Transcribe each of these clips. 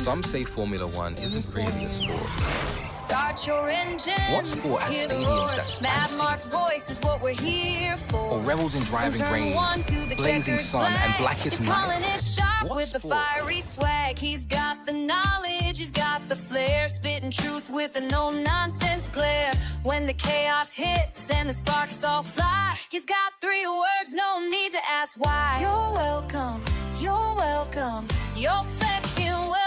Some say Formula One isn't really a sport. Start your engine. What sport has stadiums that span Mad Mark's seas? voice is what we're here for. Or revels in driving rain, blazing sun, and blackest He's calling night? it sharp What with the sport? fiery swag. He's got the knowledge, he's got the flair, spitting truth with a no-nonsense glare. When the chaos hits and the sparks all fly, he's got 3 words, no need to ask why. You're welcome, you're welcome, you're fucking welcome.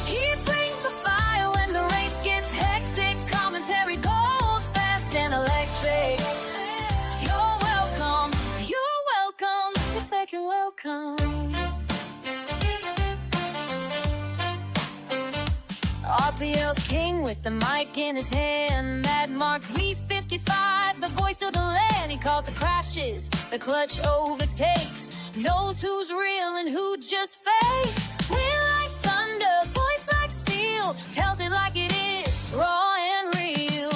He brings the fire when the race gets hectic. Commentary goes fast and electric. You're welcome, you're fucking welcome. RPL's king with the mic in his hand. Mad Mark V55, the voice of the land. He calls the crashes, the clutch overtakes, knows who's real and who just fakes. Wind like thunder, voice like steel, tells it like it is, raw and real.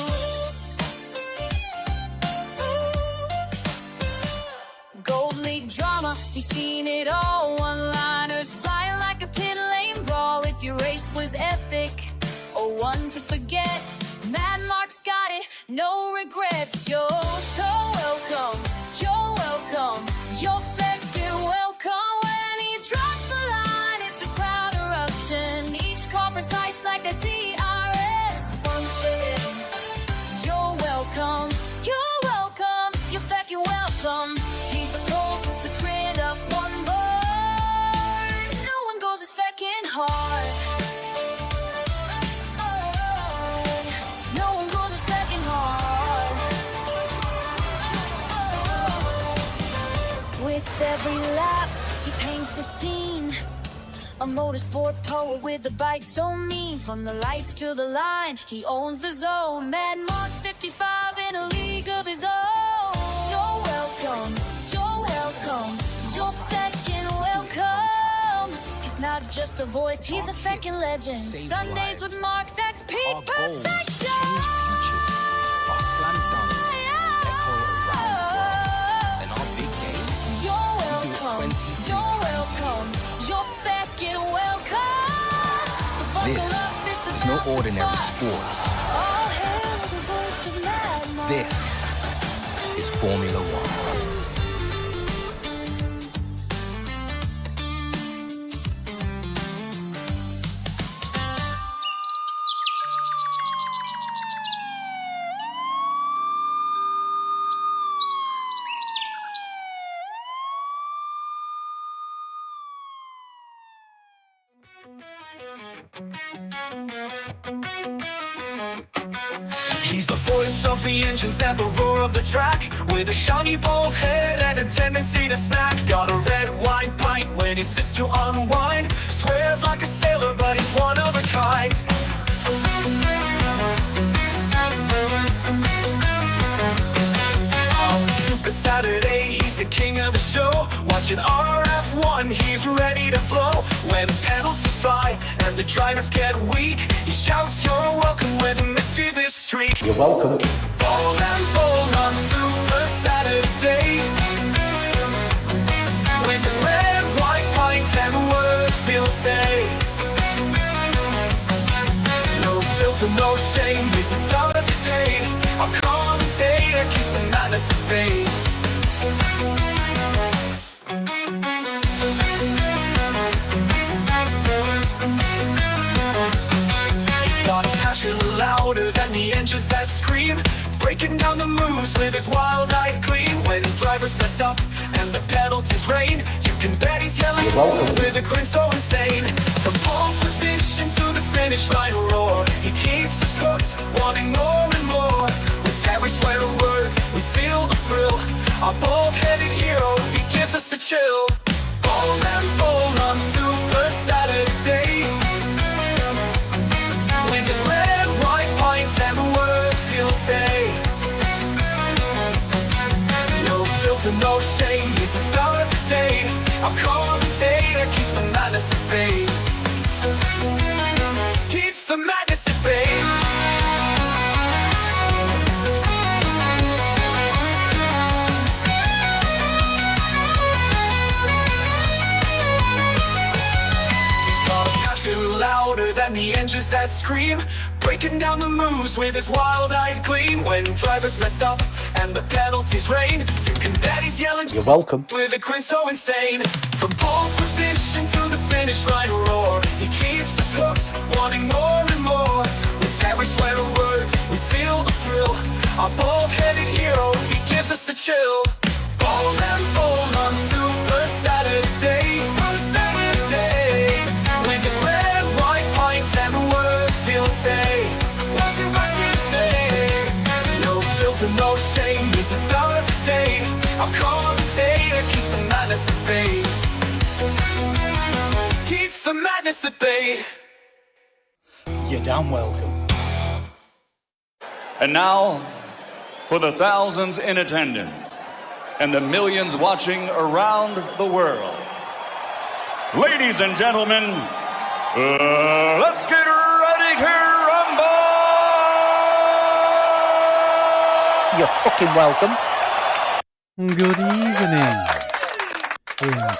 Gold League drama, he's seen it all. One-liners flying like a pit lane brawl. If your race was epic or one to forget, Mad Mark's got it, no regrets. You're so welcome, you're welcome, you're fucking welcome. When he drops a line, it's a crowd eruption. Each call precise like a DRS function. You're welcome, you're fucking welcome. He's the closest to trend up one board. No one goes as fucking hard. No one goes as fucking hard. With every lap, he paints the scene. A motorsport poet with a bike so mean. From the lights to the line, he owns the zone. Mad Mark 55 in a league of his own. You're welcome, you're welcome, you're fucking welcome. He's not just a voice, he's a fucking legend. Sundays with Mark, that's peak Our goals perfection. change futures. Our slam dunks echo around the world. And our big game, You're we do it welcome, 23 you're times a welcome, you're fucking welcome. So buckle This up, it's is no about to ordinary start. sport. All hail the voice of Mad Mark. This is Formula One. He's the voice of the engines and the roar of the track, with a shiny bald head and a tendency to snack. Got a red wine pint when he sits to unwind. Swears like a sailor, but he's one of a kind. On Super Saturday, he's the king of the show. Watching RRF1, he's ready to blow. When penalties fly and the drivers get weak, he shouts, "You're welcome," with a mischievous streak. You're welcome. Bold and bold on Super Saturday, with his red, white pint and words he'll say. No filter, no shame, he's the star of the day. Our commentator keeps the madness at bay. He's got a passion louder than the engines that scream, breaking down the moves with his wild-eyed gleam. When drivers mess up and the penalties rain, you can bet he's yelling You're welcome. with a grin so insane. From pole position to the finish line roar, he keeps us hooked, wanting more and more. With every swear word, we feel the thrill. Our bald-headed hero, he gives us a chill. Bold and bold on Super Saturday, with his red, white pint and words he'll say. No filter, no shame, he's the star of the day. Our commentator keeps the madness at bay. Keeps the madness at bay. He's got a and the engines that scream, breaking down the moves with his wild-eyed gleam. When drivers mess up and the penalties rain, you can bet he's yelling, "You're welcome," with a grin so insane. From pole position to the finish line roar, he keeps us hooked, wanting more and more. With every swear word, we feel the thrill. Our bald-headed hero, he gives us a chill. Bold and bold on Super Saturday, with his red, white pints and words he'll say, what you say? No filter, no shame, he's the star of the day. Our commentator keeps the madness at bay. Keeps the madness at bay. you're damn welcome. And now, for the thousands in attendance and the millions watching around the world, ladies and gentlemen, let's get ready to rumble! You're fucking welcome. Good evening, infidels.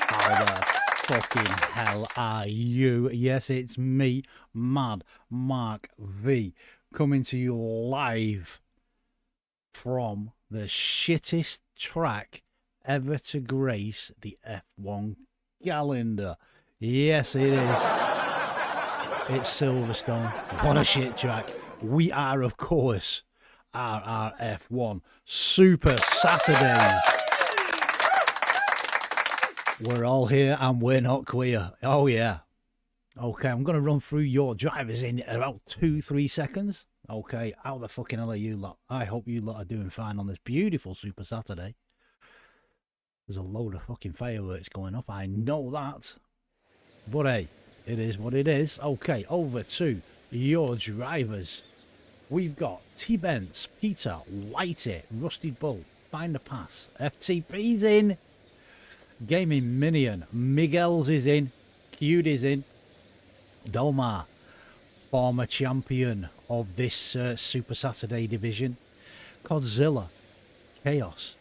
How the fucking hell are you? Yes, it's me, Mad Mark V, coming to you live from the shittest track ever to grace the F1 calendar. Yes, it is. It's Silverstone. What a shit track. We are, of course, RRF1 Super Saturdays. We're all here and we're not queer. Oh, yeah. Okay, I'm going to run through your drivers in about 2-3 seconds. Okay, how the fucking hell are you lot? I hope you lot are doing fine on this beautiful Super Saturday. There's a load of fucking fireworks going off, I know that. But hey, it is what it is. Okay, over to your drivers. We've got T-Bents, Peter, Whitey, Rusty Bull, Find the Pass, FTP's in, Gaming Minion, Miguel's is in, Cute is in, Dolmar, former champion of this Super Saturday division, Godzilla, Chaos,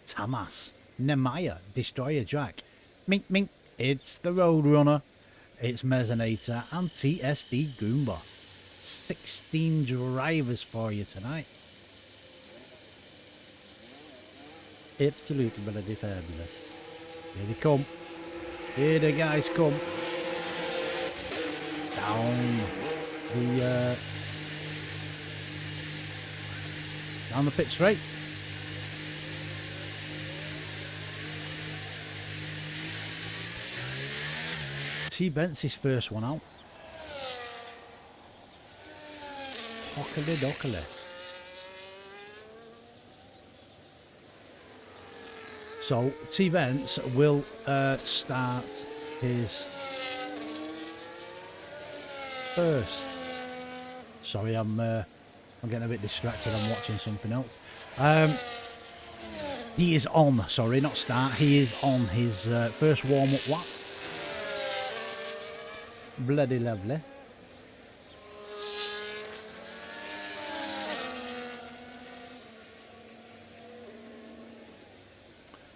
Tamas, Nemaya, Destroyer Jack, Mink Mink, it's the Roadrunner, it's Mezzanator, and TSD Goomba. 16 drivers for you tonight. Absolutely bloody fabulous. Here they come. Here the guys come. Down the pit straight. T-Bent's his first one out. Hockily dockily. So T-Bents will start his first. Sorry, I'm getting a bit distracted. I'm watching something else. He is on. Sorry, not start. He is on his first warm-up lap. Bloody lovely.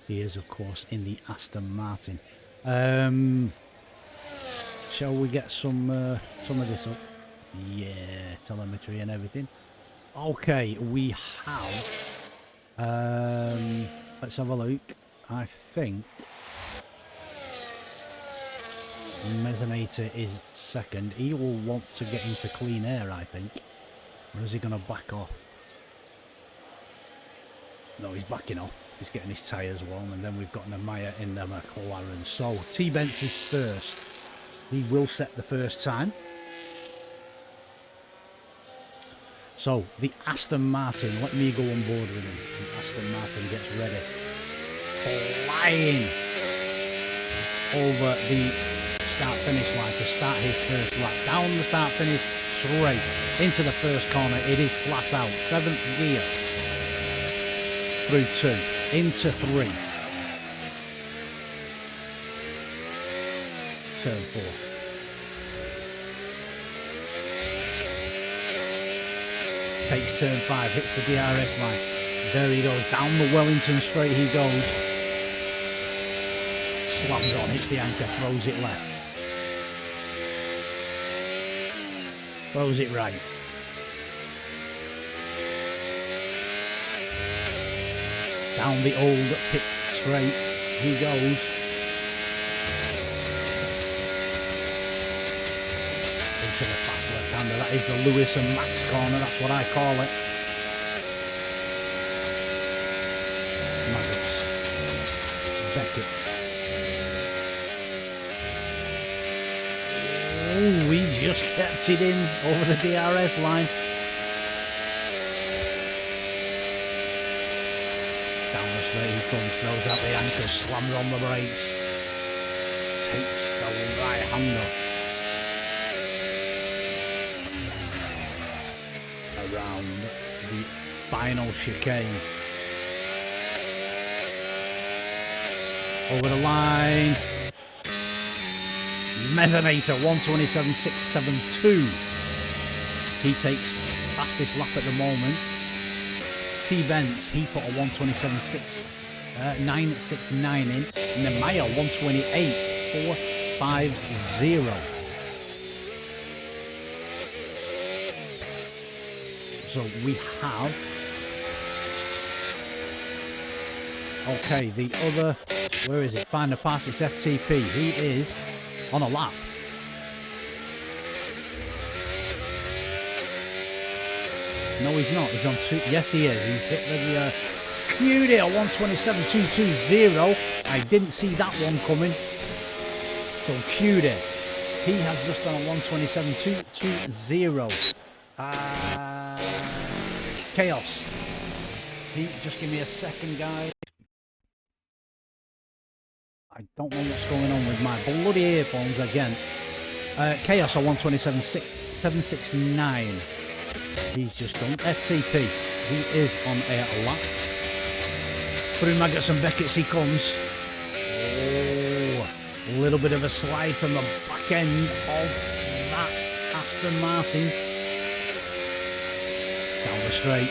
He is, of course, in the Aston Martin. Shall we get some of this up? Yeah, telemetry and everything. Okay, we have. Let's have a look. I think Mezzanator is second. He will want to get into clean air, I think. Or is he going to back off? No, he's backing off. He's getting his tyres warm, and then we've got Nemaya in the McLaren. So T-Bents is first. He will set the first time. So the Aston Martin, let me go on board with him. The Aston Martin gets ready. Flying over the start-finish line to start his first lap. Down the start-finish, straight into the first corner. It is flat out. 7th gear. Through 2, into 3, turn 4. Takes turn 5, hits the DRS line. There he goes, down the Wellington straight he goes. Slams on, hits the anchor, throws it left. Throws it right. Down the old pit straight he goes. Into the fast left-hander. That is the Lewis and Max corner. That's what I call it. Maggots. Beckett. Oh, we just kept it in over the DRS line. Down the straight he comes, throws out the anchor, slams on the brakes. Takes the right hander. Around the final chicane. Over the line. Mesonator 127.672. He takes fastest lap at the moment. T Bence, he put a 127.969 in. Nemaya 128.450. So we have. Okay, the other. Where is it? Find the pass. It's FTP. He is on a lap. No, he's not. He's on two. Yes, he is. He's hit the QD at 127.220. I didn't see that one coming. So QD. He has just done a 127.220. Chaos. Just give me a second, guys. I don't know what's going on with my bloody earphones again. Chaos on 127.769. He's just done FTP. He is on a lap. Through Maggots and Beckett's he comes. Oh, a little bit of a slide from the back end of that Aston Martin. Down the straight.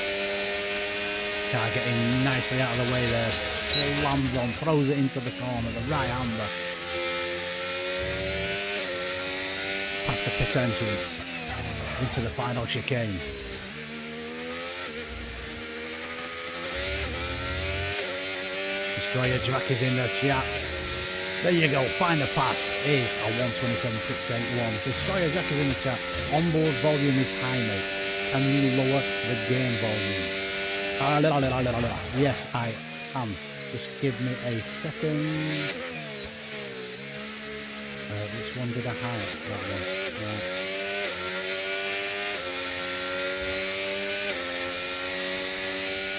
Car getting nicely out of the way there. Slams on, throws it into the corner, the right hander. Past the pit entry. Into the final chicane. Destroyer Jack is in the chat. There you go, find the pass is a 127.681. Destroyer Jack is in the chat. Onboard volume is high, mate. Can you lower the game volume? Yes, I am. Just give me a second. Which one did I highlight? That one.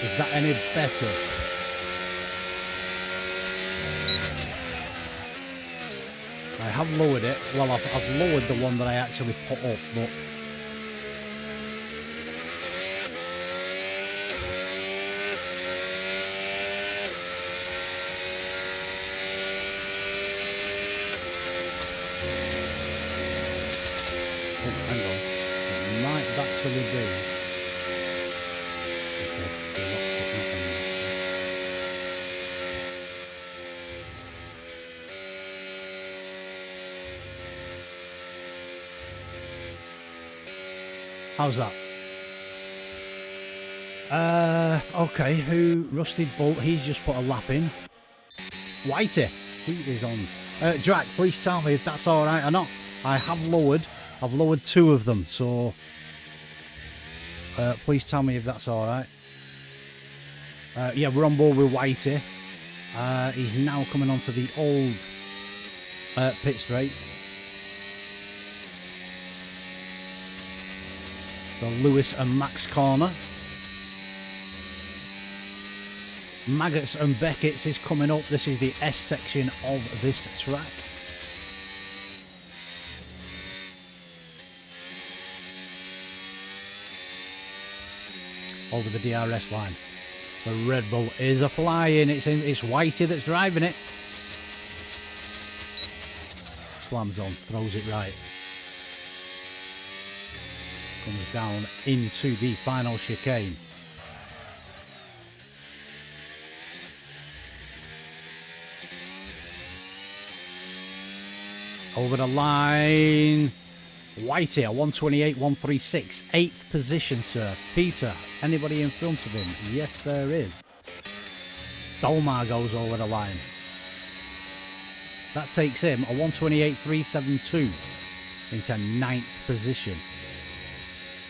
Is that any better? I have lowered it. Well, I've lowered the one that I actually put up, but actually do. How's that? Okay, who? Rusted Bolt, he's just put a lap in. Whitey, he is on. Drac, please tell me if that's alright or not. I've lowered two of them, so please tell me if that's alright. Yeah, we're on board with Whitey. He's now coming onto the old pit straight. The Lewis and Max corner. Maggots and Beckett's is coming up. This is the S section of this track. Over the DRS line. The Red Bull is a flying. It's Whitey that's driving it. Slams on, throws it right. Comes down into the final chicane. Over the line. Whitey, a 128, 136. 8th position, sir. Peter, anybody in front of him? Yes, there is. Dolmar goes over the line. That takes him a 128, 372 into 9th position.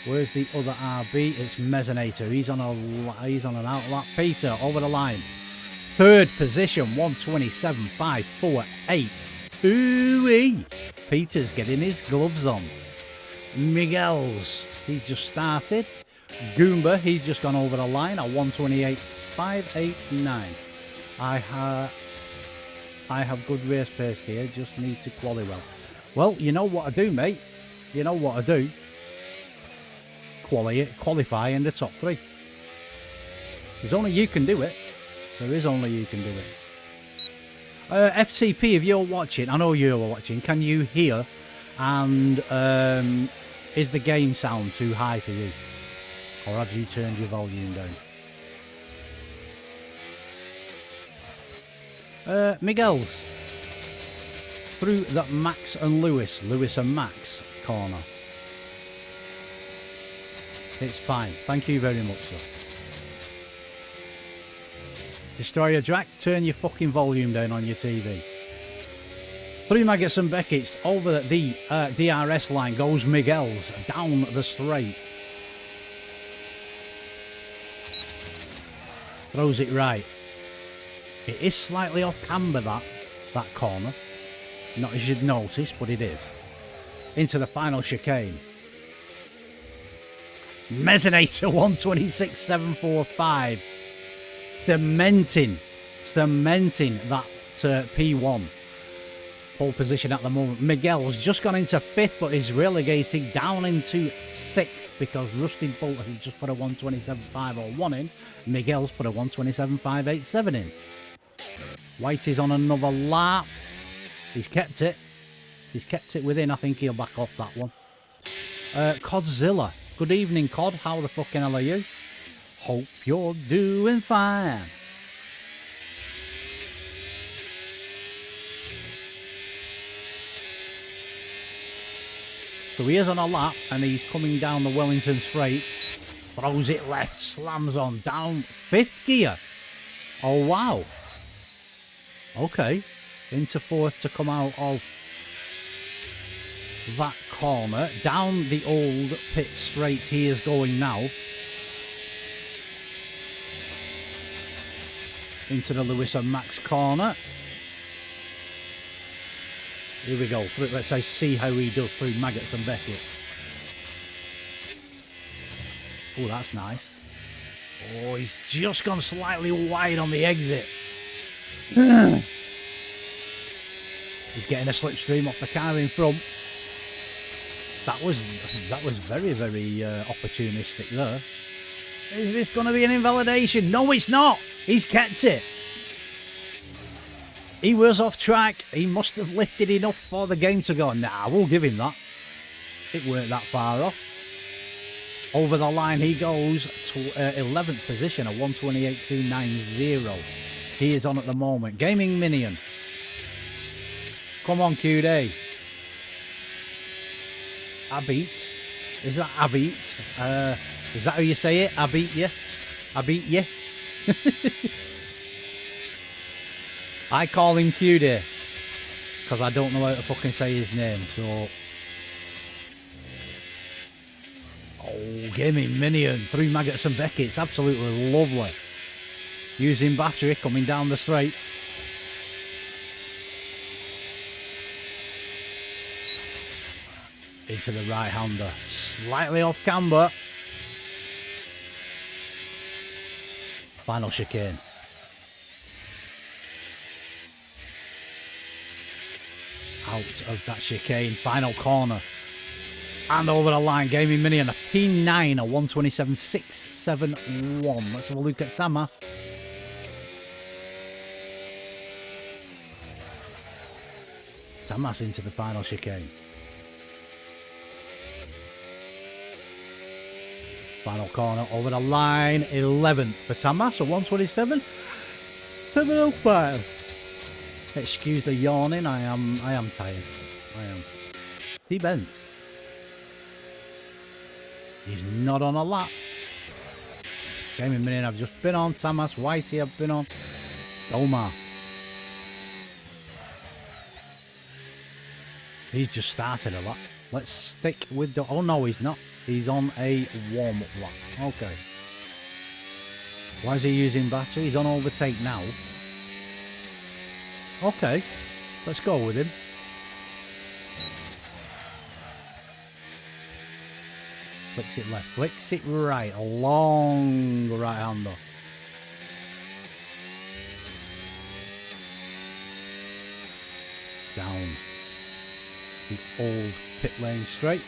Where's the other RB? It's Mezzanator. He's on an outlap. Peter over the line. 3rd position, 127, 548. Ooh-wee. Peter's getting his gloves on. Miguel's, he's just started. Goomba, he's just gone over the line at 128, 589. I have good race pace here, just need to quali well. You know what I do, mate. You know what I do. Qualify in the top 3. There's only you can do it. There is only you can do it. FTP, if you're watching, I know you're watching, can you hear? And is the game sound too high for you? Or have you turned your volume down? Miguel's through the Max and Lewis and Max corner. It's fine. Thank you very much, sir. Destroyer Drac, turn your fucking volume down on your TV. 3 Maggots and Beckett's over the DRS line goes Miguel's down the straight. Throws it right. It is slightly off camber, that corner. Not as you'd notice, but it is. Into the final chicane. Mezzanator 126.745. Cementing that P1. Pole position at the moment. Miguel's just gone into 5th, but is relegated down into 6th because Rusty Bolt has just put a 127.501 in. Miguel's put a 127.587 in. White is on another lap. He's kept it. He's kept it within. I think he'll back off that one. Codzilla. Good evening, Cod. How the fucking hell are you? Hope you're doing fine. So he is on a lap and he's coming down the Wellington straight. Throws it left, slams on, down 5th gear. Oh wow. Okay. Into 4th to come out of that corner. Down the old pit straight he is going now. Into the Lewis and Max corner. Here we go. Let's see how he does through Maggots and Beckett. Oh, that's nice. Oh, he's just gone slightly wide on the exit. He's getting a slipstream off the car in front. That was very, very opportunistic there. Is this going to be an invalidation? No, it's not. He's kept it. He was off track. He must have lifted enough for the game to go. Nah, we'll give him that. It weren't that far off. Over the line he goes to 11th position, a 128.290. He is on at the moment. Gaming Minion. Come on, QD. Abit. Is that Abit? Is that how you say it? I beat you. I beat you. I call him QD because I don't know how to fucking say his name. So, oh, Gaming Minion, 3 Maggots and Beckett's, absolutely lovely. Using battery coming down the straight. Into the right hander, slightly off camber. Final chicane. Out of that chicane, final corner. And over the line, Gaming Minion, a P9, a 127.671. Let's have a look at Tamas. Tamas into the final chicane. Final corner over the line, 11th for Tamas, a 127.705. Excuse the yawning, I am tired. I am. T-Benz. He's not on a lap. Came in minute. I've just been on. Tamas, Whitey, I've been on. Omar. He's just started a lap. Let's stick with the... Oh, no, he's not. He's on a warm-up lap. Okay. Why is he using battery? He's on overtake now. Okay. Let's go with him. Flicks it left. Flicks it right. A long right-hander. Down the old pit lane straight.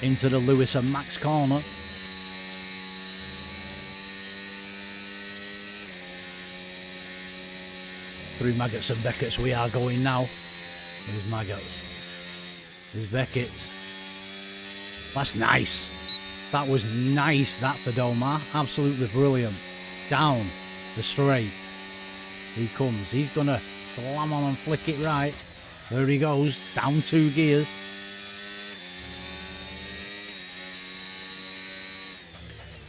Into the Lewis and Max corner. Through Maggots and Beckett's we are going now. There's Maggots. There's Beckett's. That's nice. That was nice, that for Domar. Absolutely brilliant. Down the straight. He comes. He's going to slam on and flick it right. There he goes. Down 2 gears.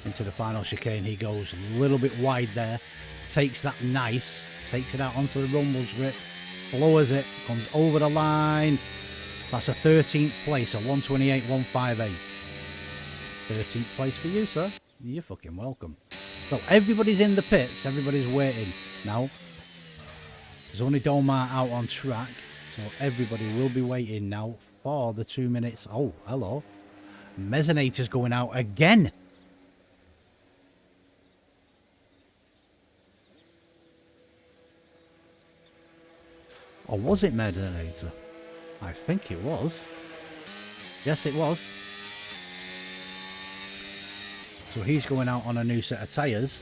Into the final chicane he goes. A little bit wide there. Takes that nice. Takes it out onto the rumble strip. Lowers it. Comes over the line. That's a 13th place, a 128.158. 13th place for you, sir. You're fucking welcome. So everybody's in the pits. Everybody's waiting now. There's only Domar out on track. So everybody will be waiting now for the 2 minutes. Oh, hello. Mezzanator's going out again. Or was it Mezzanator? I think it was. Yes, it was. So he's going out on a new set of tyres.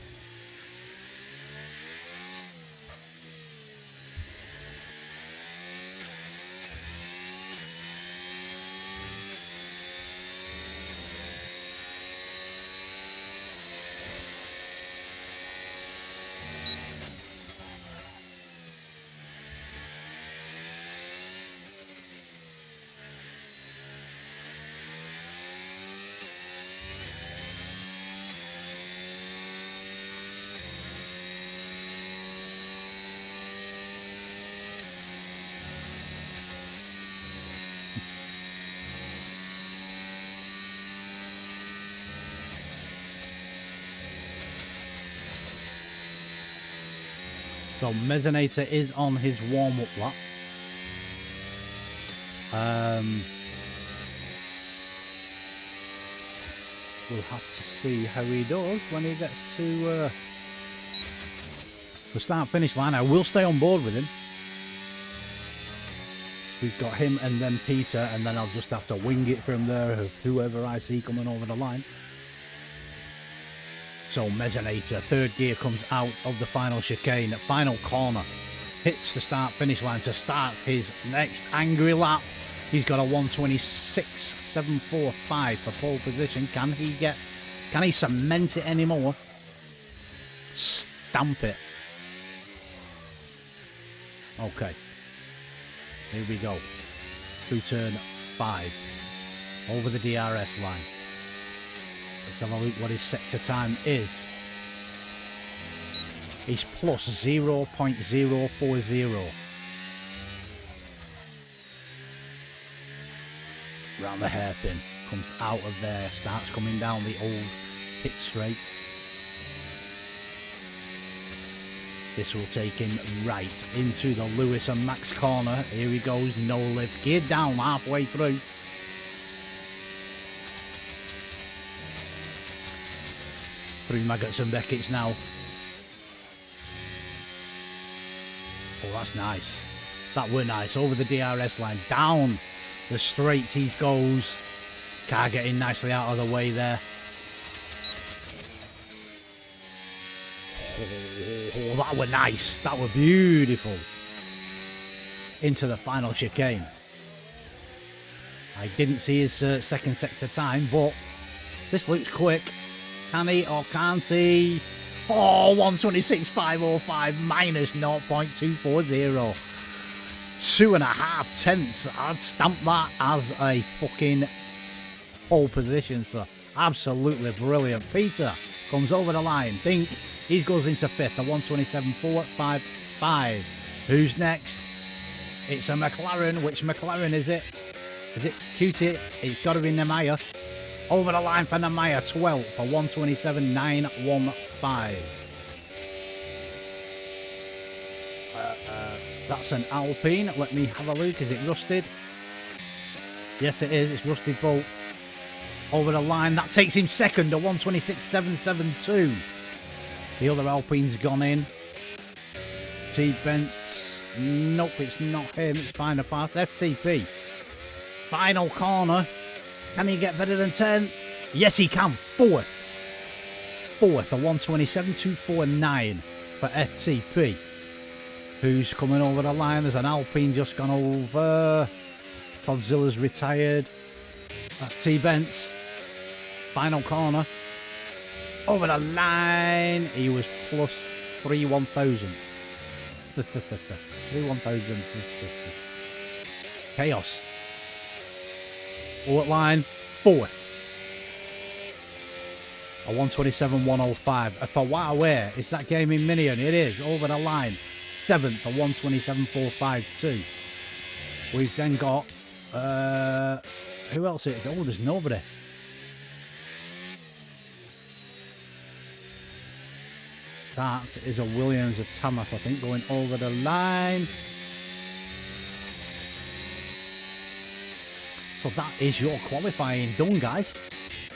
So Mezzanator is on his warm-up lap. We'll have to see how he does when he gets to the start-finish line. I will stay on board with him. We've got him and then Peter, and then I'll just have to wing it from there of whoever I see coming over the line. So Mezzanator, third gear, comes out of the final chicane, final corner, hits the start-finish line to start his next angry lap. He's got a 126.745 for pole position. Can he cement it anymore? Stamp it. Okay. Here we go. Through turn 5. Over the DRS line. Let's have a look what his sector time is. He's plus 0.040. Round the hairpin. Comes out of there. Starts coming down the old pit straight. This will take him right into the Lewis and Max corner. Here he goes. No lift. Geared down halfway through. Through Maggots and Beckett's now. Oh, that's nice. That were nice. Over the DRS line. Down the straight he goes. Car getting nicely out of the way there. Oh, that were nice. That were beautiful. Into the final chicane. I didn't see his second sector time, but this looks quick. Can he or can't he? Oh, 126.505 minus 0.240. 2.5 tenths. I'd stamp that as a fucking pole position, so absolutely brilliant. Peter comes over the line. Dink, he goes into 5th, a 127.455. Who's next? It's a McLaren. Which McLaren is it? Is it Cutie? It's got to be Nemaya. Over the line for Nemaya, 12th for 127.915. That's an Alpine. Let me have a look. Is it rusted? Yes, it is. It's rusted bolt. Over the line. That takes him second, a 126.772. The other Alpine's gone in. T-Bent. Nope, it's not him. It's Final Pass. FTP. Final corner. Can he get better than 10? Yes, he can. 4th. 4th, a 127.249 for FTP. Who's coming over the line? There's an Alpine just gone over. Godzilla's retired. That's T-Bent's. Final corner. Over the line. He was plus 3,1,000. 3,1,050. Chaos. Bullet line. 4th. A 127.105. For Huawei, is that gaming minion? It is. Over the line. 7th, a 127.452. We've then got who else is it? Oh, there's nobody. That is a Williams of Thomas, I think, going over the line. So that is your qualifying done, guys.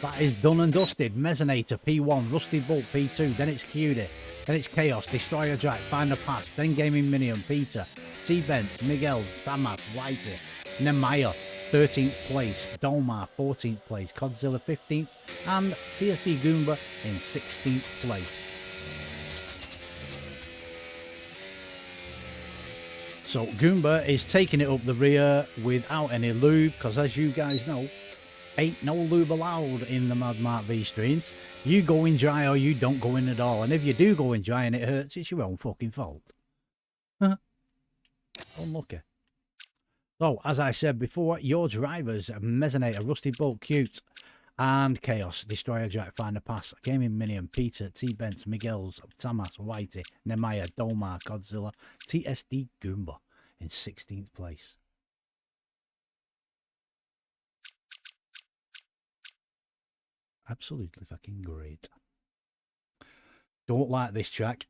That is done and dusted. Mesonator P1, Rusty Bolt P2, then it's Cutie, then it's Chaos, Destroyer Jack, Find a Pass, then Gaming Minion, Peter, T-Bent, Miguel, Damas, Whitey, Nemaya, 13th place, Dolmar, 14th place, Godzilla, 15th, and TSD Goomba in 16th place. So Goomba is taking it up the rear without any lube, because as you guys know, ain't no lube allowed in the Mad Mark V streams. You go in dry or you don't go in at all. And if you do go in dry and it hurts, it's your own fucking fault. Unlucky. So, as I said before, your drivers, Mesonator, Rusty Bolt, Cute, and Chaos, Destroyer Jack, Find a Pass, Gaming Minion, Peter, T-Bent, Miguel's, Tamas, Whitey, Nemaya, Dolmar, Godzilla, TSD Goomba in 16th place. Absolutely fucking great. Don't like this track.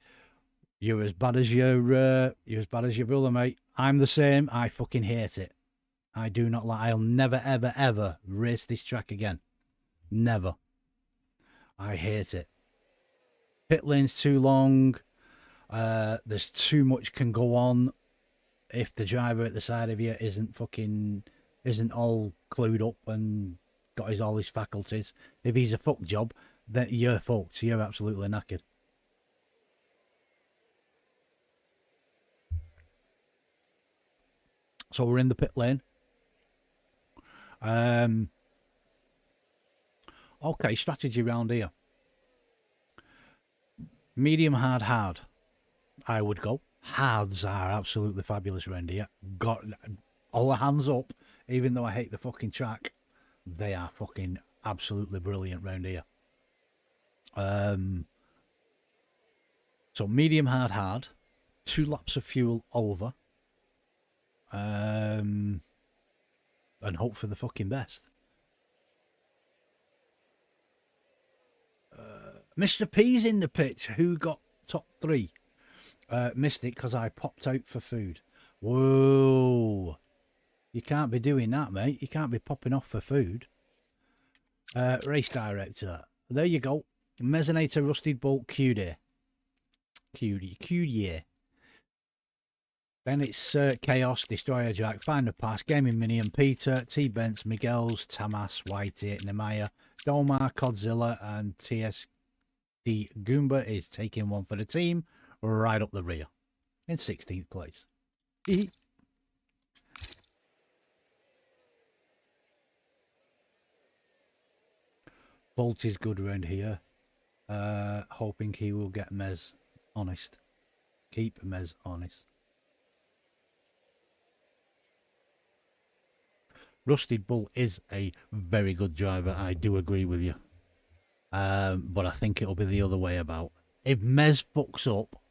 You're as bad as your brother, mate. I'm the same. I fucking hate it. I do not like. I'll never, ever, ever race this track again. Never. I hate it. Pit lane's too long. There's too much can go on. If the driver at the side of you isn't all clued up and got all his faculties. If he's a fuck job, then you're fucked. You're absolutely knackered. So we're in the pit lane. Okay, strategy round here. Medium, hard. I would go. Hards are absolutely fabulous round here. Got all the hands up, even though I hate the fucking track. They are fucking absolutely brilliant round here. So medium, hard. 2 laps of fuel over. And hope for the fucking best. Mr. P's in the pitch. Who got top 3? Missed it because I popped out for food. Whoa. You can't be doing that, mate. You can't be popping off for food. Race director. There you go. Mesonator, Rusted Bolt, Cutie. Then it's Chaos, Destroyer Jack, Find a Pass, Gaming Minion, Peter, T-Bent, Miguel's, Tamas, Whitey, Nemaya, Dolmar, Godzilla, and TSD Goomba is taking one for the team right up the rear in 16th place. Bolt is good around here. Hoping he will get Mez honest. Keep Mez honest. Rusty Bull is a very good driver. I do agree with you. But I think it'll be the other way about. If Mez fucks up,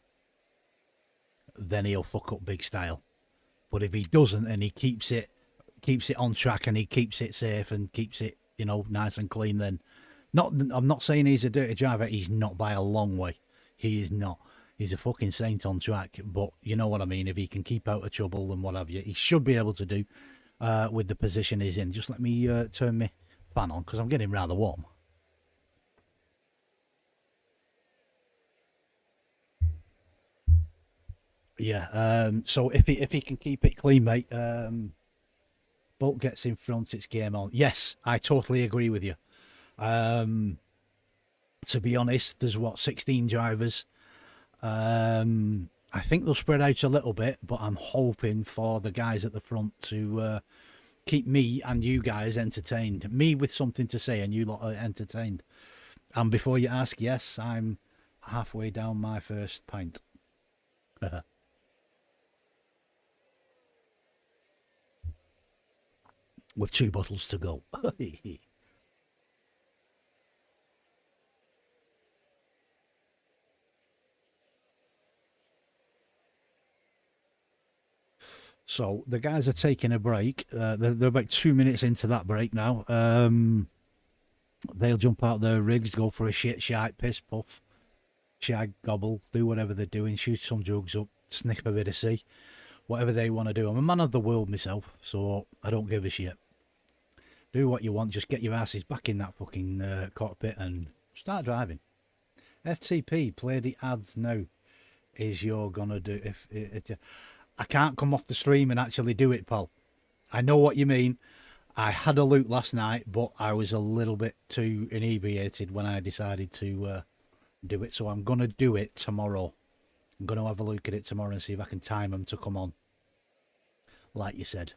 then he'll fuck up big style. But if he doesn't and he keeps it on track and he keeps it safe and keeps it, you know, nice and clean, then I'm not saying he's a dirty driver. He's not by a long way. He is not. He's a fucking saint on track. But you know what I mean. If he can keep out of trouble and what have you, he should be able to do with the position he's in. Just let me turn my fan on because I'm getting rather warm. Yeah. So if he can keep it clean, mate. Bolt gets in front, it's game on. Yes, I totally agree with you. To be honest, there's 16 drivers. I think they'll spread out a little bit, but I'm hoping for the guys at the front to keep me and you guys entertained. Me with something to say and you lot are entertained. And before you ask, yes, I'm halfway down my first pint. With 2 bottles to go. So the guys are taking a break. They're about 2 minutes into that break now. They'll jump out their rigs, go for a shite, piss, puff, shag, gobble, do whatever they're doing, shoot some drugs up, sniff a bit of sea, whatever they want to do. I'm a man of the world myself, so I don't give a shit. Do what you want, just get your asses back in that fucking cockpit and start driving. FTP, play the ads now. Is you're gonna do if I can't come off the stream and actually do it, pal. I know what you mean. I had a look last night, but I was a little bit too inebriated when I decided to do it. So I'm gonna do it tomorrow. I'm gonna have a look at it tomorrow and see if I can time them to come on. Like you said.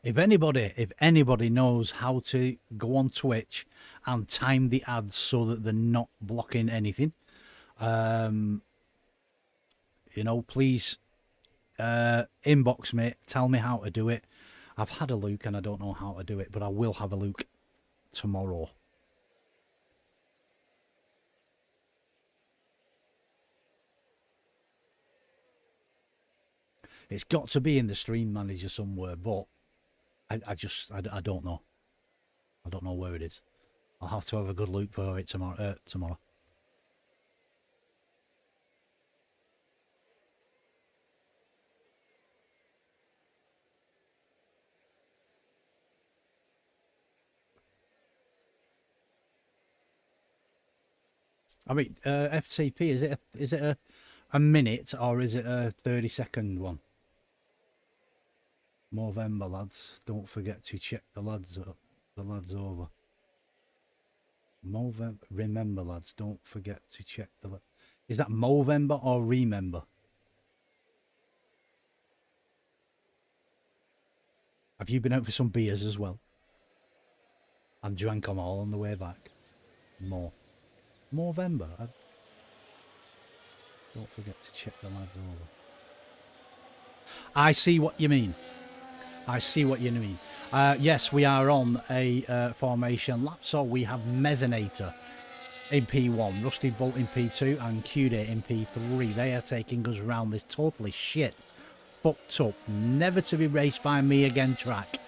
If anybody knows how to go on Twitch and time the ads so that they're not blocking anything, you know, please inbox me, tell me how to do it. I've had a look and I don't know how to do it, but I will have a look tomorrow. It's got to be in the stream manager somewhere, but I don't know. I don't know where it is. I'll have to have a good look for it tomorrow. I mean, FTP, is it a minute or is it a 30-second one? Movember, lads. Don't forget to check the lads over. Movember, remember, lads. Don't forget to check the. Is that Movember or Remember? Have you been out for some beers as well? And drank them all on the way back? Movember. Don't forget to check the lads over. I see what you mean. I see what you mean. Yes, we are on a formation lap, so we have Mezzinator in P1, Rusty Bolt in P2 and Q-Day in P3. They are taking us around this totally shit, fucked up, never to be raced by me again track.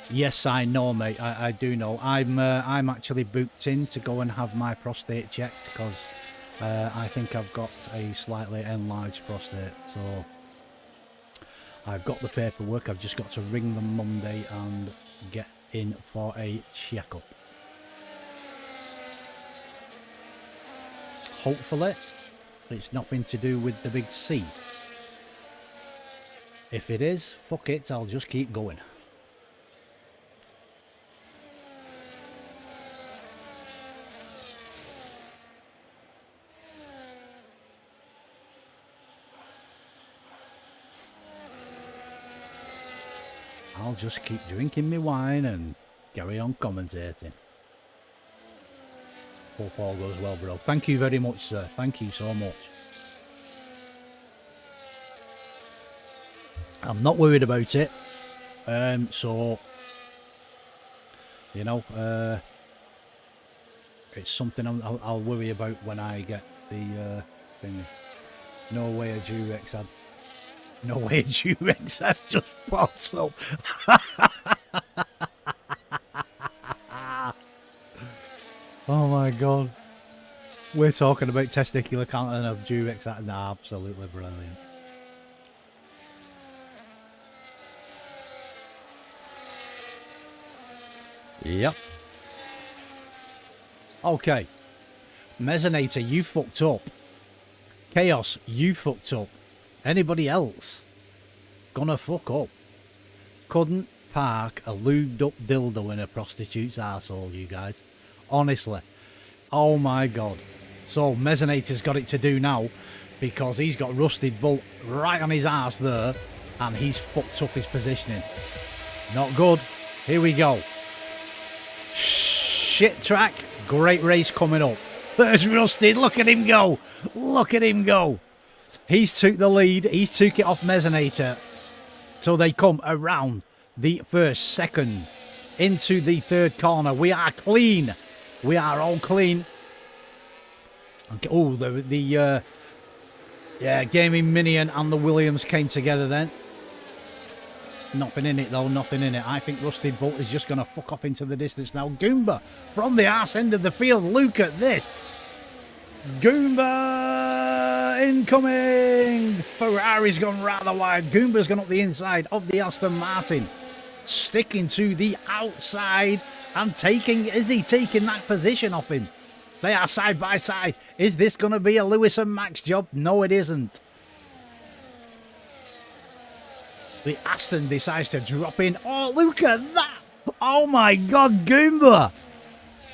Yes, I know, mate. I do know. I'm actually booked in to go and have my prostate checked because I think I've got a slightly enlarged prostate. So I've got the paperwork. I've just got to ring them Monday and get in for a checkup. Hopefully, it's nothing to do with the big C. If it is, fuck it. I'll just keep going. I'll just keep drinking my wine and carry on commentating. Hope all goes well, bro. Thank you very much, sir. Thank you so much. I'm not worried about it. So, you know, it's something I'll worry about when I get the thing. No way a Durex had. No way a Durex had just popped up. Oh my god. We're talking about testicular content of Durex had. Nah, absolutely brilliant. Yep. Okay. Mezzanator, you fucked up. Chaos, you fucked up. Anybody else gonna fuck up? Couldn't park a lubed up dildo in a prostitute's arsehole, you guys. Honestly. Oh my god. So Mezzanator's got it to do now because he's got Rusted Bolt right on his arse there and he's fucked up his positioning. Not good. Here we go. Shit track. Great race coming up. There's Rusted. Look at him go. Look at him go. He's took the lead. He's took it off Mezzanator. So they come around the first, second, into the third corner. We are clean. We are all clean. Okay. Oh, the Gaming Minion and the Williams came together then. Nothing in it though, nothing in it. I think Rusted Bolt is just going to fuck off into the distance now. Goomba from the arse end of the field. Look at this. Goomba incoming. Ferrari's gone rather wide. Goomba's gone up the inside of the Aston Martin. Sticking to the outside and taking, is he taking that position off him? They are side by side. Is this going to be a Lewis and Max job? No, it isn't. The Aston decides to drop in. Oh, look at that. Oh my god, Goomba.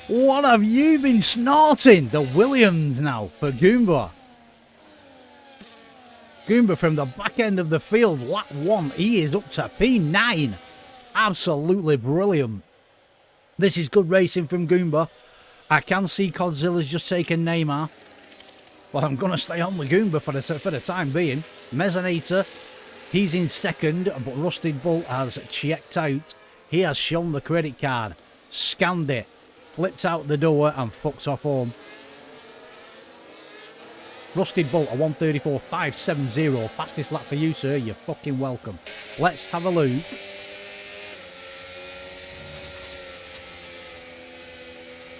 What have you been snorting? The Williams now for Goomba. Goomba from the back end of the field, lap 1. He is up to P9. Absolutely brilliant. This is good racing from Goomba. I can see Godzilla's just taken Neymar. But I'm going to stay on with Goomba for the time being. Mezzanator, he's in second, but Rusted Bolt has checked out. He has shown the credit card, scanned it, flipped out the door and fucked off home. Rusted Bolt, a 1:34.570. Fastest lap for you, sir. You're fucking welcome. Let's have a look.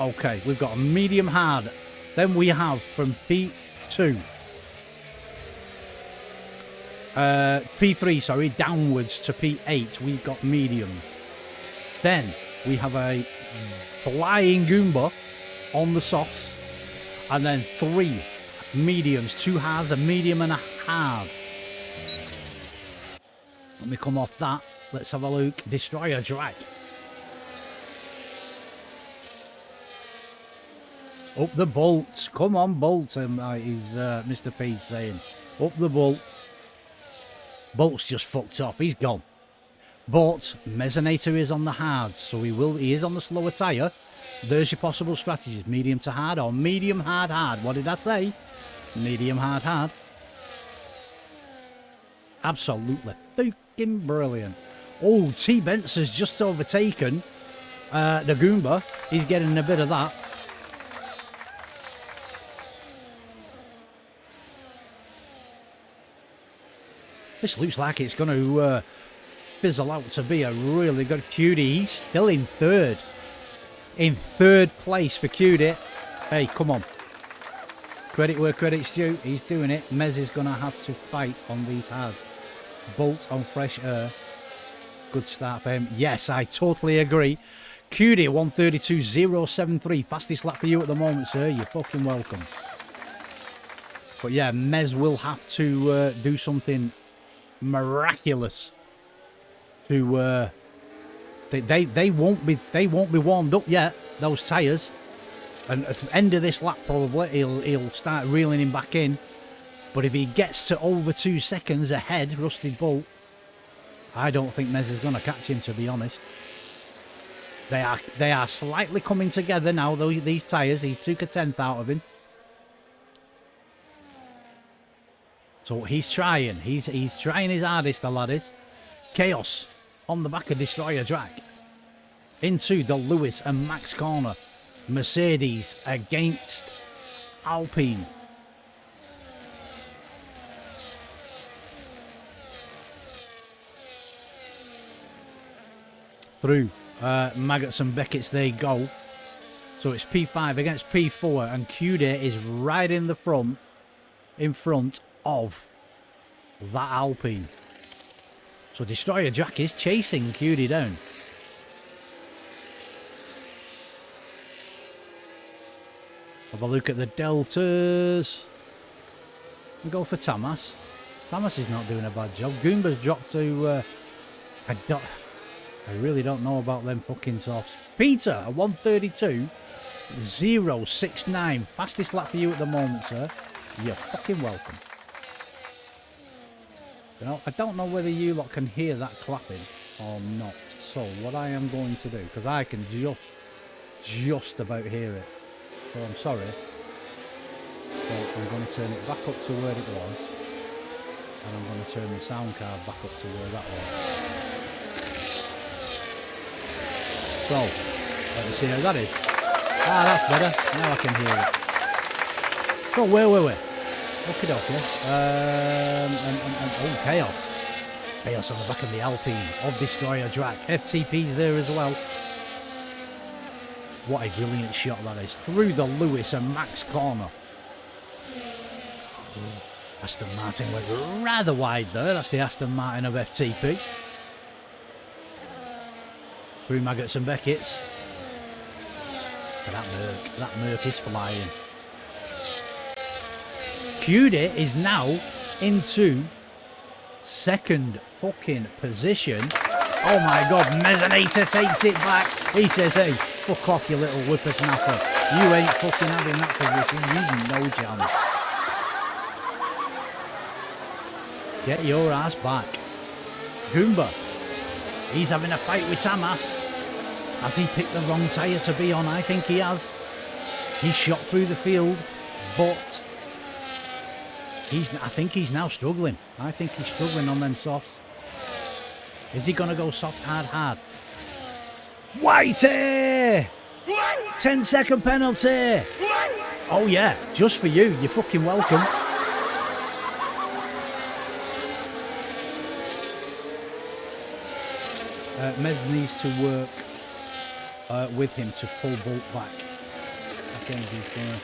Okay, we've got a medium hard. Then we have from P2. P3, sorry, downwards to P8, we've got mediums. Then we have a flying Goomba on the softs. And then 3 mediums, 2 hards, a medium and a hard. Let me come off that. Let's have a look. Destroyer drag. Up the bolts. Come on, Bolt. He's Mr. P saying. Up the bolt. Bolt's just fucked off. He's gone. But Mezzanator is on the hard, so he is on the slower tyre. There's your possible strategies. Medium to hard or medium hard hard. What did I say? Medium hard hard. Absolutely fucking brilliant. Oh, T-Bents has just overtaken the Goomba. He's getting a bit of that. This looks like it's going to fizzle out to be a really good Cutie. He's still in third. In third place for Cutie. Hey, come on. Credit where credit's due. He's doing it. Mez is going to have to fight on these hards. Bolt on fresh air. Good start for him. Yes, I totally agree. Cutie, 1:32.073. Fastest lap for you at the moment, sir. You're fucking welcome. But yeah, Mez will have to do something miraculous to they won't be warmed up yet, those tyres, and at the end of this lap probably he'll start reeling him back in. But if he gets to over 2 seconds ahead, Rusted Bolt, I don't think Mez is going to catch him, to be honest. They are slightly coming together now, though, these tyres. He took a 10th out of him. So he's trying. He's trying his hardest, the lad is. Chaos on the back of Destroyer Drac. Into the Lewis and Max corner. Mercedes against Alpine. Through Maggots and Beckett's they go. So it's P5 against P4 and QD is right in the front, in front of that Alpine. So Destroyer Jack is chasing QD down. Have a look at the deltas. We go for Tamas. Tamas is not doing a bad job. Goomba's dropped to I really don't know about them fucking softs. Peter, a 132.069. Fastest lap for you at the moment, sir. You're fucking welcome. You know, I don't know whether you lot can hear that clapping or not. So what I am going to do, because I can just about hear it. So I'm sorry. So I'm going to turn it back up to where it was. And I'm going to turn the sound card back up to where that was. So, let me see how that is. Ah, that's better. Now I can hear it. So, where were we? Okie dokie. Oh, Chaos. Chaos on the back of the Alpine of Destroyer Drac. FTP's there as well. What a brilliant shot that is. Through the Lewis and Max corner. Aston Martin went rather wide there. That's the Aston Martin of FTP. Through Maggots and Beckett's. That Merc is flying. QD is now into second fucking position. Oh my god, Mezzanator takes it back. He says, hey, fuck off you little whippersnapper. You ain't fucking having that position. You've no chance. Get your ass back. Goomba. He's having a fight with Tamas. Has he picked the wrong tyre to be on? I think he has. He's shot through the field, but I think he's now struggling. I think he's struggling on them softs. Is he going to go soft, hard? Whitey! 10-second penalty! Oh yeah, just for you. You're fucking welcome. Mez needs to work with him to pull Bolt back. I think he's going to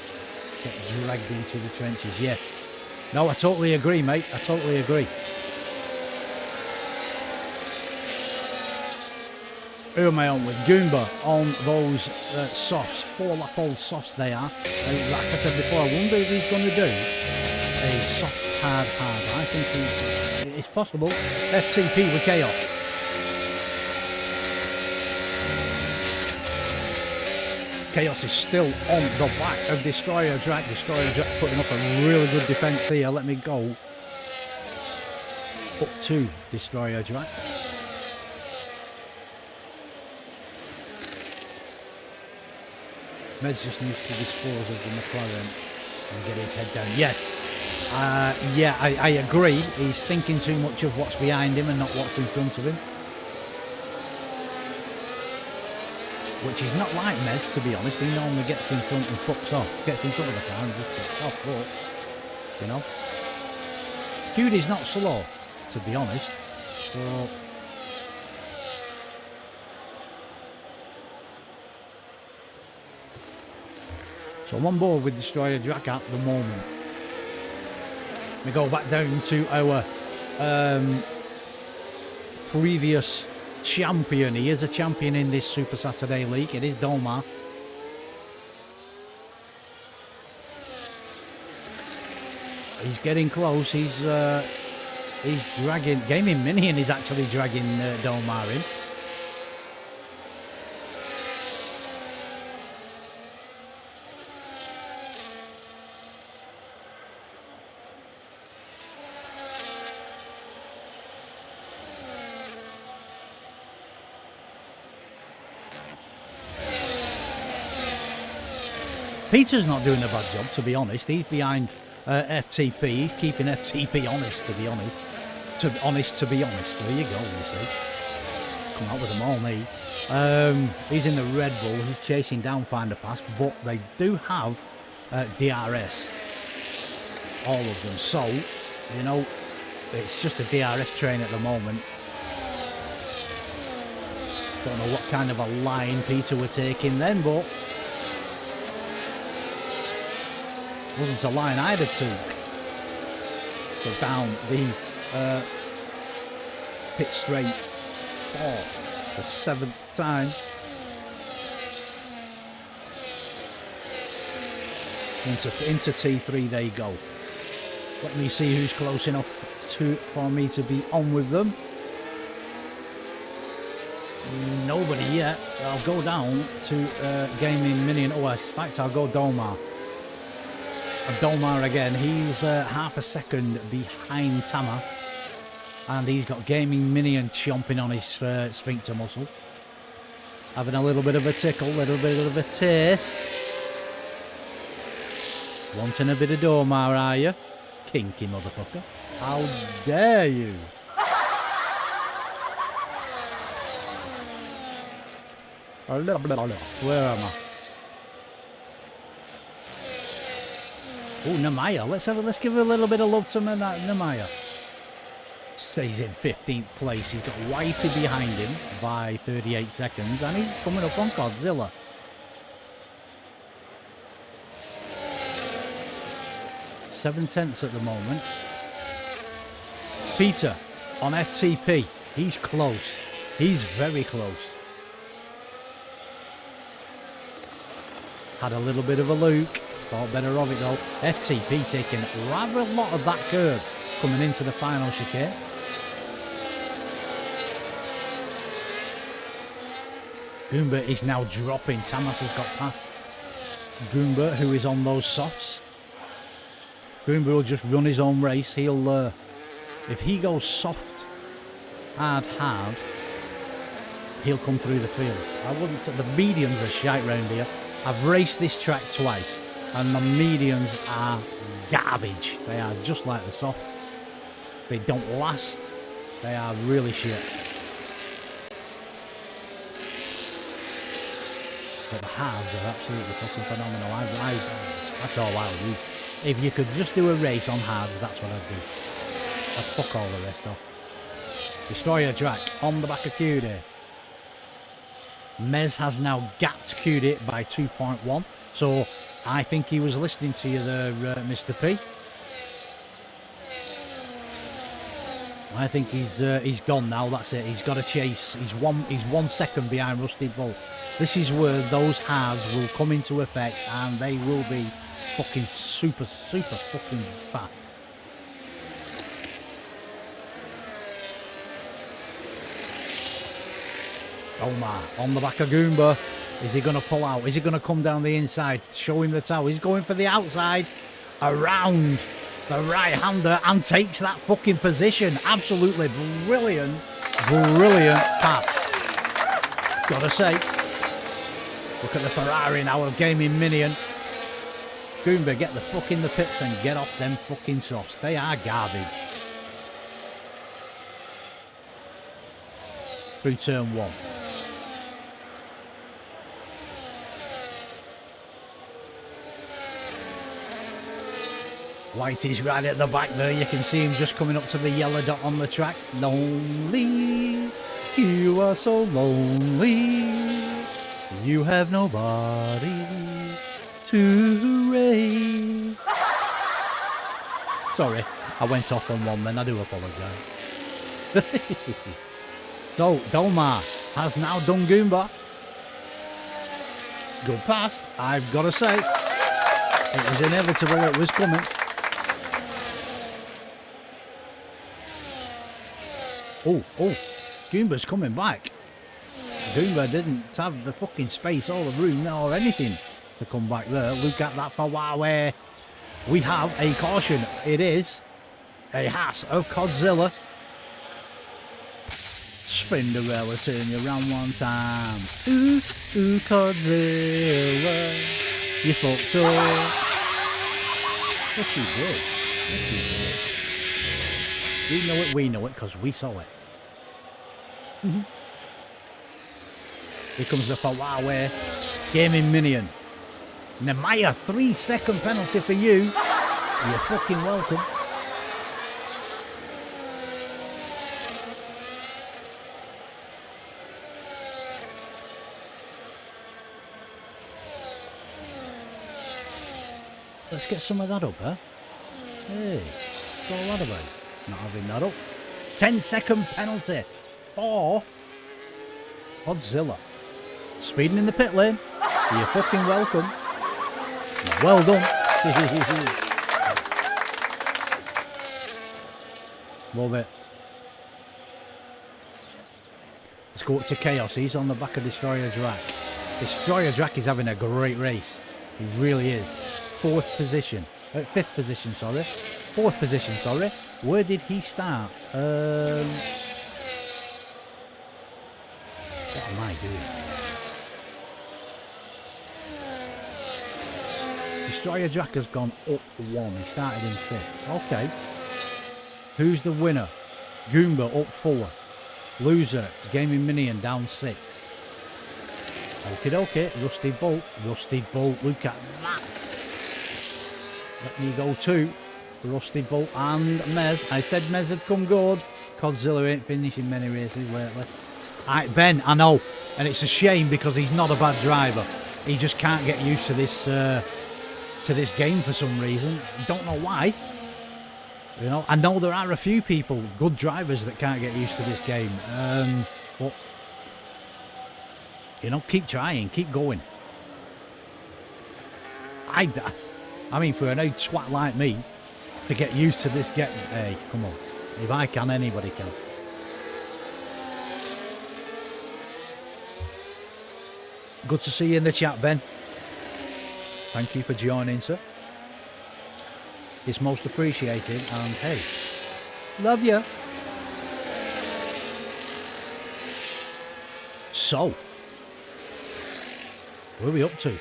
get dragged into the trenches. Yes. No, I totally agree, mate. I totally agree. Who am I on with? Goomba on those softs. 4-lap-old softs they are. Like I said before, I wonder if he's going to do a soft, hard. I think it's possible. FTP with Chaos. Chaos is still on the back of Destroyer Drac. Destroyer Drac putting up a really good defence here. Let me go up to Destroyer Drac. Mez just needs to dispose of the McLaren and get his head down. Yes. Yeah, I agree. He's thinking too much of what's behind him and not what's in front of him. Which is not like Mez, to be honest. He normally gets in front and fucks off. Gets in front of the car and just fucks off. But, you know. QD's not slow, to be honest. So I'm on board with Destroyer Drac at the moment. We go back down to our previous champion. He is a champion in this Super Saturday League. It is Dolmar. He's getting close. He's dragging. Gaming Minion is actually dragging Dolmar in. Peter's not doing a bad job, to be honest. He's behind FTP. He's keeping FTP honest, to be honest. To be honest. There you go, you see. Come out with them all, me. He's in the Red Bull. He's chasing down Find a Pass, but they do have DRS. All of them. So, you know, it's just a DRS train at the moment. Don't know what kind of a line Peter were taking then, but wasn't a line I'd have took. So down the pit straight for the 7th time. Into T3 they go. Let me see who's close enough for me to be on with them. Nobody yet. I'll go down to Gaming Minion. Oh, in fact, I'll go Domar. Domar again. He's half a second behind Tama. And he's got Gaming Minion chomping on his sphincter muscle. Having a little bit of a tickle, a little bit of a taste. Wanting a bit of Domar, are you? Kinky motherfucker. How dare you? Where am I? Oh, Namaya. Let's give a little bit of love to Namaya. He's in 15th place. He's got Whitey behind him by 38 seconds, and he's coming up on Godzilla. Seven tenths at the moment. Peter on FTP. He's close. He's very close. Had a little bit of a Luke. Thought better of it though. FTP taking rather a lot of that curve coming into the final chicane. Goomba is now dropping. Tamas has got past Goomba, who is on those softs. Goomba will just run his own race. He'll, if he goes soft, hard, he'll come through the field. I wouldn't. The mediums are shite round here. I've raced this track twice, and the mediums are garbage. They are just like the soft. They don't last. They are really shit. But the halves are absolutely fucking phenomenal. That's all I'll do. If you could just do a race on halves, that's what I'd do. I'd fuck all the rest off. Destroyer track on the back of QD. Mez has now gapped QD by 2.1. So I think he was listening to you there, Mr. P. I think he's gone now. That's it. He's got to chase. He's 1 second behind Rusty Bull. This is where those halves will come into effect, and they will be fucking super fucking fat. Omar on the back of Goomba. Is he going to pull out? Is he going to come down the inside? Show him the tower. He's going for the outside. Around the right-hander and takes that fucking position. Absolutely brilliant pass. Gotta say. Look at the Ferrari now of Gaming Minion. Goomba, get the fuck in the pits and get off them fucking softs. They are garbage. Through turn 1. Whitey's right at the back there. You can see him just coming up to the yellow dot on the track. Lonely, you are so lonely. You have nobody to race. Sorry, I went off on one then. I do apologise. So, Dolmar has now done Goomba. Good pass, I've got to say. It was inevitable, it was coming. Oh, Goomba's coming back. Goomba didn't have the fucking space or the room or anything to come back there. Look at that for Huawei. We have a caution. It is a Haas of Godzilla. Spinderella, turn you around one time. Ooh, Godzilla. You fucked up. Yes, he did. Yes, he did. You know it, we know it, because we saw it. Here comes the Huawei gaming minion. Nemaya, 3-second penalty for you. You're fucking welcome. Let's get some of that up, huh? Hey, what's all that about? Not having that up. 10-second penalty for Godzilla. Speeding in the pit lane. You're fucking welcome. Well done. Love it. Let's go up to Chaos. He's on the back of Destroyer Drac. Destroyer Drac is having a great race. He really is. Fifth position, sorry. Fourth position, sorry. Where did he start? What am I doing? Destroyer Drac has gone up 1. He started in 5th. Okay. Who's the winner? Goomba up 4. Loser, Gaming Minion down 6. Okay. Rusty Bolt, look at that. Let me go to Rusty Bolt and Mez. I said Mez had come good. Godzilla ain't finishing many races lately. Alright, Ben, I know. And it's a shame because he's not a bad driver. He just can't get used to this game for some reason. Don't know why. You know, I know there are a few people, good drivers, that can't get used to this game. But, you know, keep trying, keep going. I mean, for an old twat like me to get used to this game, hey, come on. If I can, anybody can. Good to see you in the chat, Ben. Thank you for joining, sir. It's most appreciated, and hey, love you. So, where are we up to?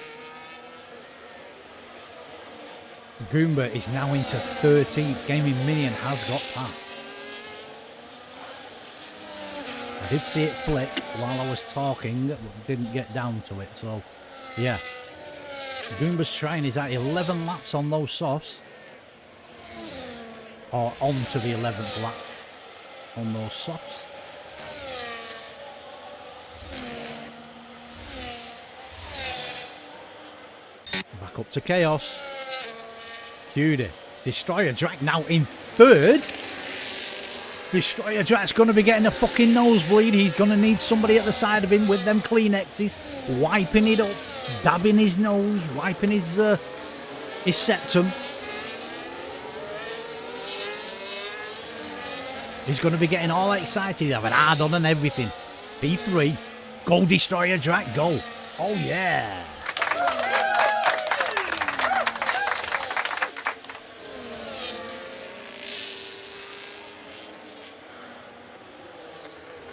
Goomba is now into 13th. Gaming Minion has got past. I did see it flick while I was talking, but didn't get down to it. So, yeah. Goomba's train is at 11 laps on those softs. Or on to the 11th lap on those softs. Back up to Chaos. Cutie. Destroyer Drac now in 3rd. Destroyer Drac's going to be getting a fucking nosebleed. He's going to need somebody at the side of him with them Kleenexes, wiping it up, dabbing his nose, wiping his septum. He's going to be getting all excited, having hard on and everything. P3. Go Destroyer Drac, go. Oh yeah.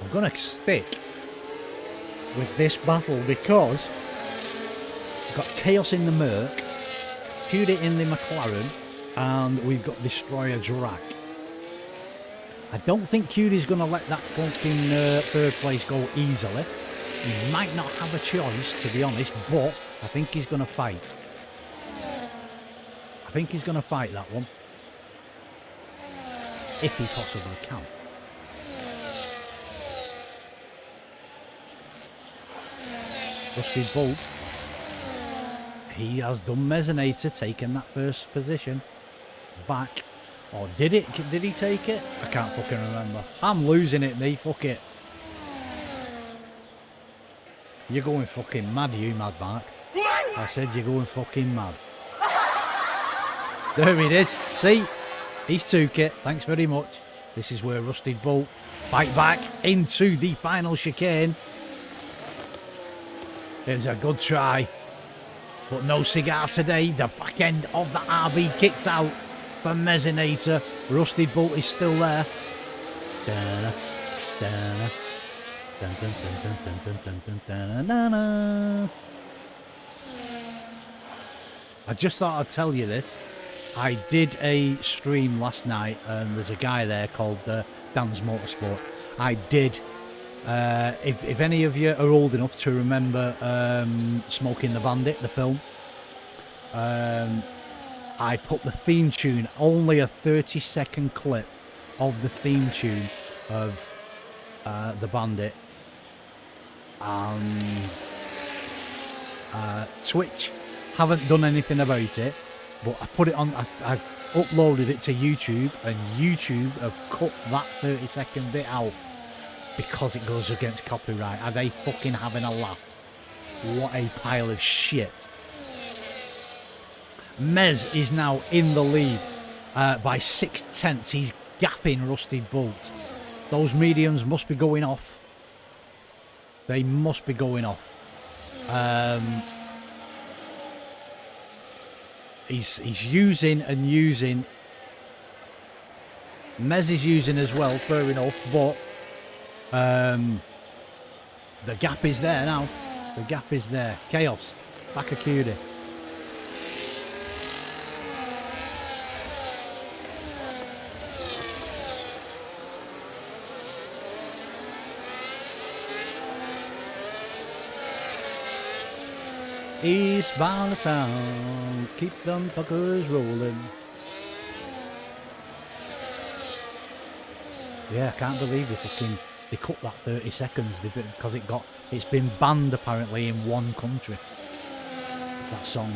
I'm going to stick with this battle because we've got Chaos in the Merc, Cutie in the McLaren, and we've got Destroyer Drac. I don't think Cutie's going to let that fucking 3rd place go easily. He might not have a choice, to be honest, but I think he's going to fight. I think he's going to fight that one. If he possibly can. Rusty Bolt. He has done Mezzinator, taking that 1st position back. Or did he take it? I can't fucking remember. I'm losing it, me. Fuck it. You're going fucking mad, you mad Mark. I said you're going fucking mad. There it is. See? He's took it. Thanks very much. This is where Rusty Bolt fight back into the final chicane. It's a good try. But no cigar today. The back end of the RB kicks out for Mezzinator. Rusty Bolt is still there. I just thought I'd tell you this. I did a stream last night, and there's a guy there called Dan's Motorsport. I did. If any of you are old enough to remember Smoking the Bandit, the film, I put the theme tune, only a 30-second clip of the theme tune of the Bandit. Twitch haven't done anything about it, but I put it on. I've uploaded it to YouTube, and YouTube have cut that 30-second bit out because it goes against copyright. Are they fucking having a laugh? What a pile of shit. Mez is now in the lead by 6/10. He's gapping Rusty Bolt. Those mediums must be going off. They must be going off. He's using and using. Mez is using as well, fair enough, but the gap is there now. The gap is there. Chaos. Back a cutie. Eastbound to town, keep them fuckers rolling. Yeah, I can't believe they cut that 30 seconds because it's been banned apparently in one country. That song,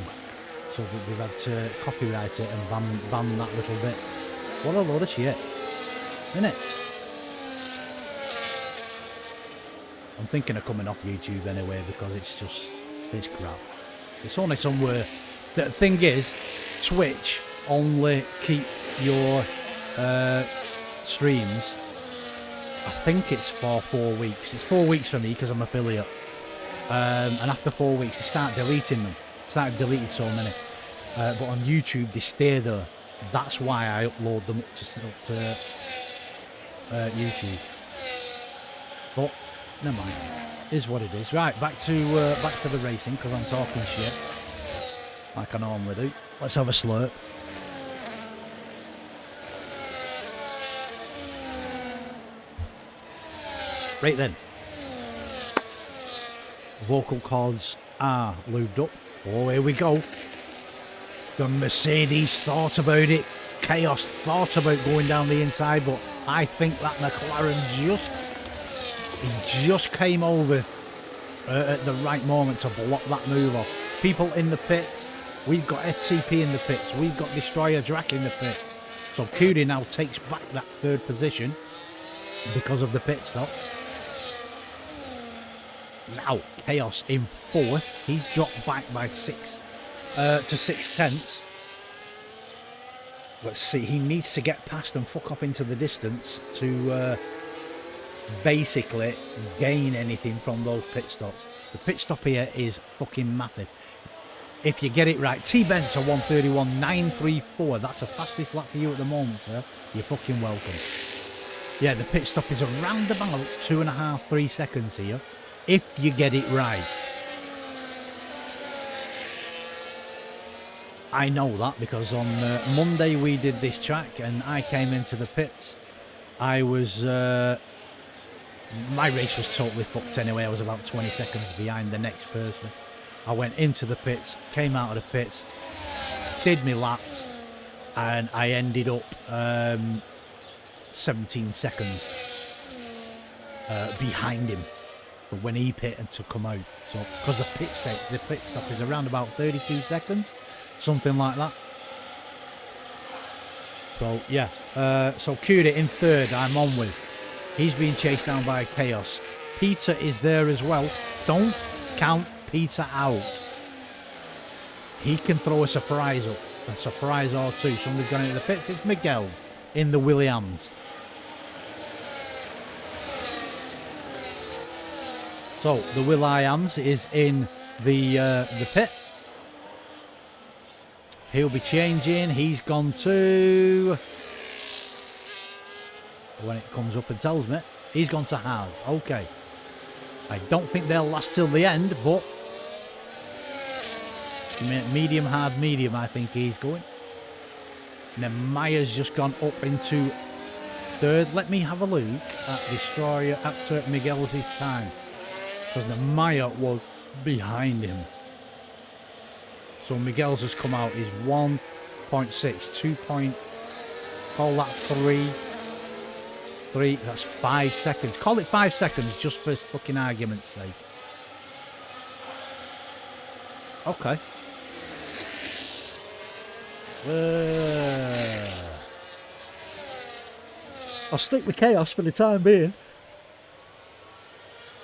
so they've had to copyright it and ban that little bit. What a load of shit, isn't it? I'm thinking of coming off YouTube anyway because it's crap. It's only somewhere. The thing is, Twitch only keep your streams. I think it's for 4 weeks. It's 4 weeks for me because I'm affiliate. And after 4 weeks, they start deleting them. Started deleting so many. But on YouTube, they stay there. That's why I upload them up to YouTube. But never mind. Is what it is. Right, back to the racing because I'm talking shit like I normally do. Let's have a slurp. Right then. Vocal cords are lubed up. Oh, here we go. The Mercedes thought about it. Chaos thought about going down the inside, but I think that McLaren just came over at the right moment to block that move off. People in the pits. We've got FTP in the pits. We've got Destroyer Drac in the pits. So Cudi now takes back that third position because of the pit stop. Now Chaos in fourth. He's dropped back by 6 to 6/10. Let's see. He needs to get past and fuck off into the distance to basically gain anything from those pit stops. The pit stop here is fucking massive. If you get it right, T-Benz are 1:31.934. That's the fastest lap for you at the moment, sir. You're fucking welcome. Yeah, the pit stop is around about 2.5-3 seconds here, if you get it right. I know that because on Monday we did this track and I came into the pits. I was my race was totally fucked anyway. I was about 20 seconds behind the next person. I went into the pits, came out of the pits, did my laps, and I ended up 17 seconds behind him for when he pit and to come out. So because the pit stop is around about 32 seconds, something like that. So yeah, so Cudi in third. I'm on with. He's being chased down by Chaos. Peter is there as well. Don't count Peter out. He can throw a surprise up. A surprise or two. Somebody's gone into the pits. It's Miguel in the Williams. So the Will.i.ams is in the pit. He'll be changing. He's gone to... When it comes up and tells me, he's gone to Haas. Okay. I don't think they'll last till the end, but medium, hard, medium, I think he's going. And then Maya's just gone up into third. Let me have a look at Destroyer after Miguel's time. Because the Maya was behind him. So Miguel's has come out is 1.6, 2 point, call that 3, that's 5 seconds. Call it 5 seconds just for fucking argument's sake. Okay. I'll stick with Chaos for the time being.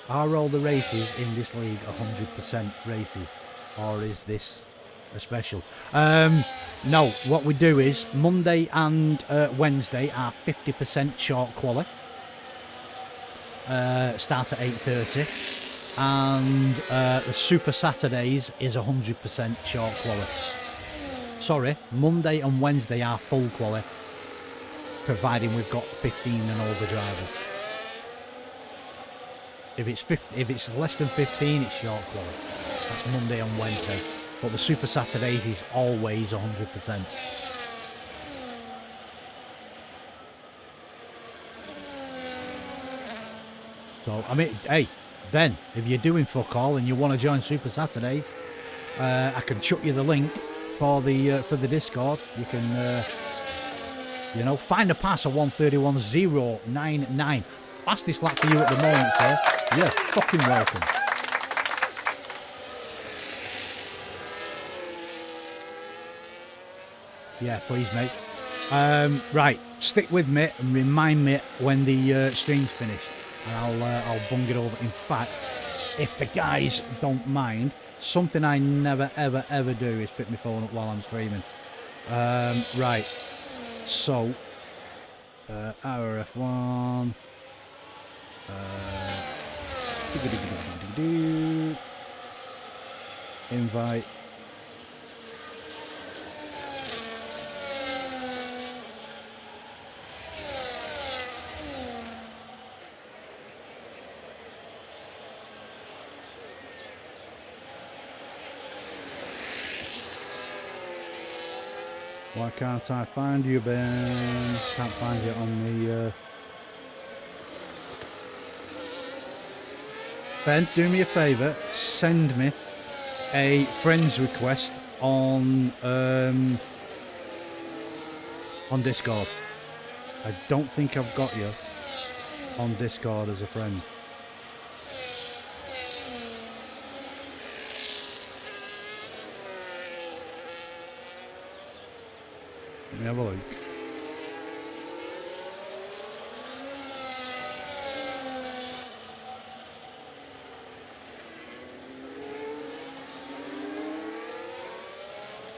Are all the races in this league 100% races? Or is this a special? No, what we do is Monday and Wednesday are 50% short quali. Start at 8:30. And the Super Saturdays is 100% short quali. Sorry, Monday and Wednesday are full quali, providing we've got 15 and over drivers. If it's less than 15, it's short quali. That's Monday and Wednesday. But the Super Saturdays is always 100%. So, I mean, hey, Ben, if you're doing fuck all and you want to join Super Saturdays, I can chuck you the link for the Discord. You can, you know, find a pass at 1:31.099. Fastest lap for you at the moment, sir. You're fucking welcome. Yeah, please, mate. Right, stick with me and remind me when the stream's finished, and I'll bung it over. In fact, if the guys don't mind, something I never ever do is pick my phone up while I'm streaming. Right, so RRF1. Invite. Why can't I find you, Ben? Can't find you on the... Ben, do me a favour. Send me a friend's request on Discord. I don't think I've got you on Discord as a friend. Let me have a look.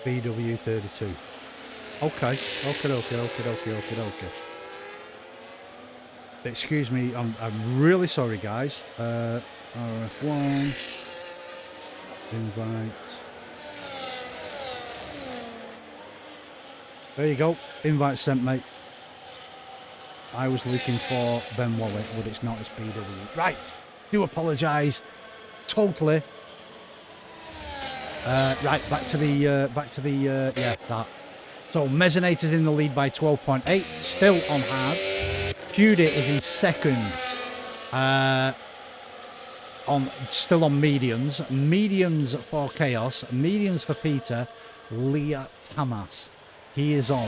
BW32. Okay. Excuse me, I'm really sorry, guys. RRF1. Invite. There you go. Invite sent, mate. I was looking for Ben Wallet, but it's not. It's BW. Right. Do apologise. Totally. Right. Back to the. Yeah. That. So Mezzinator's in the lead by 12.8. Still on hard. Pewdie is in second. Still on mediums. Mediums for Chaos. Mediums for Peter. Leah Tamas. He's in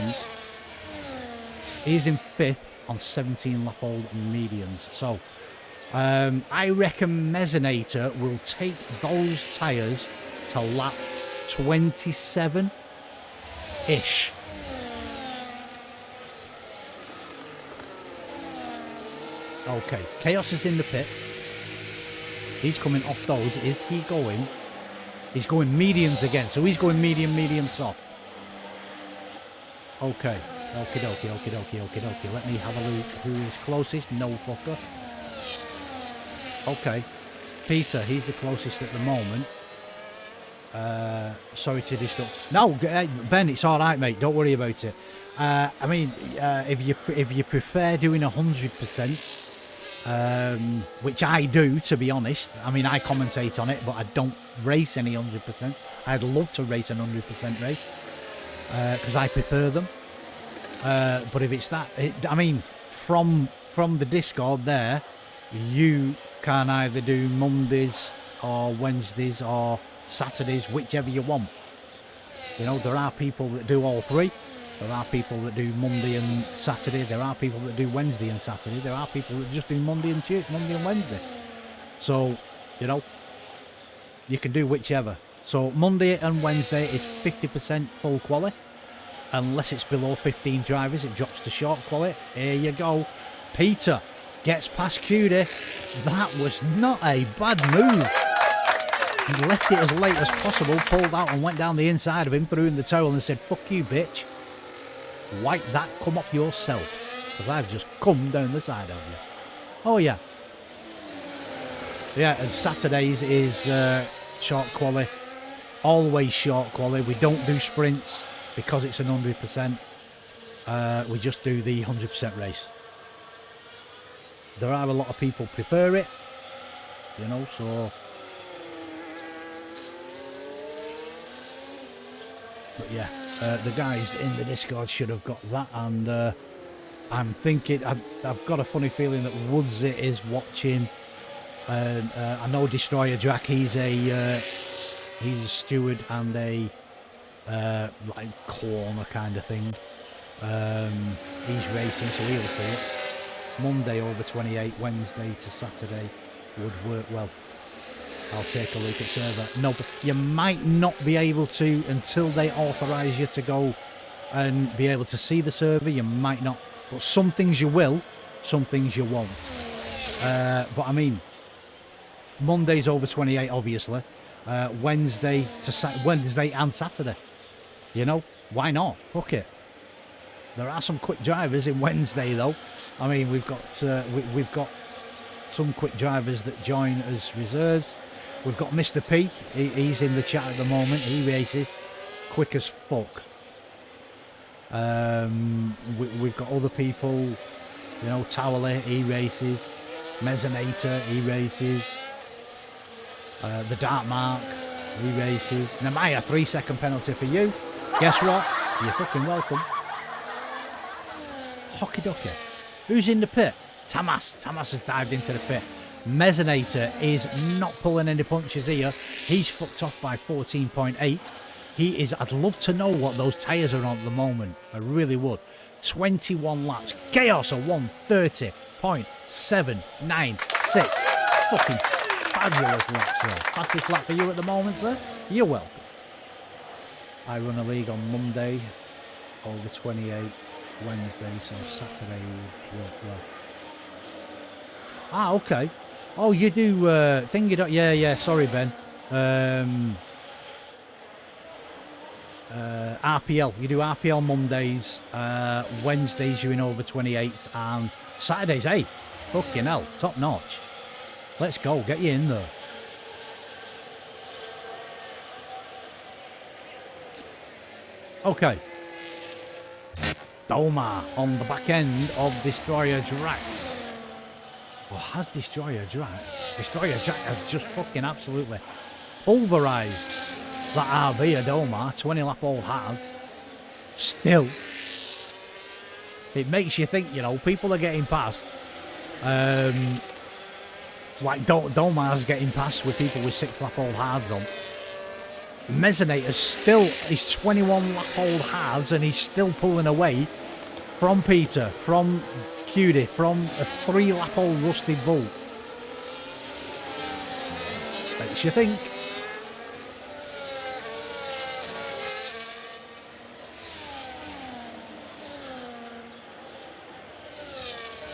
fifth on 17 lap old mediums. So I reckon Mezzinator will take those tyres to lap 27-ish. Okay, Chaos is in the pit. He's coming off those. Is he going? He's going mediums again. So he's going medium, soft. Okay. Okie dokie. Let me have a look. Who is closest? No fucker. Okay. Peter, he's the closest at the moment. Sorry to disturb. No, Ben, it's alright, mate. Don't worry about it. I mean, if you prefer doing 100%, which I do, to be honest. I mean, I commentate on it, but I don't race any 100%. I'd love to race an 100% race, because I prefer them. But if it's that, I mean, from the Discord there, you can either do Mondays or Wednesdays or Saturdays, whichever you want. You know, there are people that do all three. There are people that do Monday and Saturday. There are people that do Wednesday and Saturday. There are people that just do Monday and Wednesday. So, you know, you can do whichever. So Monday and Wednesday is 50% full quality. Unless it's below 15 drivers, it drops to short quality. Here you go. Peter gets past Cutie. That was not a bad move. He left it as late as possible, pulled out and went down the inside of him, threw in the towel and said, fuck you, bitch. Wipe that come off yourself, because I've just come down the side of you. Oh, yeah. Yeah, and Saturdays is short quality. Always short quality. We don't do sprints because it's an 100%. We just do the 100% race. There are a lot of people prefer it, you know, so... But yeah, the guys in the Discord should have got that, and I'm thinking, I've got a funny feeling that Woodsy is watching. I know Destroyer Jack, he's a steward and a like corner kind of thing. He's racing, so he'll see it. Monday over 28, Wednesday to Saturday would work well. I'll take a look at server. No, but you might not be able to until they authorise you to go and be able to see the server. You might not, but some things you will, some things you won't. But I mean, Monday's over 28, obviously. Wednesday and Saturday. You know, why not? Fuck it. There are some quick drivers in Wednesday though. I mean, we've got some quick drivers that join as reserves. We've got Mr. P, he's in the chat at the moment, he races quick as fuck. We've got other people, you know, Towerley, he races, Mezzanator, he races, the Dark Mark, he races, Namaya, 3-second penalty for you. Guess what? You're fucking welcome. Hockey Docky, who's in the pit? Tamas has dived into the pit. Mezzanator is not pulling any punches here. He's fucked off by 14.8. He is, I'd love to know what those tyres are on at the moment. I really would. 21 laps. Chaos of 130.796. Fucking fabulous laps there. Fastest lap for you at the moment, sir. You're welcome. I run a league on Monday, over 28, Wednesday, so Saturday would work well. Ah, okay. Oh, you do thingy. Yeah. Sorry, Ben. RPL. You do RPL Mondays. Wednesdays you're in over 28, and Saturdays, hey, fucking hell, top notch. Let's go. Get you in there. Okay. Doma on the back end of Destroyer Jack. Well, has Destroyer Jack? Destroyer Jack has just fucking absolutely pulverised that RV of Doma, 20 lap old hard. Still, it makes you think, you know, people are getting past. Like Domar's getting past with people with 6 lap old hards on. Mezzanator still is 21 lap old hards, and he's still pulling away from Peter, from Cutie, from a 3 lap old rusty bull. Makes you think.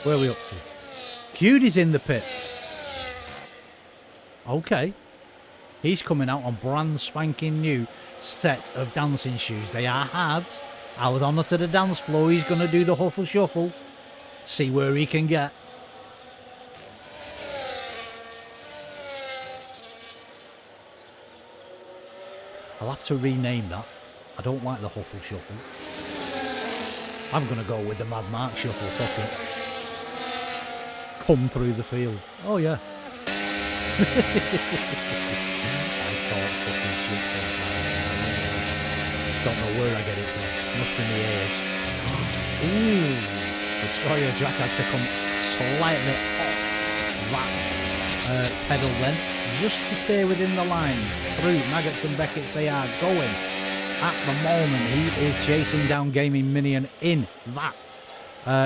Where are we up to? Cutie's in the pit. Okay. He's coming out on brand spanking new set of dancing shoes. They are hard. Out on to the dance floor. He's going to do the huffle shuffle. See where he can get. I'll have to rename that. I don't like the huffle shuffle. I'm going to go with the Mad Mark shuffle. Fuck it. Come through the field. Oh yeah. I thought fucking shit. Don't know where I get it from. Must be my ears. Ooh, Destroyer Jack had to come slightly off that pedal then, just to stay within the lines. Through Maggots and Beckett's they are going. At the moment, he is chasing down Gaming Minion in that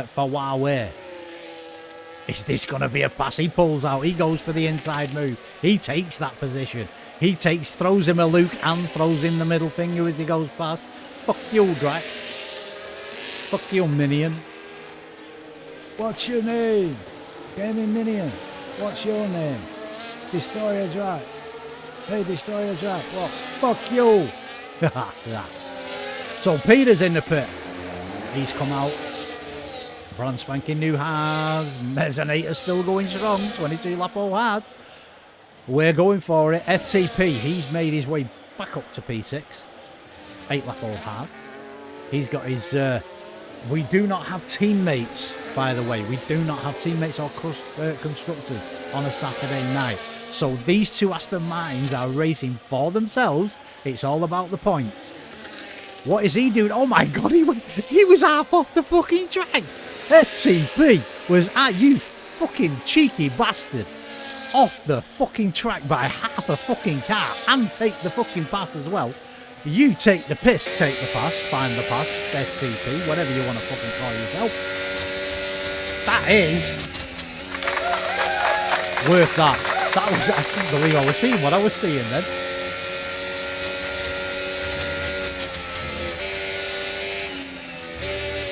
for Huawei. Is this going to be a pass? He pulls out. He goes for the inside move. He takes that position. He throws him a Luke and throws him the middle finger as he goes past. Fuck you, Drac. Fuck you, Minion. What's your name? Gaming Minion. What's your name? Destroyer Drac. Hey, Destroyer Drac. What? Fuck you. So Peter's in the pit. He's come out. Brand spanking new halves. Mesonator still going strong. 22 lap all hard. We're going for it. FTP. He's made his way back up to P6. 8 lap all hard. He's got his... we do not have teammates, by the way. We do not have teammates or constructors on a Saturday night. So these two Aston Martins are racing for themselves. It's all about the points. What is he doing? Oh my God, he was half off the fucking track. FTP was at you fucking cheeky bastard. Off the fucking track by half a fucking car and take the fucking pass as well. You take the piss, take the pass, find the pass, FTP, whatever you want to fucking call yourself. That is worth that. That was, I can't believe I was seeing what I was seeing then.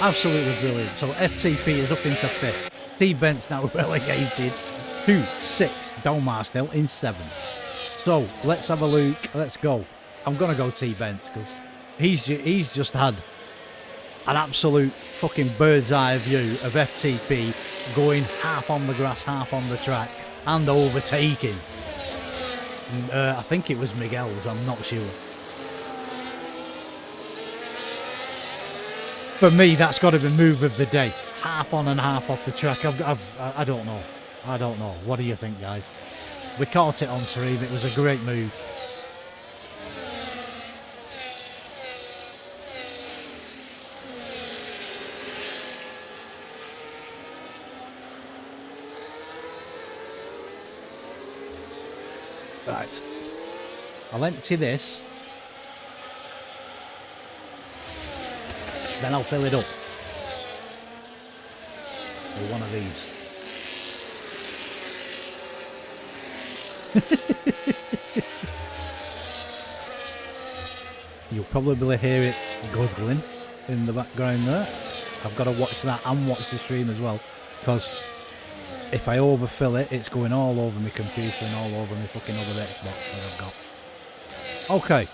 Absolutely brilliant. So FTP is up into 5th. T-Bent's now relegated to 6th. Domar still in 7th. So let's have a look. Let's go. I'm going to go T-Bent's because he's just had an absolute fucking bird's eye view of FTP going half on the grass, half on the track and overtaking. I think it was Miguel's, I'm not sure. For me, that's got to be move of the day. Half on and half off the track. I don't know. I don't know. What do you think, guys? We caught it on stream. It was a great move. Right. I'll empty this. Then I'll fill it up with one of these. You'll probably hear it guzzling in the background there. I've got to watch that and watch the stream as well, because if I overfill it, it's going all over my computer and all over my fucking other Xbox that I've got. Okay.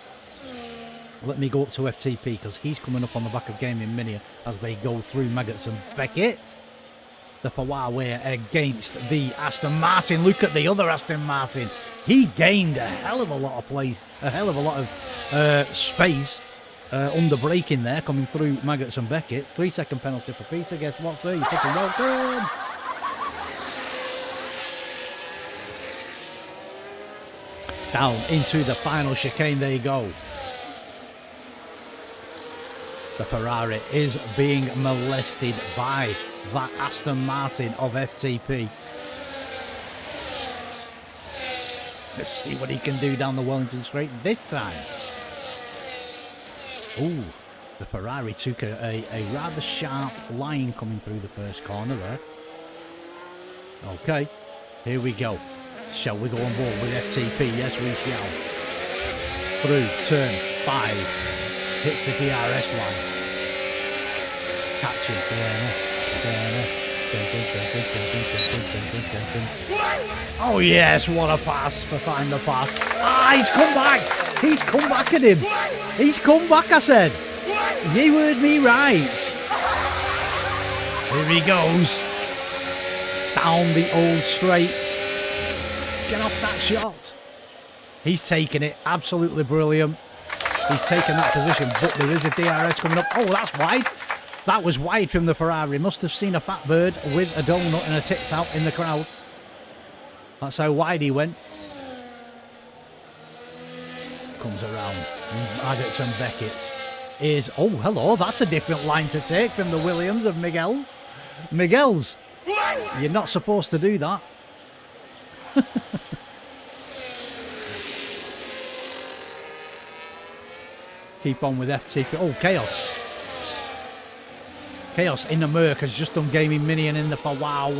Let me go up to FTP because he's coming up on the back of Gaming Minion as they go through Maggots and Beckett. The Huawei against the Aston Martin. Look at the other Aston Martin. He gained a hell of a lot of place, a hell of a lot of space under braking there coming through Maggots and Beckett. 3-second penalty for Peter. Guess what, sir? You're fucking welcome. Down into the final chicane they go. The Ferrari is being molested by that Aston Martin of FTP. Let's see what he can do down the Wellington Straight this time. Ooh, the Ferrari took a rather sharp line coming through the first corner there. Okay, here we go. Shall we go on board with FTP? Yes, we shall. Through turn 5. Hits the DRS line. Catching. Oh yes, what a pass for find the pass. Ah, he's come back. He's come back at him. He's come back, I said. You heard me right. Here he goes. Down the old straight. Get off that shot. He's taken it. Absolutely brilliant. He's taken that position, but there is a DRS coming up. Oh, that's wide. That was wide from the Ferrari. Must have seen a fat bird with a donut and a tits out in the crowd. That's how wide he went. Comes around. Maggots and Beckett. is... Oh, hello, that's a different line to take from the Williams of Miguel's. Miguel's, you're not supposed to do that. Keep on with FTP. Oh, Chaos. Chaos in the Merc has just done gaming minion in the wow.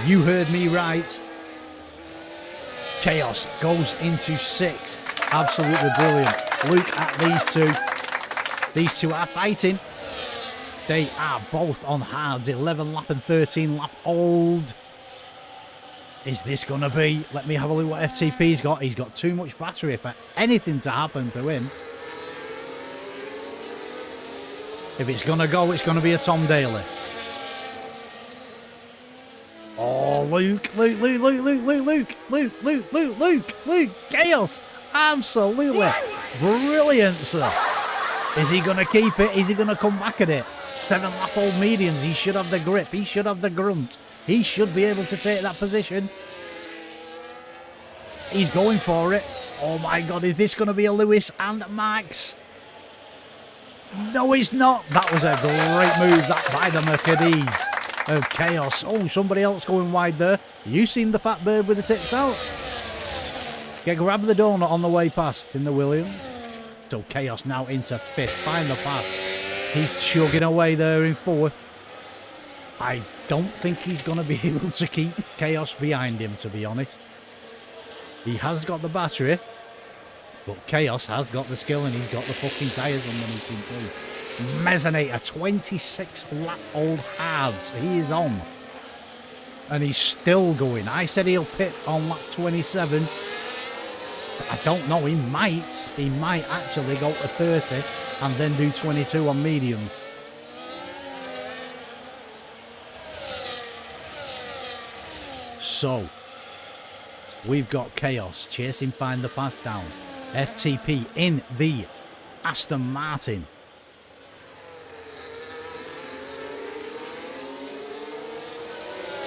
You heard me right. Chaos goes into 6th. Absolutely brilliant. Look at these two. These two are fighting. They are both on hards. 11 lap and 13 lap old. Is this going to be? Let me have a look what FTP's got. He's got too much battery for anything to happen to him. If it's going to go, it's going to be a Tom Daly. Oh, Luke, Chaos. Absolutely brilliant, sir. Is he going to keep it? Is he going to come back at it? 7 lap old mediums. He should have the grip. He should have the grunt. He should be able to take that position. He's going for it. Oh my God, is this going to be a Lewis and Max? No, it's not. That was a great move that by the Mercedes of Chaos. Oh, somebody else going wide there. You seen the fat bird with the tips out? Grab the donut on the way past in the Williams. So Chaos now into 5th. Find the path. He's chugging away there in 4th. I don't think he's going to be able to keep Chaos behind him, to be honest. He has got the battery, but Chaos has got the skill and he's got the fucking tyres underneath him too. Mesonator, 26 lap old hards. He is on. And he's still going. I said he'll pit on lap 27. I don't know. He might actually go to 30 and then do 22 on mediums. So, we've got Chaos chasing Find the Pass down. FTP in the Aston Martin.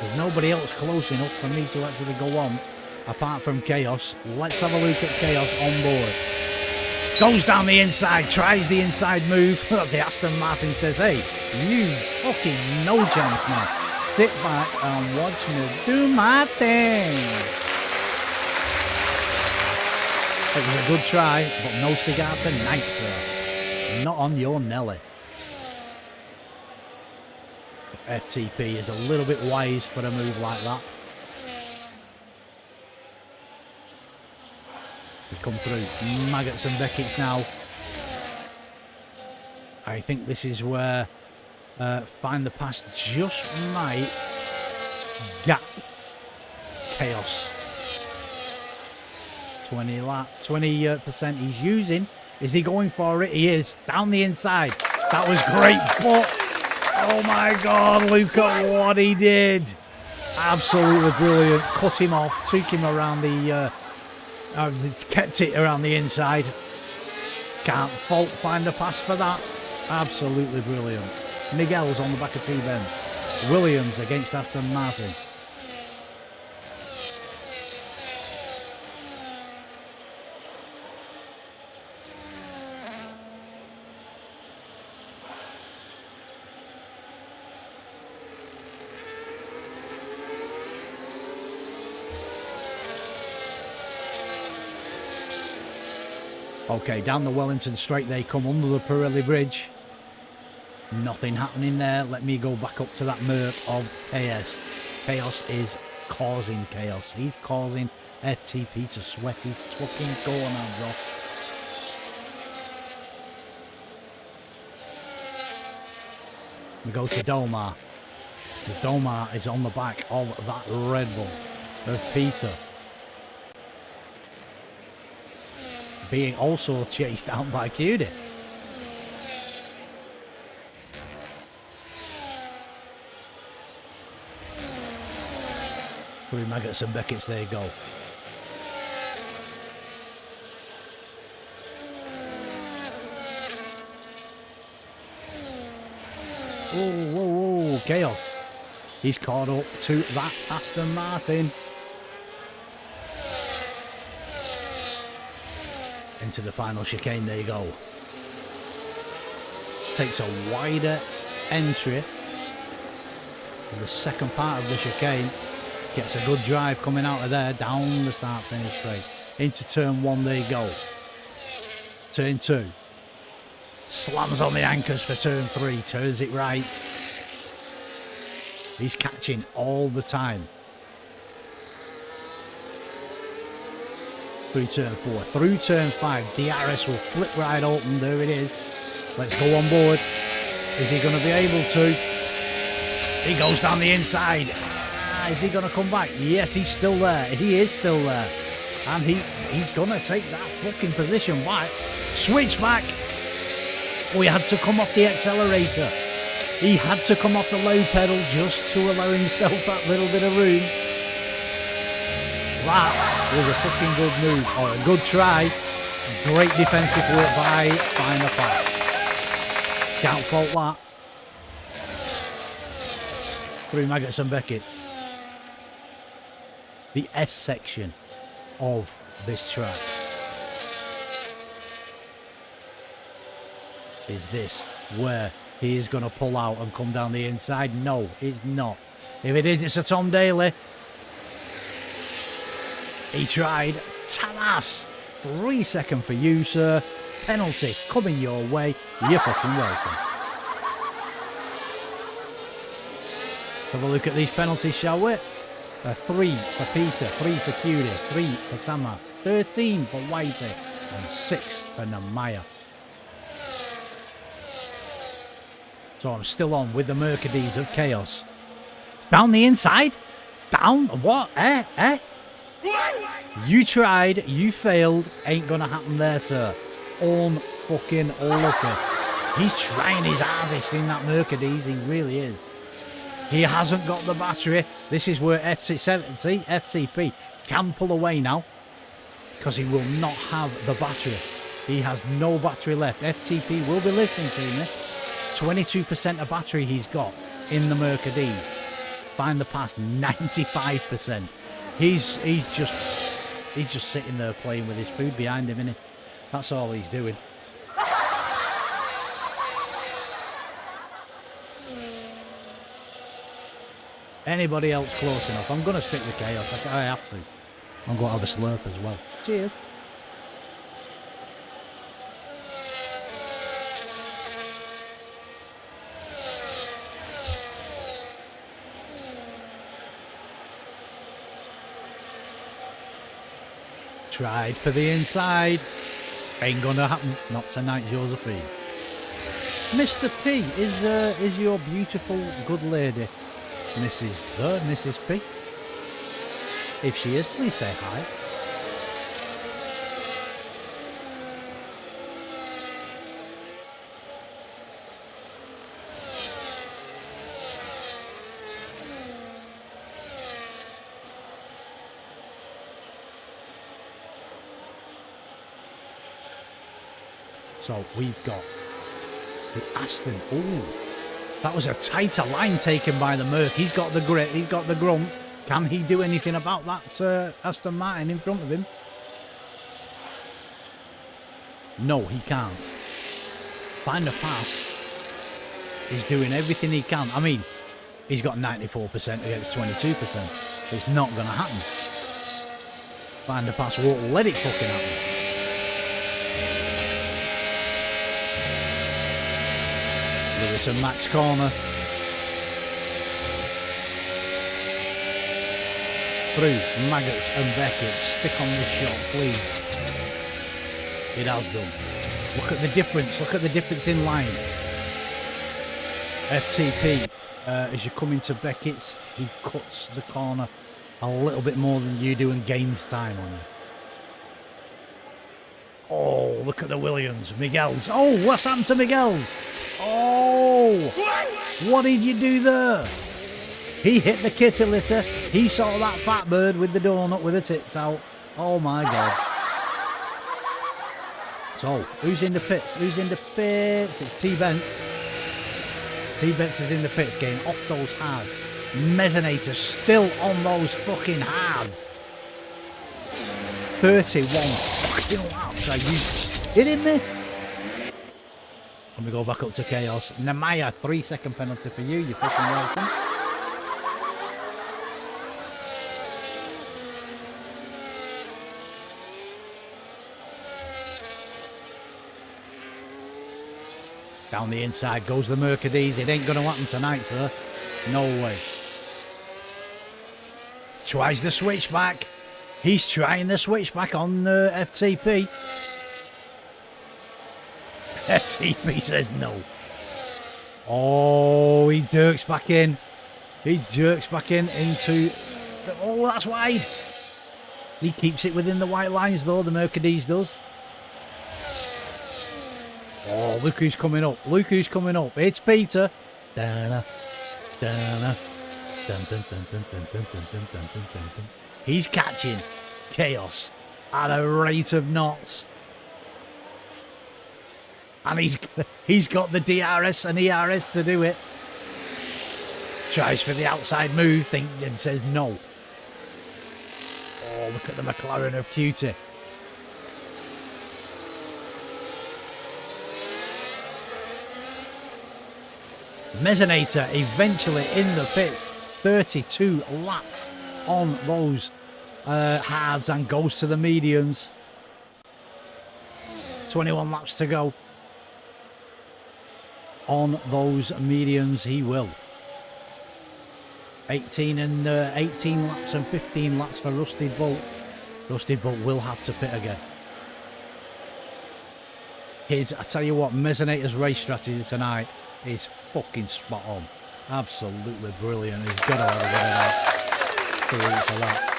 There's nobody else close enough for me to actually go on, apart from Chaos. Let's have a look at Chaos on board. Goes down the inside, tries the inside move. The Aston Martin says, hey, you fucking no chance, man. Sit back and watch me do my thing. It was a good try, but no cigar tonight, sir. Not on your Nelly. FTP is a little bit wise for a move like that. We come through. Maggots and Beckett's now. I think this is where Find the Pass just might gap Chaos. 20% he's using. Is he going for it? He is. Down the inside. That was great, but oh my God, look at what he did. Absolutely brilliant. Cut him off, took him around the kept it around the inside. Can't fault Find the Pass for that. Absolutely brilliant. Miguel's on the back of T-Ben. Williams against Aston Martin. Okay, down the Wellington Straight they come under the Pirelli Bridge. Nothing happening there. Let me go back up to that Merc of Chaos. Chaos is causing chaos. He's causing FTP to sweat his fucking gonads off. We go to Domar. The Domar is on the back of that Red Bull of Peter. Being also chased down by Cutie. Three Maggots and Beckett's, there you go. Whoa, whoa, whoa, Chaos. He's caught up to that Aston Martin. Into the final chicane, there you go. takes a wider entry in the second part of the chicane. Gets a good drive coming out of there, down the start-finish straight. Into turn 1 they go. Turn 2. Slams on the anchors for turn 3, turns it right. He's catching all the time. Through turn 4, through turn 5, DRS will flip right open, there it is. Let's go on board. Is he going to be able to? He goes down the inside. Is he going to come back? Yes, he's still there. He is still there. And he's going to take that fucking position back. Switch back. Oh, he had to come off the accelerator. He had to come off the low pedal just to allow himself that little bit of room. That was a fucking good move, or a good try. Great defensive work by Finder Pass. Can't fault that. Through Maggots and Beckett's. The S section of this track. Is this where he is going to pull out and come down the inside? No, it's not. If it is, it's a Tom Daly. He tried. Tamas. 3 seconds for you, sir. Penalty coming your way. You're fucking welcome. Let's have a look at these penalties, shall we? 3 for Peter, 3 for Curie, 3 for Tamas, 13 for Whitey, and 6 for Namaya. So I'm still on with the Mercedes of Chaos. Down the inside? Down? What? You tried, you failed, ain't gonna happen there, sir. Unfucking lucky. He's trying his hardest in that Mercedes, he really is. He hasn't got the battery. This is where FTP can pull away now, because he will not have the battery. He has no battery left. FTP will be listening to me. 22% of battery he's got in the Mercedes. Find the Pass, 95%. He's just sitting there playing with his food behind him, innit? That's all he's doing. Anybody else close enough? I'm going to stick with Chaos. I have to. I'm going to have a slurp as well. Cheers. Tried for the inside. Ain't going to happen. Not tonight, Josephine. Mr. P, is your beautiful good lady Mrs. P? If she is, please say hi. So we've got the Aston. Ooh. That was a tighter line taken by the Merc. He's got the grit, he's got the grunt. Can he do anything about that Aston Martin in front of him? No, he can't. Find a Pass. He's doing everything he can. I mean, he's got 94% against 22%. It's not going to happen. Find a Pass won't let it fucking happen. Lewis and Max corner. Through Maggots and Beckett. Stick on this shot, please. It has done. Look at the difference. Look at the difference in line. FTP, as you come into Beckett's, he cuts the corner a little bit more than you do and gains time on you. Oh, look at the Williams. Miguel's. Oh, what's happened to Miguel's? Oh, what did you do there? He hit the kitty litter. He saw that fat bird with the donut with the tits out. Oh my God. So, who's in the pits? Who's in the pits? It's T-Bents. T-Bents is in the pits, getting off those hards. Mesonator still on those fucking hards. 31 fucking laps. Are you kidding me? And we go back up to Chaos. Namaya, 3-second penalty for you. You're fucking welcome. Down the inside goes the Mercedes. It ain't going to happen tonight, sir. No way. Tries the switchback. He's trying the switchback on FTP. FTP says no. Oh, he jerks back in. He jerks back in into... Oh, that's wide. He keeps it within the white lines, though, the Mercedes does. Oh, look who's coming up. Look who's coming up. It's Peter. Da-na, da-na, dun, dun, dun, dun, dun, dun, dun, dun, dun, dun, dun. He's catching Chaos at a rate of knots. And he's got the DRS and ERS to do it. Tries for the outside move, and says no. Oh, look at the McLaren of Cutie. Mezzanator eventually in the pits. 32 laps on those hards and goes to the mediums. 21 laps to go. On those mediums he will. 18 laps and 15 laps for Rusted Bolt. Rusted Bolt will have to pit again. Kids, I tell you what, Mezzanator's race strategy tonight is fucking spot on. Absolutely brilliant. He's got to have a bit of that for that.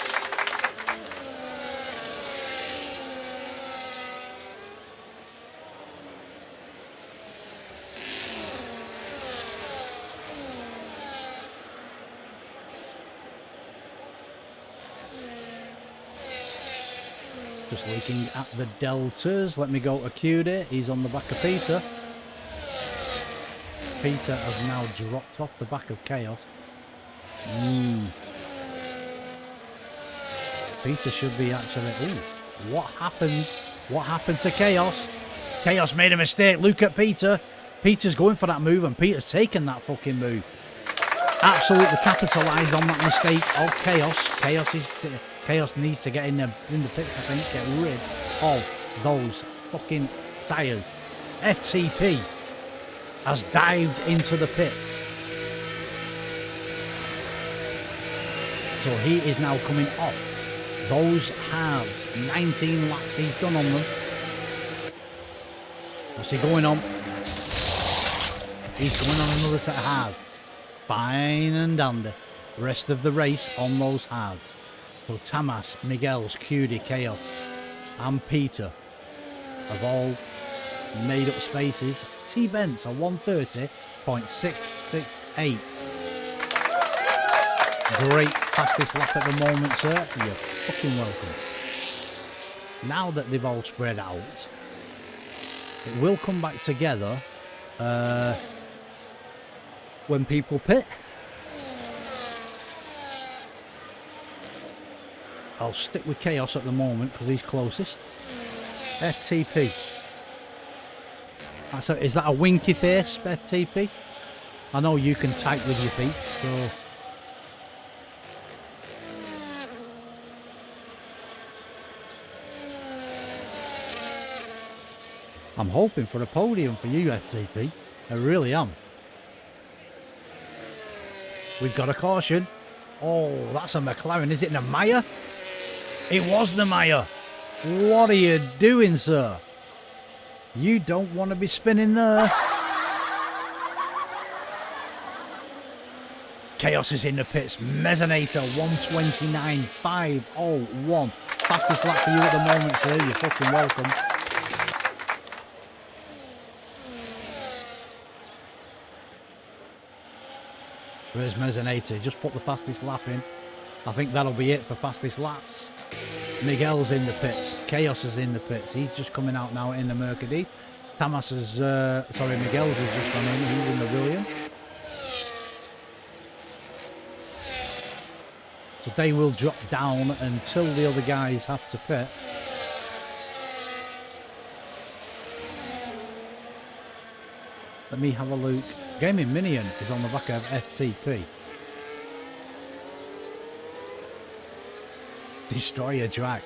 Just looking at the deltas. Let me go to Cutie. He's on the back of Peter. Peter has now dropped off the back of Chaos. Peter should be actually... Ooh, what happened? What happened to Chaos? Chaos made a mistake. Look at Peter. Peter's going for that move and Peter's taken that fucking move. Absolutely capitalised on that mistake of Chaos. Chaos needs to get in the pits, I think. Get rid of those fucking tyres. FTP has dived into the pits. So he is now coming off those halves. 19 laps he's done on them. What's he going on? He's going on another set of halves. Fine and dandy. Rest of the race on those halves. So Tamas, Miguel's, Cutie, Chaos and Peter have all made up spaces. T-Bents are 130.668. Great fastest lap at the moment, sir. You're fucking welcome. Now that they've all spread out, it will come back together when people pit. I'll stick with Chaos at the moment because he's closest. FTP. So is that a winky face, FTP? I know you can type with your feet, so... I'm hoping for a podium for you, FTP. I really am. We've got a caution. Oh, that's a McLaren. Is it Namaya? It was Namaya. What are you doing, sir? You don't want to be spinning there. Chaos is in the pits. Mezzanator 129.501. Fastest lap for you at the moment, sir. You're fucking welcome. Where's Mezzanator? Just put the fastest lap in. I think that'll be it for fastest laps. Miguel's in the pits. Chaos is in the pits. He's just coming out now in the Mercedes. Miguel's has just gone in. He's in the Williams. So they will drop down until the other guys have to pit. Let me have a look. Gaming Minion is on the back of FTP. Destroyer Drac.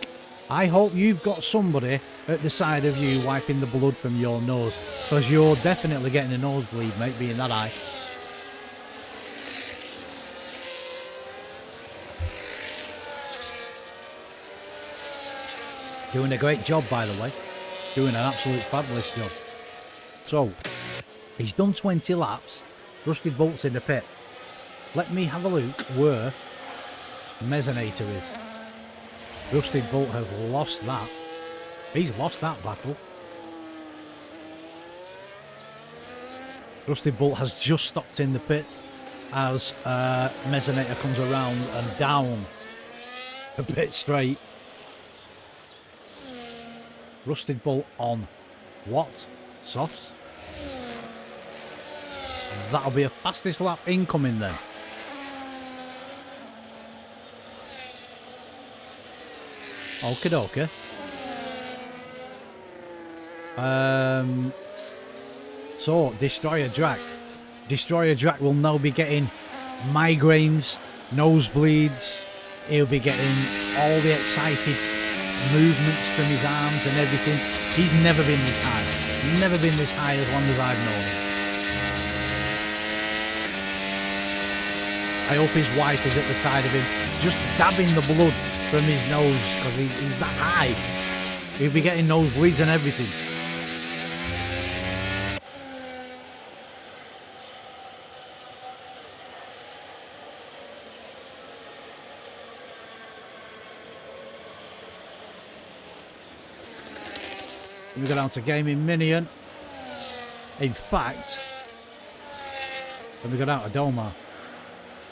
I hope you've got somebody at the side of you wiping the blood from your nose, because you're definitely getting a nosebleed, mate, being that high. Doing a great job, by the way. Doing an absolute fabulous job. So, he's done 20 laps. Rusted Bolt's in the pit. Let me have a look where Mezzanator is. Rusted Bolt has lost that. He's lost that battle. Rusted Bolt has just stopped in the pit as Mezzanator comes around and down the pit straight. Rusted Bolt on what? Softs? That'll be a fastest lap incoming then. Okie dokie. So, Destroyer Drac. Destroyer Drac will now be getting migraines, nosebleeds. He'll be getting all the excited movements from his arms and everything. He's never been this high. Never been this high as long as I've known him. I hope his wife is at the side of him, just dabbing the blood from his nose, because he's that high. He'll be getting nosebleeds and everything. We go down to Gaming Minion. In fact, when we go down to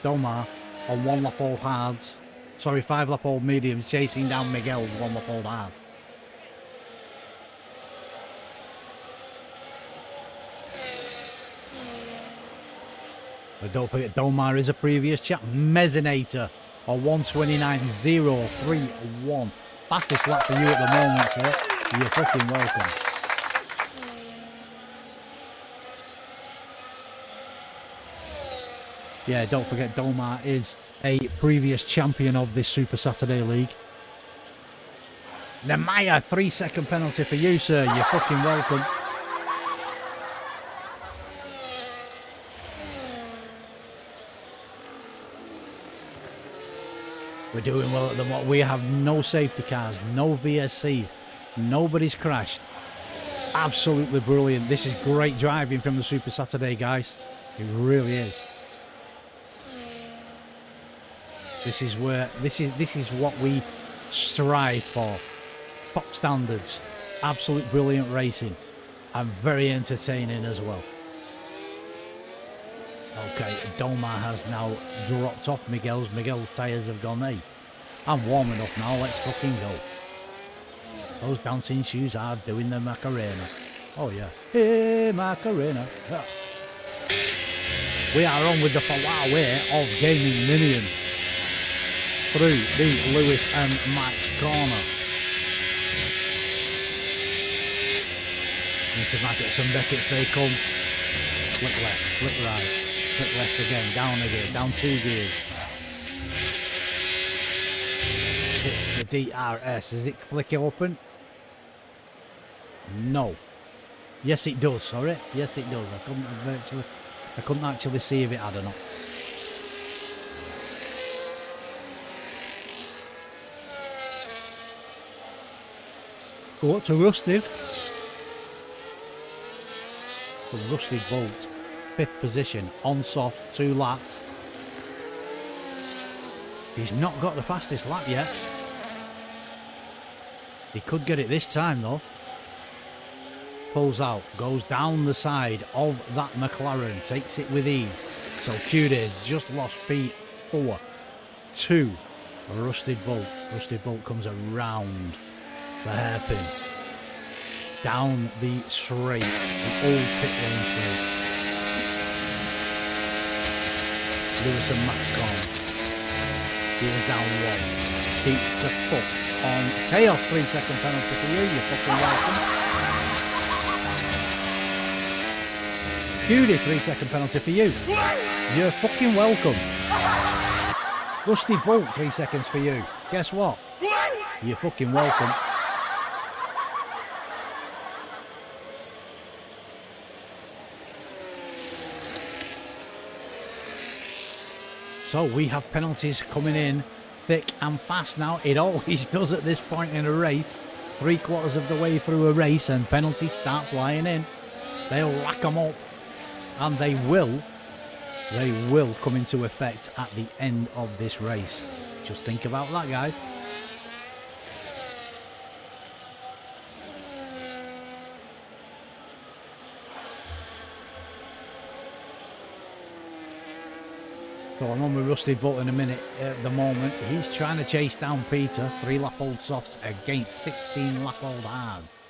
Domar on 1 lap old hards. Sorry, 5 lap old mediums, chasing down Miguel's 1 lap old hard. But don't forget, Domar is a previous chap. Mezzanator on 1:29.031. Fastest lap for you at the moment, sir. You're fucking welcome. Yeah, don't forget, Domar is a previous champion of this Super Saturday League. Nemaya, 3-second penalty for you, sir. You're fucking welcome. We're doing well at the moment. We have no safety cars, no VSCs. Nobody's crashed. Absolutely brilliant. This is great driving from the Super Saturday, guys. It really is. This is where this is what we strive for. Top standards, absolute brilliant racing, and very entertaining as well. Okay, Domar has now dropped off Miguel's. Miguel's tyres have gone, hey, I'm warm enough now, let's fucking go. Those dancing shoes are doing the Macarena. Oh yeah. Hey Macarena. Yeah. We are on with the Huawei of Gaming Minion through the Lewis and Max corner. Into Maggots and Beckett's they come. Flick left, flick right, flick left again, down 2 gears. It's the DRS. Does it flick open? No. Yes, it does. Sorry. Yes, it does. I couldn't actually see if it had or not. Go up to Rusted. The Rusted Bolt, 5th position on soft, 2 laps. He's not got the fastest lap yet. He could get it this time though. Pulls out, goes down the side of that McLaren, takes it with ease. So Q-Day's just lost P4 to Rusted Bolt. Rusted Bolt comes around the hairpin, down the straight, the old pit lane straight. Lewis and Max gone. He was down 1. Keeps the foot on chaos. 3-second penalty for you. You're fucking welcome. Judy, 3-second penalty for you. You're fucking welcome. Rusty Bolt, 3 seconds for you. Guess what? You're fucking welcome. So we have penalties coming in thick and fast now. It always does at this point in a race. 3/4 of the way through a race and penalties start flying in. They'll rack them up, and they will come into effect at the end of this race. Just think about that, guys. So I'm on with Rusty Butt in a minute at the moment. He's trying to chase down Peter, 3-lap-old softs against 16-lap-old hards.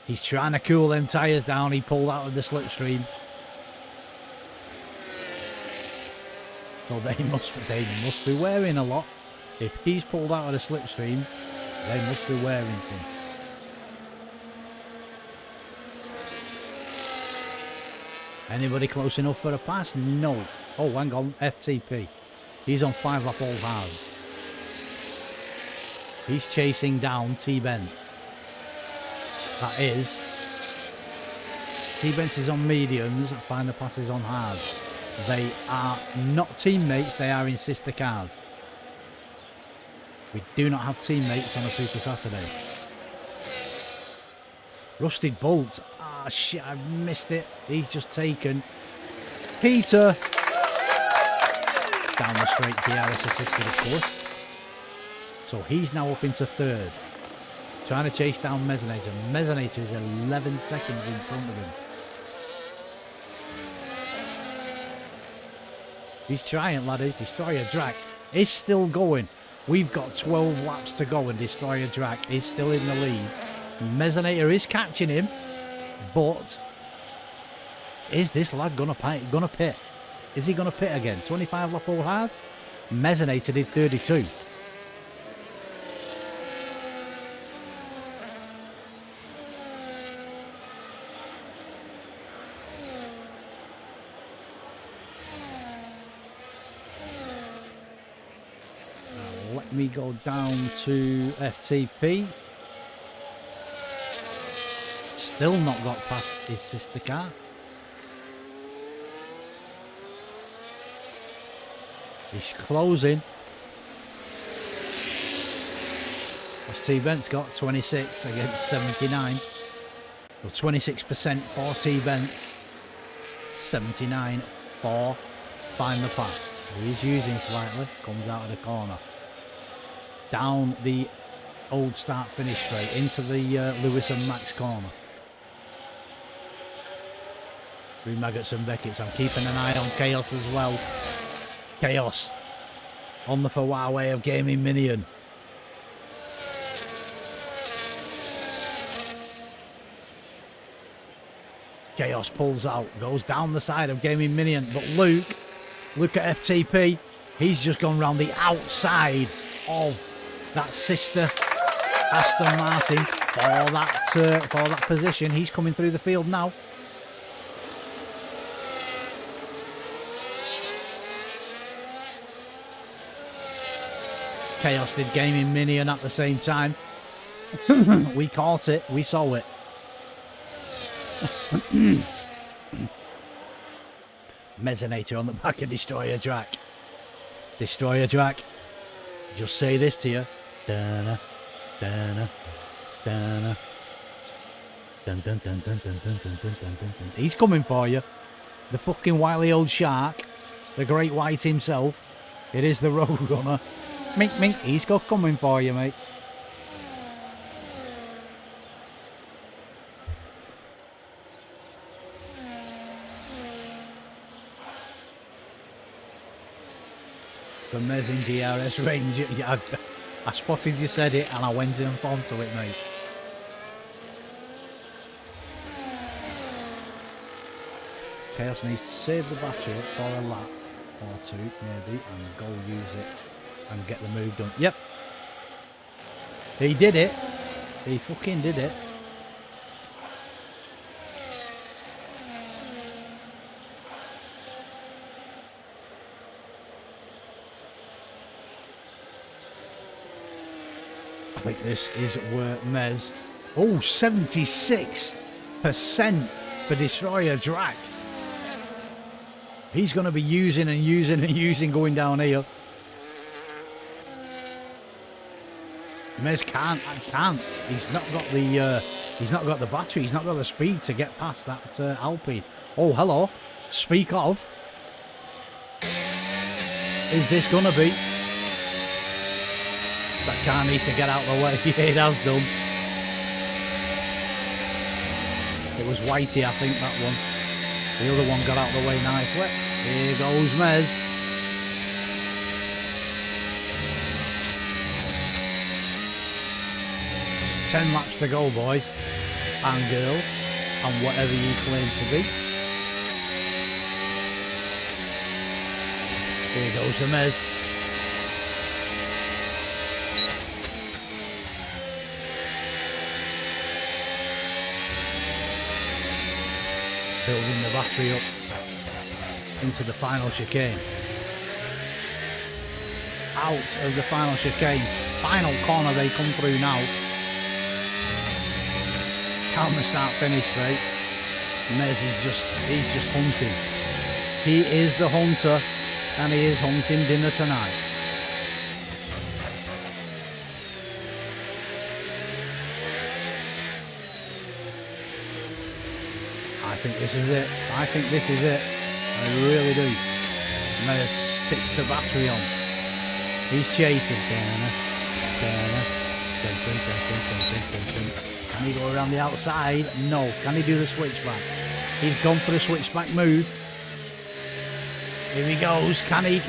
He's trying to cool them tyres down. He pulled out of the slipstream. So they must be wearing a lot. If he's pulled out of the slipstream, they must be wearing some. Anybody close enough for a pass? No. Oh, hang on, FTP. He's on 5-lap-old hards. He's chasing down T-Benz. That is. T-Benz is on mediums, Find the Pass is on hards. They are not teammates, they are in sister cars. We do not have teammates on a Super Saturday. Rusted Bolt. Ah, shit, I missed it. He's just taken Peter. Down the straight, DRS assisted, of course. So he's now up into third. Trying to chase down Mezzanator. Mezzanator is 11 seconds in front of him. He's trying, laddie. Destroyer Drac is still going. We've got 12 laps to go and Destroyer Drac is still in the lead. Mezzanator is catching him, but is this lad gonna pit? Is he gonna pit again? 25-lap-old hards? Mezzanator did 32. Let me go down to FTP. Still not got past his sister car. He's closing. What's T-Bent's got? 26 against 79. Well, 26% for T-Bent's. 79 for Find the Pass. He's using slightly. Comes out of the corner. Down the old start finish straight into the Lewis and Max corner. Three Maggots and Beckett's. I'm keeping an eye on Chaos as well. Chaos on the Huawei of Gaming Minion. Chaos pulls out, goes down the side of Gaming Minion, but look at FTP. He's just gone round the outside of that sister Aston Martin for that position. He's coming through the field now. Chaos did Gaming Minion at the same time. We caught it. We saw it. Mezzanator on the back of Destroyer Drac. Destroyer Drac. Just say this to you. Dun dun dun dun dun dun dun dun dun dun dun dun dun. He's coming for you. The fucking wily old shark. The great white himself. It is the Roadrunner. Mink, mink, he's got coming for you, mate. The amazing DRS range. Yeah, I spotted you said it and I went in and onto it, mate. Chaos needs to save the battery for a lap or two, maybe, and go use it and get the move done. Yep. He did it. He fucking did it. think this is where Mez... Oh, 76% for Destroyer Drac. He's going to be using and using and using going down here. Mez can't. He's not got the. He's not got the battery. He's not got the speed to get past that Alpine. Oh, hello. Speak of. Is this going to be? That car needs to get out of the way. Yeah, it has done. It was Whitey, I think, that one. The other one got out of the way nicely. Here goes Mez. Ten laps to go, boys and girls, and whatever you claim to be. Here goes the Mez. Building the battery up into the final chicane. Out of the final chicane. Final corner they come through now. Calm the start finish straight. Mez is he's just hunting. He is the hunter, and he is hunting dinner tonight. I think this is it. I think this is it. I really do. Mez sticks the battery on. He's chasing. Can he go around the outside? No. Can he do the switchback? He's gone for the switchback move. Here he goes. Can he?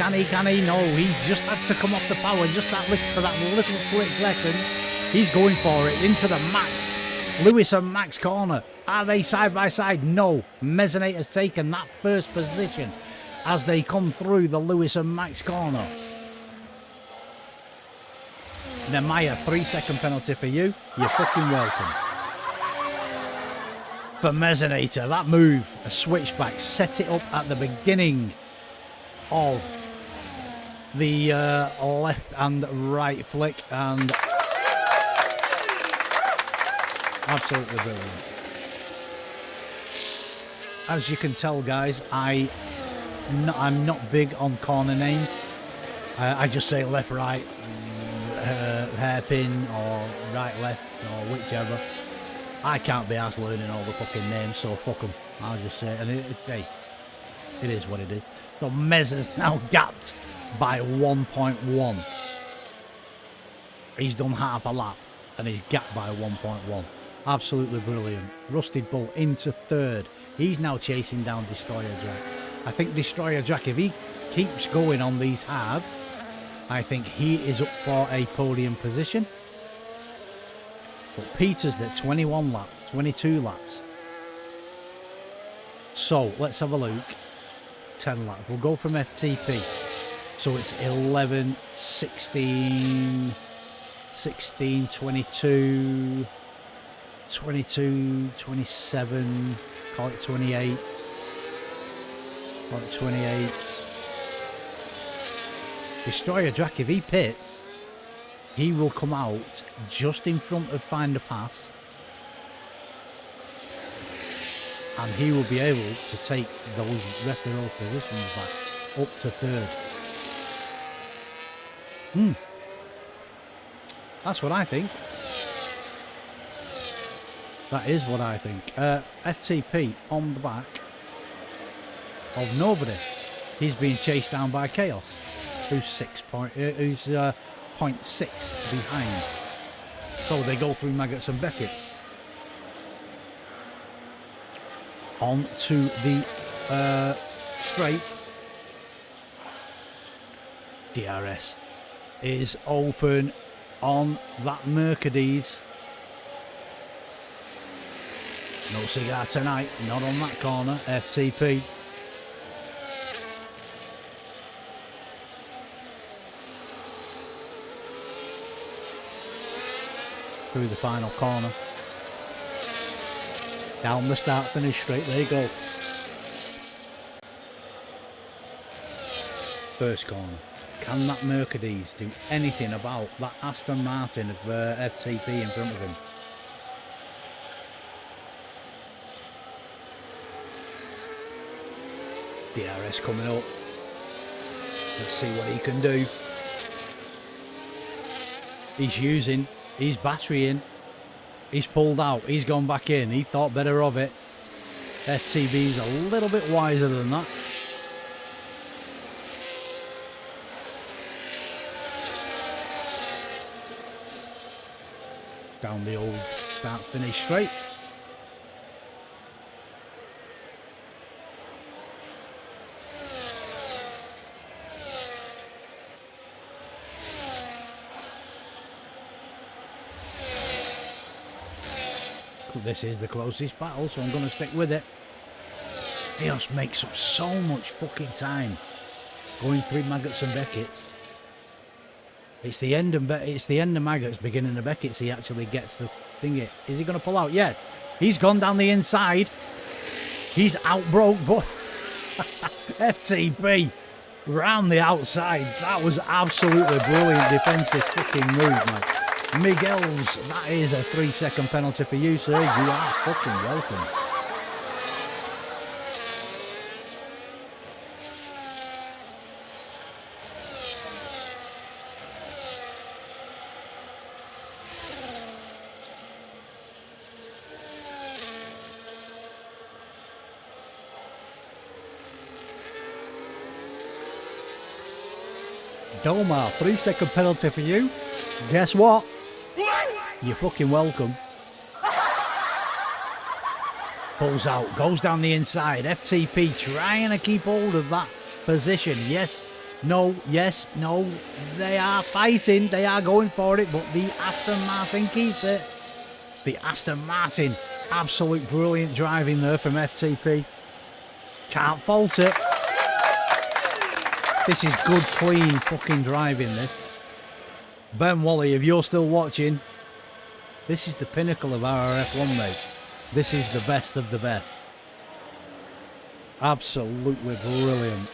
No. He just had to come off the power just for that little split second. He's going for it into the Max. Lewis and Max corner. Are they side by side? No. Mezzanate has taken that first position as they come through the Lewis and Max corner. Nemaya, 3-second penalty for you. You're fucking welcome. For Mezzanator, that move, a switchback, set it up at the beginning of the left and right flick, and absolutely brilliant. As you can tell, guys, I'm not big on corner names. I just say left, right, hairpin, or right, left, or whichever. I can't be arsed learning all the fucking names, so fuck them. I'll just say it. And hey, it is what it is. So Mez is now gapped by 1.1. He's done half a lap, and he's gapped by 1.1. Absolutely brilliant. Rusted Bull into third. He's now chasing down Destroyer Jack. I think Destroyer Jack, if he keeps going on these halves, I think he is up for a podium position. But Peter's at 21 laps, 22 laps. So let's have a look. 10 laps. We'll go from FTP. So it's 11, 16, 22, 22, 27, call it 28, call it 28. Destroyer Jack, if he pits, he will come out just in front of Find a Pass, and he will be able to take those rest of those positions back up to third. That's what I think. That is what I think. FTP on the back of nobody. He's being chased down by Chaos, who's 0.6 behind. So they go through Maggots and Beckett. On to the straight. DRS is open on that Mercedes. No cigar tonight, not on that corner. FTP. Through the final corner. Down the start finish straight. There you go. First corner. Can that Mercedes do anything about that Aston Martin of FTP in front of him? DRS coming up. Let's see what he can do. He's batterying. He's pulled out. He's gone back in. He thought better of it. FTB's a little bit wiser than that. Down the old start finish straight. This is the closest battle, so I'm going to stick with it. He just makes up so much fucking time going through Maggots and Beckett's. It's the end of Maggots, beginning of Beckett's. He actually gets the thingy. Is he going to pull out? Yes. He's gone down the inside. He's outbroke, but FTP round the outside. That was absolutely brilliant defensive fucking move, man. Miguel's, that is a 3-second penalty for you, sir. You are fucking welcome. Domar, 3-second penalty for you. Guess what? You're fucking welcome. Pulls out, goes down the inside. FTP trying to keep hold of that position. Yes, no, yes, no. They are fighting. They are going for it, but the Aston Martin keeps it. The Aston Martin, absolute brilliant driving there from FTP. Can't fault it. This is good, clean fucking driving, this. Ben Wally, if you're still watching, this is the pinnacle of RRF1, mate. This is the best of the best. Absolutely brilliant.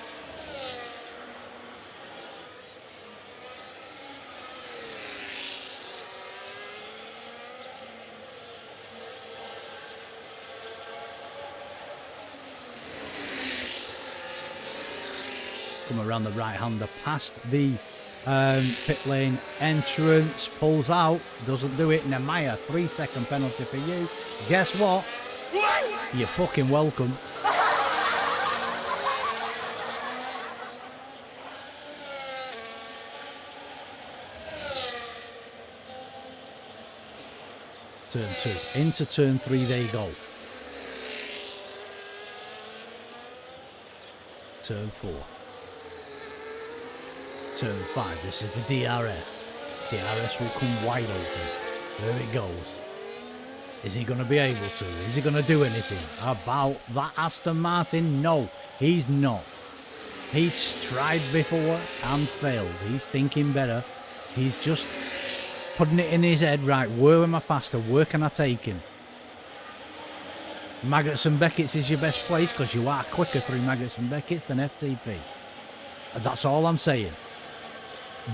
Come around the right-hander past the pit lane entrance, pulls out, doesn't do it. Nemaya, 3-second penalty for you. Guess what? You're fucking welcome. Turn 2. Into turn 3 they go. Turn 4. Turn 5, this is the DRS. DRS will come wide open. There it goes. Is he going to be able to? Is he going to do anything about that Aston Martin? No, he's not. He's tried before and failed. He's thinking better. He's just putting it in his head, right, where am I faster? Where can I take him? Maggots and Beckett's is your best place because you are quicker through Maggots and Beckett's than FTP. And that's all I'm saying.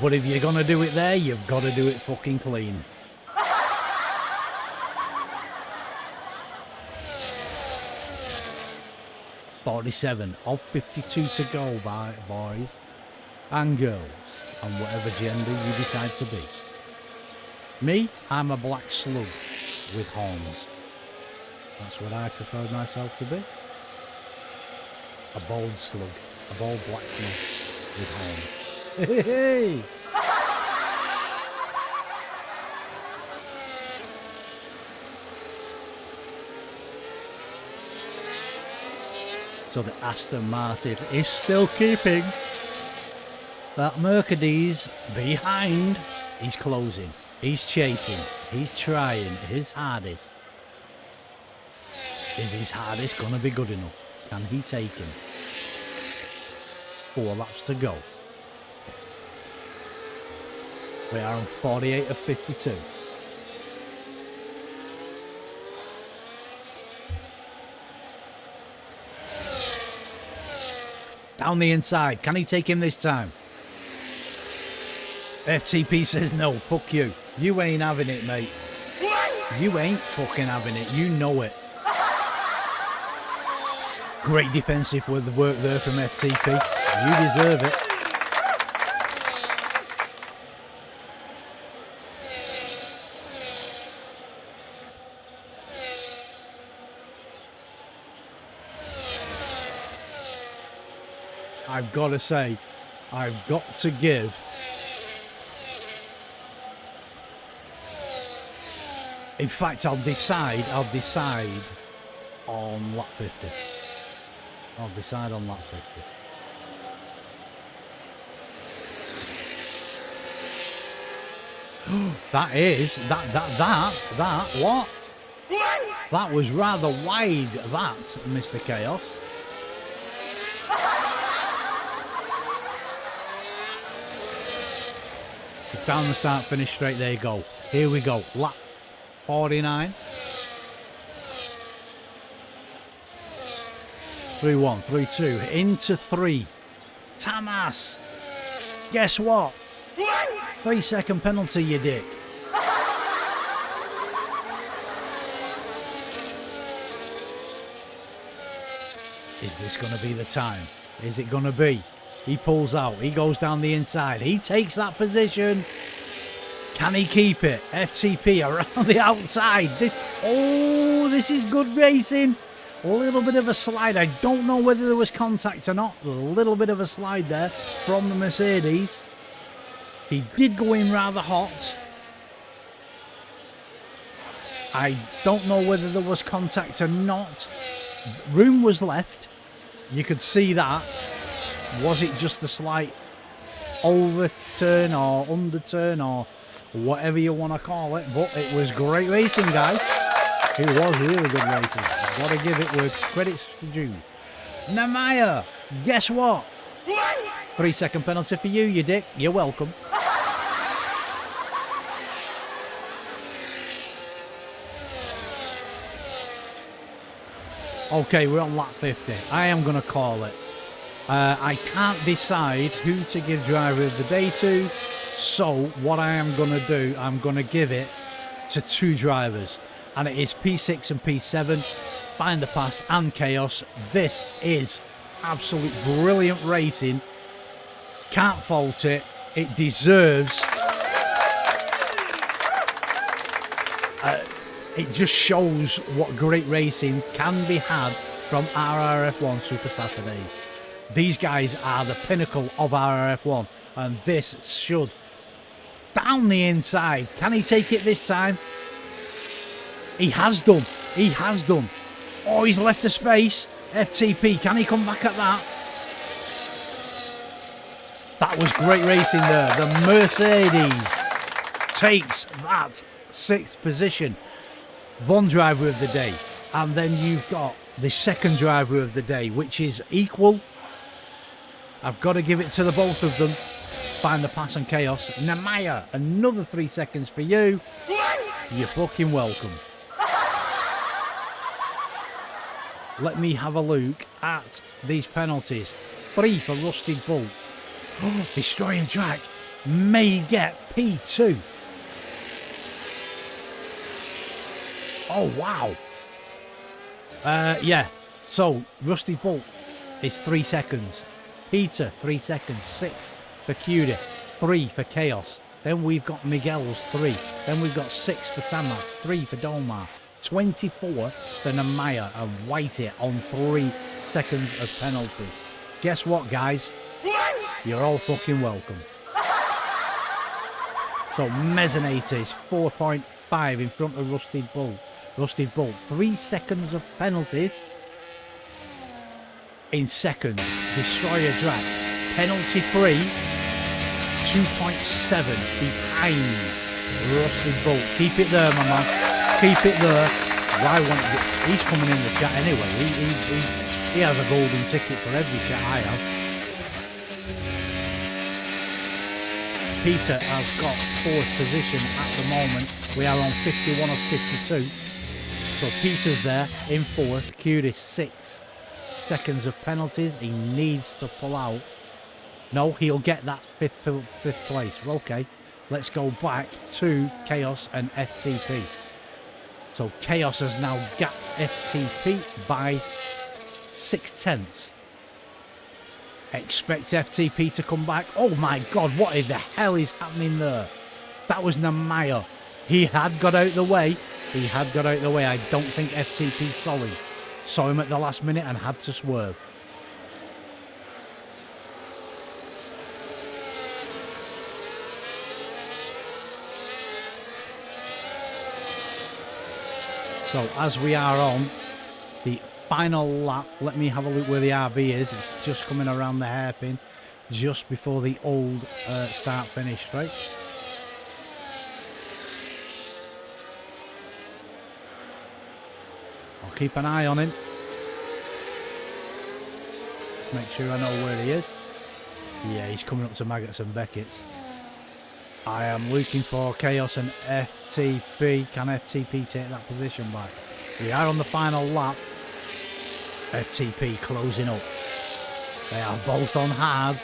But if you're going to do it there, you've got to do it fucking clean. .47 of 52 to go, boys and girls, and whatever gender you decide to be. Me, I'm a black slug with horns. That's what I prefer myself to be. A bald slug. A bald black slug with horns. Hey! So the Aston Martin is still keeping that Mercedes behind. He's closing. He's chasing. He's trying his hardest. Is his hardest going to be good enough? Can he take him? 4 laps to go. We are on 48 of 52. Down the inside. Can he take him this time? FTP says no, fuck you. You ain't having it, mate. You ain't fucking having it. You know it. Great defensive with the work there from FTP. You deserve it. I've got to say, I've got to give in fact I'll decide on lap 50. I'll decide on lap 50. What? That was rather wide, that, Mr. Chaos. Down the start, finish straight, there you go. Here we go, lap 49. 3-1, 3-2, into 3. Tamas! Guess what? 3-second penalty, you dick. Is this going to be the time? Is it going to be? He pulls out. He goes down the inside. He takes that position. Can he keep it? FTP around the outside. This is good racing. A little bit of a slide. I don't know whether there was contact or not. A little bit of a slide there from the Mercedes. He did go in rather hot. I don't know whether there was contact or not. Room was left. You could see that. Was it just a slight overturn or underturn or whatever you want to call it? But it was great racing, guys. It was really good racing. Got to give it with credits due. Namaya, guess what? 3-second penalty for you, you dick. You're welcome. Okay, we're on lap 50. I am going to call it. I can't decide who to give driver of the day to, so what I am going to do, I'm going to give it to 2 drivers, and it is P6 and P7, Find the Pass and Chaos. This is absolute brilliant racing. Can't fault it. It deserves. It just shows what great racing can be had from RRF1 Super Saturdays. These guys are the pinnacle of RRF1, and this should. Down the inside. Can he take it this time? He has done. He has done. Oh, he's left the space. FTP, can he come back at that? That was great racing there. The Mercedes takes that 6th position. One driver of the day. And then you've got the second driver of the day, which is equal. I've got to give it to the both of them. Find the Pass and Chaos. Namaya, another 3 seconds for you. You're fucking welcome. Let me have a look at these penalties. 3 for Rusted Bull. Oh, destroying track. May get P2. Oh, wow. Yeah. So, Rusty Bolt is 3 seconds. Peter, 3 seconds. 6 for Cuda. 3 for Chaos. Then we've got Miguel's 3. Then we've got 6 for Tamas. 3 for Dolmar. 24 for Namaya and Whitey on 3 seconds of penalties. Guess what, guys? You're all fucking welcome. So, Mezzanate is 4.5 in front of Rusted Bull. Rusted Bull, 3 seconds of penalties. In second, Destroyer Drag, penalty free, 2.7 behind Rusted Bull. Keep it there, my man. Keep it there. He's coming in the chat anyway. He has a golden ticket for every chat I have. Peter has got 4th position at the moment. We are on 51 of 52. So Peter's there in 4th. Curis 6 seconds of penalties. He needs to pull out. No, he'll get that fifth place. Okay, let's go back to Chaos and FTP. So Chaos has now gapped FTP by 0.6. Expect FTP to come back. Oh my god, what the hell is happening there? That was Namaya. He had got out the way. I don't think FTP saw him at the last minute and had to swerve. So as we are on the final lap, let me have a look where the RB is. It's just coming around the hairpin, just before the old start-finish straight. I'll keep an eye on him. Make sure I know where he is. Yeah, he's coming up to Maggots and Beckett's. I am looking for Chaos and FTP. Can FTP take that position back? We are on the final lap. FTP closing up. They are both on hard.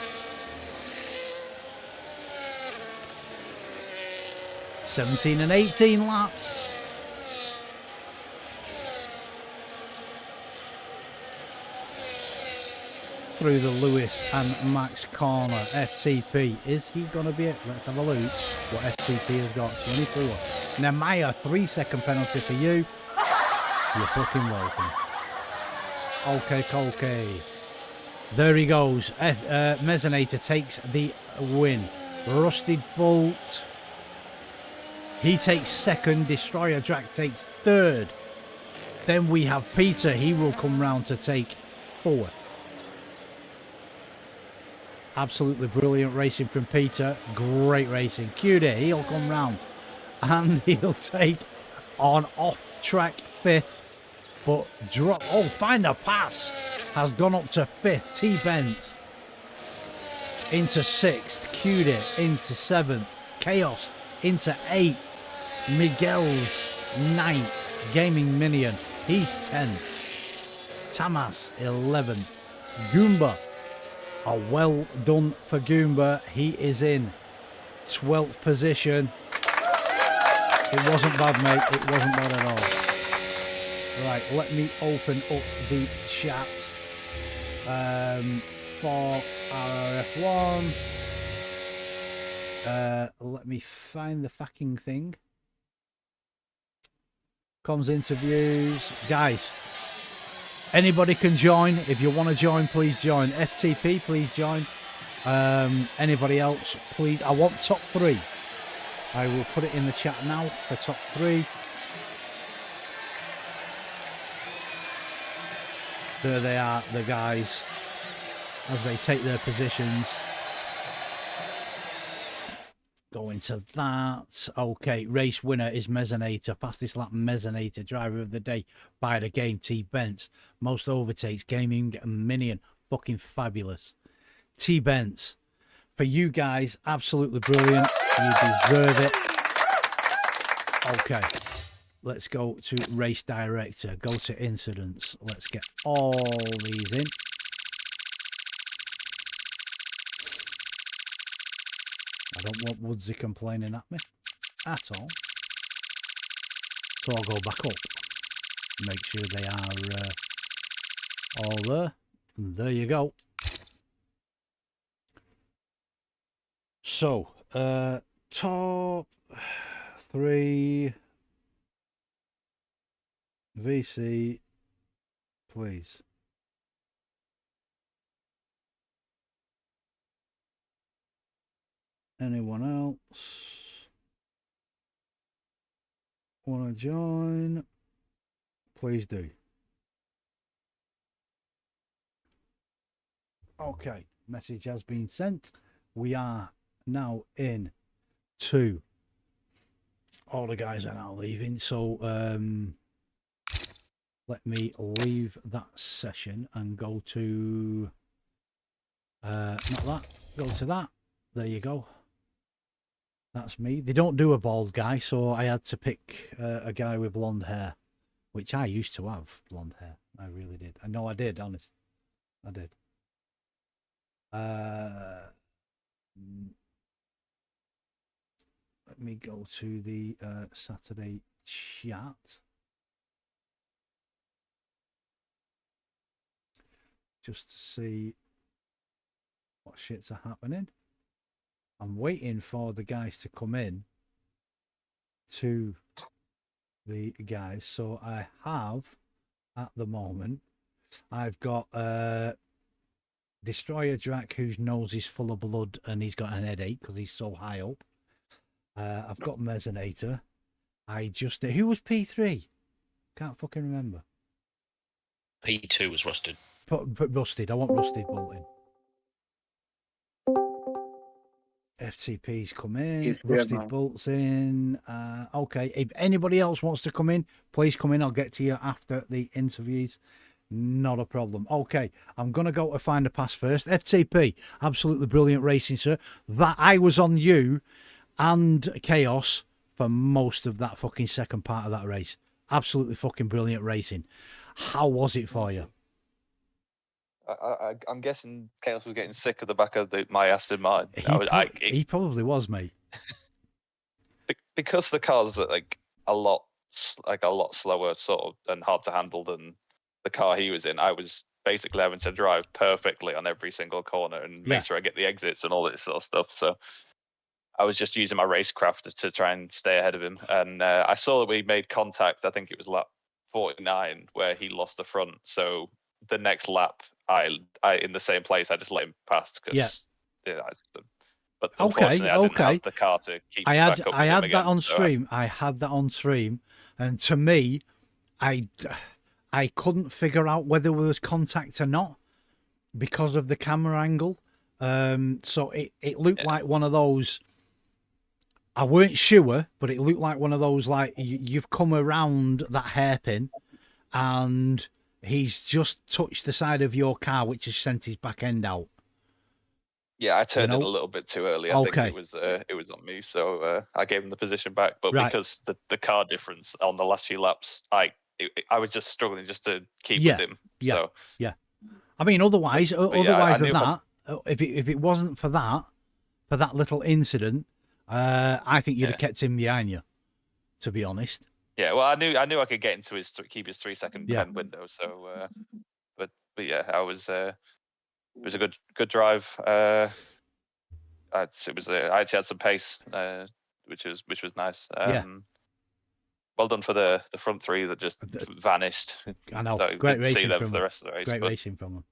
17 and 18 laps. Through the Lewis and Max corner. FTP, is he going to be it? Let's have a look what FTP has got. 24. Nemaya, 3-second penalty for you. You're fucking welcome. Okay. There he goes. Mezzanator takes the win. Rusted Bolt. He takes second. Destroyer Drac takes third. Then we have Peter. He will come round to take fourth. Absolutely brilliant racing from Peter. Great racing. Cutie, he'll come round and he'll take on off-track fifth. But drop. Oh, Find the Pass has gone up to fifth. T-Benz into sixth. Cutie into seventh. Chaos into eighth. Miguel's ninth. Gaming Minion, he's 10th. Tamas 11th. Goomba. Well done for Goomba. He is in 12th position. It wasn't bad, mate. It wasn't bad at all. Right, let me open up the chat for RRF1. Let me find the fucking thing. Comms interviews. Guys, anybody can join. If you want to join, please join. FTP, please join. Anybody else, please. I want top 3. I will put it in the chat now for top 3. There they are, the guys, as they take their positions. Go into that. Okay, race winner is Mezzanator. Fastest lap Mezzanator. Driver of the day by the game, T-Bence. Most overtakes, Gaming Minion. Fucking fabulous. T-Bence. For you guys, absolutely brilliant. You deserve it. Okay. Let's go to race director. Go to incidents. Let's get all these in. I don't want Woodsy complaining at me at all. So I'll go back up. Make sure they are all there. And there you go. So, top 3 VC, please. Anyone else want to join? Please do. Okay, message has been sent. We are now in 2. All the guys are now leaving, so let me leave that session and go to not that, go to that. There you go. That's me. They don't do a bald guy, so I had to pick a guy with blonde hair, which I used to have blonde hair. I really did. I know I did, honest. I did. me go to the Saturday chat. Just to see what shits are happening. I'm waiting for the guys to come in to the guys. So I have, at the moment, I've got Destroyer Drac, whose nose is full of blood and he's got an headache because he's so high up. I've got Mesonator. Who was P3? Can't fucking remember. P2 was Rusted. Put Rusted. I want Rusted bolting. FTP's come in. He's here, Rusted man. bolts in. Okay. If anybody else wants to come in, please come in. I'll get to you after the interviews. Not a problem. Okay, I'm going to go to find a pass first. FTP, absolutely brilliant racing, sir. That I was on you and Chaos for most of that fucking second part of that race. Absolutely fucking brilliant racing. How was it for you? I'm guessing Chaos was getting sick of the back of my Aston Martin. He probably was, mate. Because the cars are a lot slower, sort of, and hard to handle than the car he was in. I was basically having to drive perfectly on every single corner and make sure I get the exits and all this sort of stuff. So I was just using my racecraft to try and stay ahead of him. And I saw that we made contact. I think it was lap 49 where he lost the front. So the next lap, I in the same place, I just let him pass because but unfortunately, I didn't have the car to keep I back up. I had that on stream. I had that on stream, and to me, I couldn't figure out whether there was contact or not because of the camera angle. So it looked like one of those. I weren't sure, but it looked like one of those like you've come around that hairpin, and he's just touched the side of your car, which has sent his back end out. Yeah, I turned it a little bit too early. I think it was on me, so I gave him the position back. But because the car difference on the last few laps, I was just struggling just to keep with him. Yeah, yeah. I mean, otherwise than that, if it wasn't for that little incident, I think you'd have kept him behind you. To be honest. Yeah, well, I knew I could get into keep his 3 second pen window. So, but yeah, I was. It was a good drive. I actually had some pace, which was nice. Well done for the front three that just vanished. I know. Great racing for the rest of the race. Great racing from them.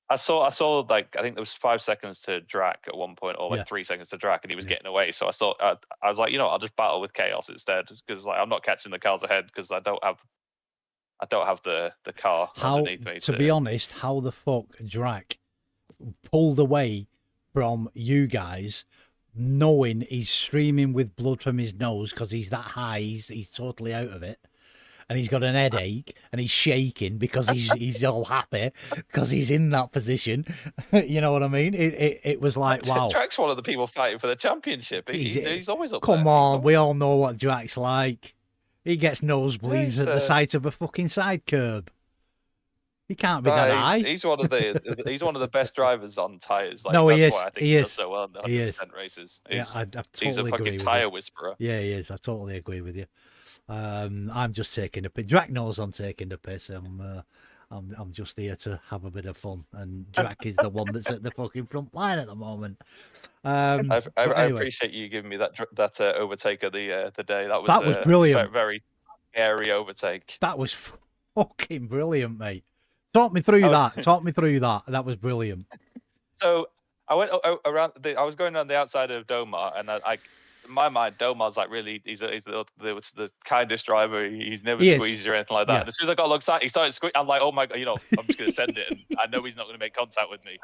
I saw I think there was 5 seconds to Drac at one point, or 3 seconds to Drac, and he was getting away. So I thought I was like, I'll just battle with Chaos instead, because I'm not catching the cars ahead because I don't have the car underneath me. To be honest, how the fuck Drac pulled away from you guys, knowing he's streaming with blood from his nose because he's that high, he's totally out of it, and he's got an headache and he's shaking because he's all happy because he's in that position. You know what I mean? It was like, wow. Drac's one of the people fighting for the championship. He's always up there. Come on, we all know what Drac's like. He gets nosebleeds at the sight of a fucking side curb. He can't be that high. He's one of the best drivers on tyres. No, he is. Why I think he does so well in the 100% races. I totally he's a fucking tyre whisperer. Yeah, he is. I totally agree with you. I'm just taking the piss. Drac knows I'm taking the piss. I'm just here to have a bit of fun, and Drac is the one that's at the fucking front line at the moment. I appreciate you giving me that overtake of the day. That was brilliant. Very scary overtake. That was fucking brilliant, mate. Talk me through that. Talk me through that. That was brilliant. So I went around. I was going around the outside of Domar, and in my mind, Domar's like really. He's the kindest driver. He's never squeezed or anything like that. Yeah. And as soon as I got alongside, he started squeezing. I'm like, oh my god, I'm just gonna send it. And I know he's not gonna make contact with me.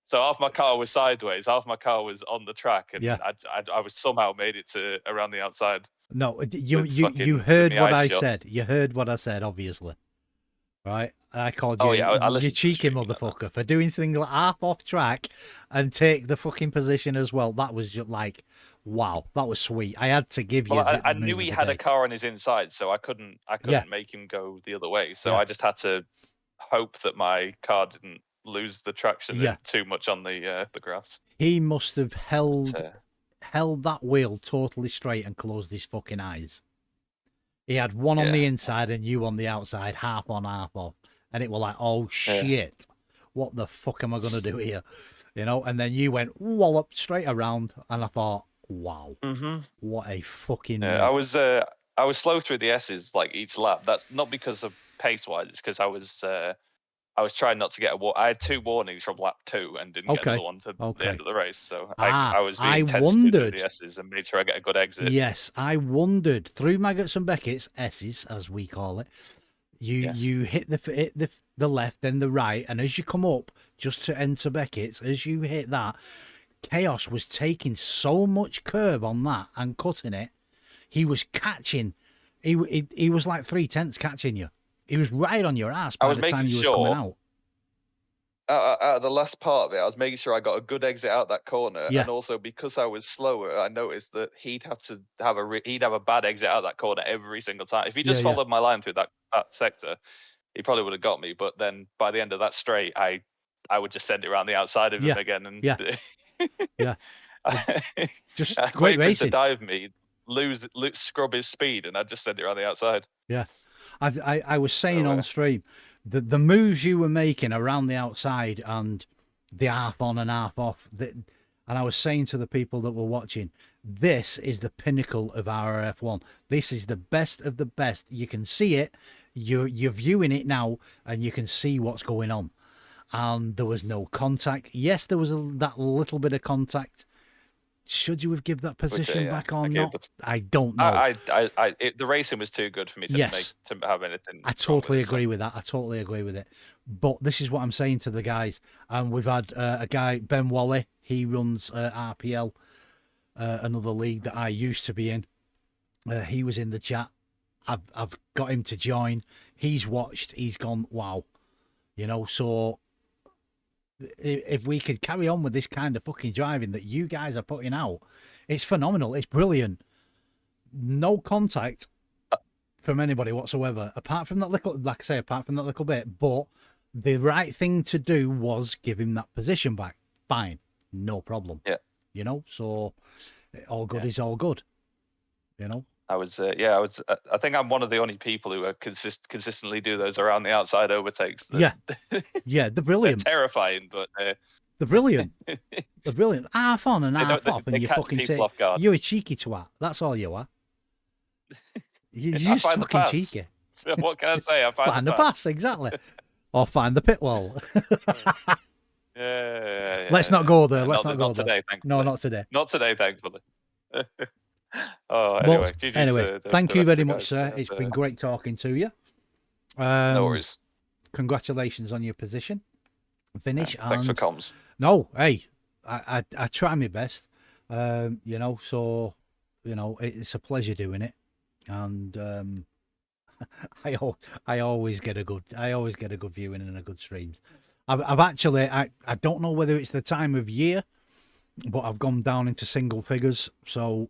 So half my car was sideways, half my car was on the track, and I was somehow made it to around the outside. No, you heard what I said. You heard what I said, obviously, right? I called you, you cheeky motherfucker, for doing things like half off track and take the fucking position as well. That was just like, wow, that was sweet. I had to give you. I knew he had a car on his inside, so I couldn't make him go the other way. So I just had to hope that my car didn't lose the traction too much on the grass. He must have held held that wheel totally straight and closed his fucking eyes. He had one on the inside and you on the outside, half on, half off. And it was like, oh shit, what the fuck am I going to do here? You know, and then you went wallop straight around, and I thought, wow, what a fucking move. I was slow through the S's like each lap. That's not because of pace wise, it's because I was trying not to get I had 2 warnings from lap 2 and didn't get another one to the end of the race. So I was being tentative through the S's and made sure I get a good exit. Yes, I wondered through Maggots and Beckett's, S's as we call it. You hit the left, then the right, and as you come up just to enter Beckett's, as you hit that, Chaos was taking so much curb on that and cutting it. He was catching. He was like 3/10 catching you. He was right on your ass by the time you was coming out. Out of the last part of it, I was making sure I got a good exit out that corner, and also because I was slower, I noticed that he'd have a bad exit out that corner every single time. If he just followed my line through that sector, he probably would have got me. But then by the end of that straight, I would just send it around the outside of him again, and just I'd great wait for him racing. to dive me, scrub his speed, and I'd just send it around the outside. Yeah, I was saying on stream, the moves you were making around the outside and the half on and half off, and I was saying to the people that were watching, this is the pinnacle of RRF1. This is the best of the best. You can see it. You're viewing it now, and you can see what's going on. And there was no contact. Yes, there was that little bit of contact. Should you have given that position back or not? I don't know. The racing was too good for me to have anything. I totally agree with that. I totally agree with it. But this is what I'm saying to the guys. And we've had a guy, Ben Wally. He runs RPL, another league that I used to be in. He was in the chat. I've got him to join. He's watched. He's gone, wow. You know, so if we could carry on with this kind of fucking driving that you guys are putting out, it's phenomenal. It's brilliant. No contact from anybody whatsoever, apart from that little, like I say, apart from that little bit. But the right thing to do was give him that position back. Fine, no problem. Yeah, you know, so all good is all good. You know. I think I'm one of the only people who are consistently do those around the outside overtakes. Yeah, they're brilliant. They're terrifying, but they're brilliant. They're brilliant. Half on and half off, and you fucking take. You're a cheeky twat. That's all you are. You're just fucking cheeky. So what can I say? I find the pass, exactly. Or find the pit wall. Let's not go there. Let's not go there. Today, no, not today. Not today, thankfully. Anyway, thank you very much, sir. It's been great talking to you. No worries. Congratulations on your position. Finish. Thanks for comms. No, hey, I try my best. You know, so you know it's a pleasure doing it, and I always get a good viewing and a good streams. I've actually I don't know whether it's the time of year, but I've gone down into single figures, so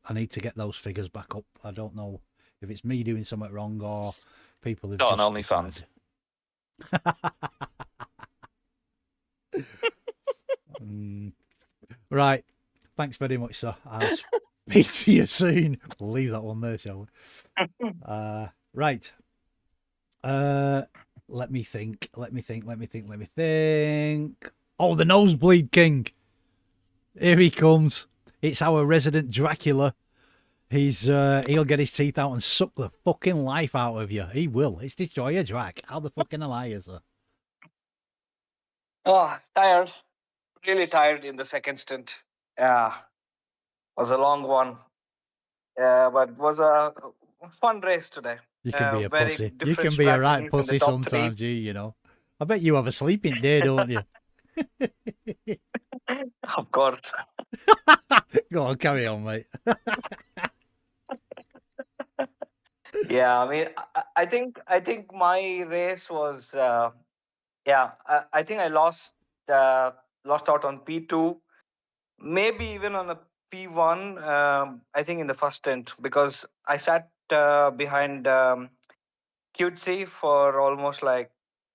I need to get those figures back up. I don't know if it's me doing something wrong or people have not just on OnlyFans. Right. Thanks very much, sir. I'll speak to you soon. We'll leave that one there, shall we? Right. Let me think. Oh, the Nosebleed King. Here he comes. It's our resident Dracula. He'll get his teeth out and suck the fucking life out of you. He will. It's Destroyer Drac. How the fucking hell are you, sir? Oh, tired. Really tired in the second stint. Yeah. Was a long one. Yeah, but it was a fun race today. You can be a pussy. You can be a right pussy sometimes, you know. I bet you have a sleeping day, don't you? Of course. Go on, carry on, mate. Yeah, I mean, I think my race was, I think I lost out on P2, maybe even on a P1. I think in the first stint, because I sat behind Cutesy for almost like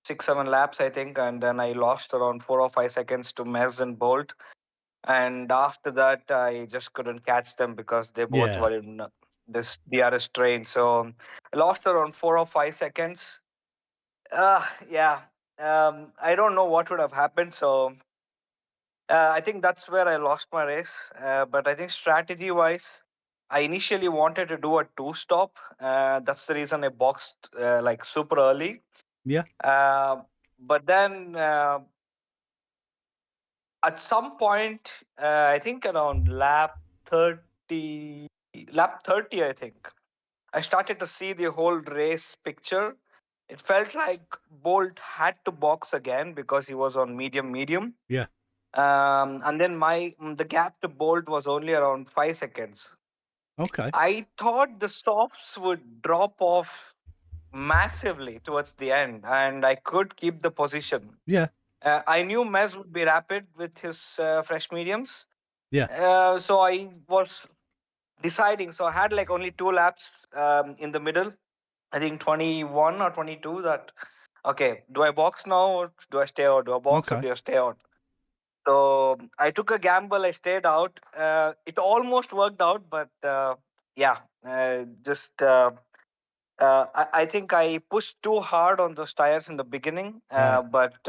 6-7 laps, I think, and then I lost around 4 or 5 seconds to Mez and Bolt. and after that I just couldn't catch them because they both Yeah. were in this DRS train. So I lost around 4 or 5 seconds. Yeah. I don't know what would have happened. So I think that's where I lost my race. But I think strategy wise, I initially wanted to do a two stop. That's the reason I boxed like super early. Yeah. But then at some point, I think around 30, lap 30, I think, I started to see the whole race picture. It felt like Bolt had to box again because he was on medium. Yeah. And then the gap to Bolt was only around 5 seconds. Okay. I thought the softs would drop off massively towards the end, and I could keep the position. Yeah. I knew Mez would be rapid with his fresh mediums. Yeah. So I was deciding. So I had like only 2 laps in the middle. I think 21 or 22. That okay? Do I box now or do I stay out? Do I box or Okay. do I stay out? So I took a gamble. I stayed out. It almost worked out, but yeah, just. I think I pushed too hard on those tires in the beginning, Right. but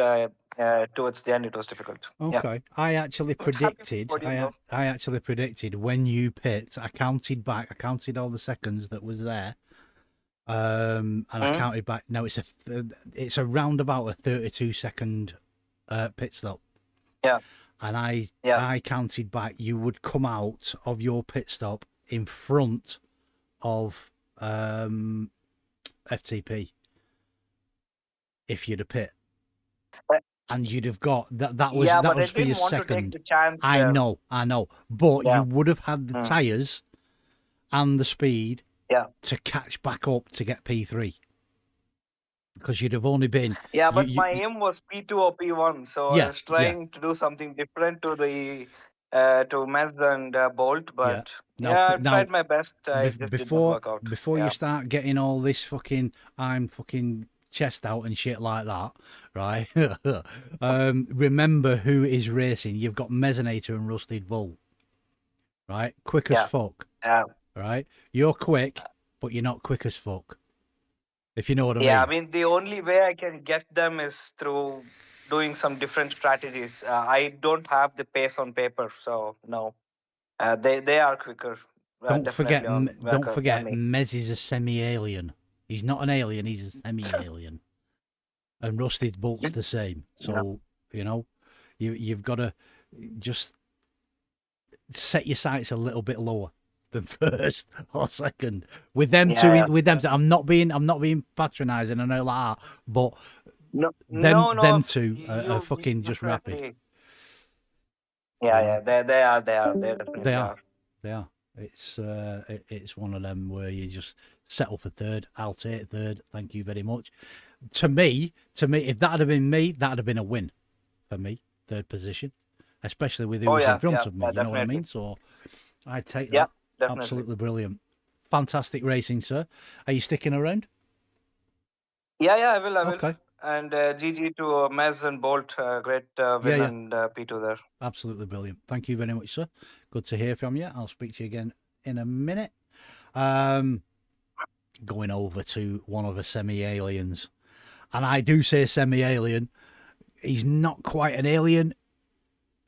towards the end it was difficult. Yeah. Okay. I actually It happened predicted. for you, though. I actually predicted when you pit. I counted back. I counted all the seconds that was there. And I counted back. No, it's around about a 32-second pit stop. Yeah. And I Yeah. counted back. You would come out of your pit stop in front of FTP if you'd have pit, Uh, and you'd have got that was Yeah, that but I was for your didn't want to take second. the chance. I know, but Yeah. you would have had the Mm. tyres and the speed Yeah. to catch back up to get P3 because you'd have only been Yeah, but you my aim was P2 or P1, so I yeah was trying to do something different to the to Mez and Bolt. yeah. But yeah, I tried my best. I just did not work out. Before you Yeah. start getting all this fucking I'm fucking chest out and shit like that, right? Remember who is racing. You've got Mezzinator and Rusted Bull, right? Quick as Yeah. fuck, Yeah. right? You're quick, but you're not quick as fuck. If you know what I Yeah, I mean. mean, the only way I can get them is through doing some different strategies. I don't have the pace on paper, so no. They are quicker, Don't forget, definitely on than me. Mez is a semi-alien. He's not an alien. He's a semi-alien. And Rusted Bolt's the same. So you know, you've got to just set your sights a little bit lower than first or second. With them two, I'm not being patronising and all that, but them two are fucking just rapid. Yeah, You know? yeah, they definitely They are. are. It's one of them where you just settle for third. I'll take third. Thank you very much. To me, if that had been me, that'd have been a win for me. Third position, especially with who was in front of me. You know what I mean? So I'd take that. Yeah, definitely. Absolutely brilliant. Fantastic racing, sir. Are you sticking around? Yeah, I will. Okay. And GG to Mez and Bolt. Great win and P2 there. Absolutely brilliant. Thank you very much, sir. Good to hear from you. I'll speak to you again in a minute. Going over to one of the semi-aliens. And I do say semi-alien. He's not quite an alien,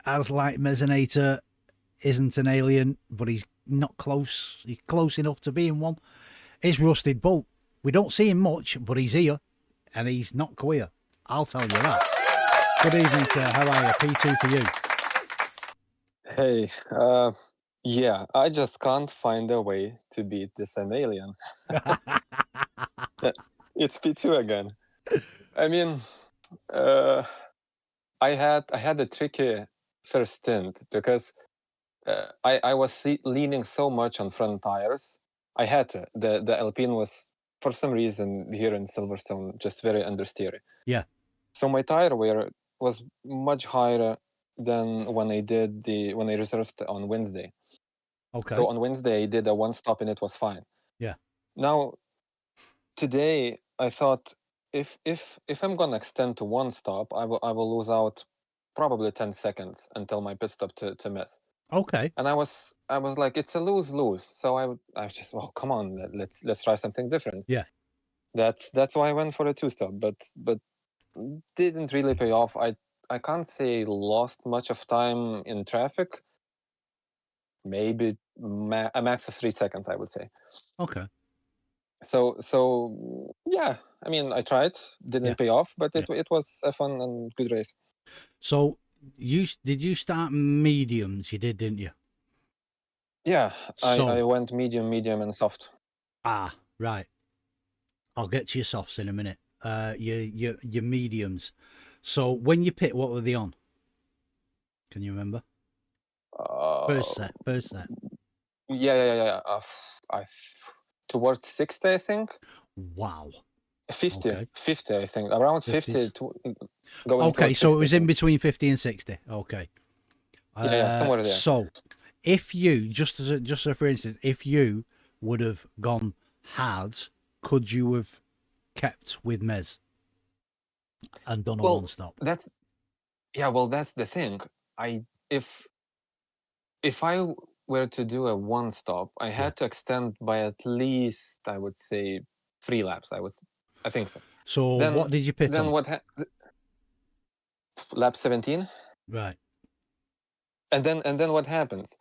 as like Mezzinator isn't an alien, but he's not close. He's close enough to being one. It's Rusted Bolt. We don't see him much, but he's here, and he's not queer. I'll tell you that. Good evening, sir. How are you? P2 for you. Hey, yeah, I just can't find a way to beat this alien. It's P2 again. I mean, I had a tricky first stint because I was leaning so much on front tires. I had to. The Alpine was, for some reason, here in Silverstone, just very understeery. Yeah. So my tire wear was much higher than when I reserved on Wednesday. Okay. So on Wednesday I did a one stop and it was fine. Yeah. Now today I thought if I'm gonna extend to one stop, I will lose out probably 10 seconds until my pit stop to Mez. Okay. And I was like, it's a lose-lose. So I was just, well, come on, let's try something different. Yeah. That's why I went for a 2-stop, but didn't really pay off. I can't say lost much of time in traffic. Maybe a max of 3 seconds, I would say. Okay. So yeah, I mean, I tried, didn't Yeah. pay off, but it was a fun and good race. So did you start mediums? You did, didn't you? Yeah, So I went medium, and soft. Right. I'll get to your softs in a minute. Your mediums. So when you pit, what were they on? Can you remember? First set. Yeah. Towards 60, I think. Wow. 50, Okay. 50, I think. Around 50 50s. Going Okay, towards so 60, it was in between 50 and 60. Okay. Yeah, somewhere there. So if you, just for instance, if you would have gone hards, could you have kept with Mez and done a one stop? That's the thing. If I were to do a one stop, I had to extend by at least, I would say, 3 laps. I think so. So Then, what did you pit then on? what? Lap 17. Right. And then what happens?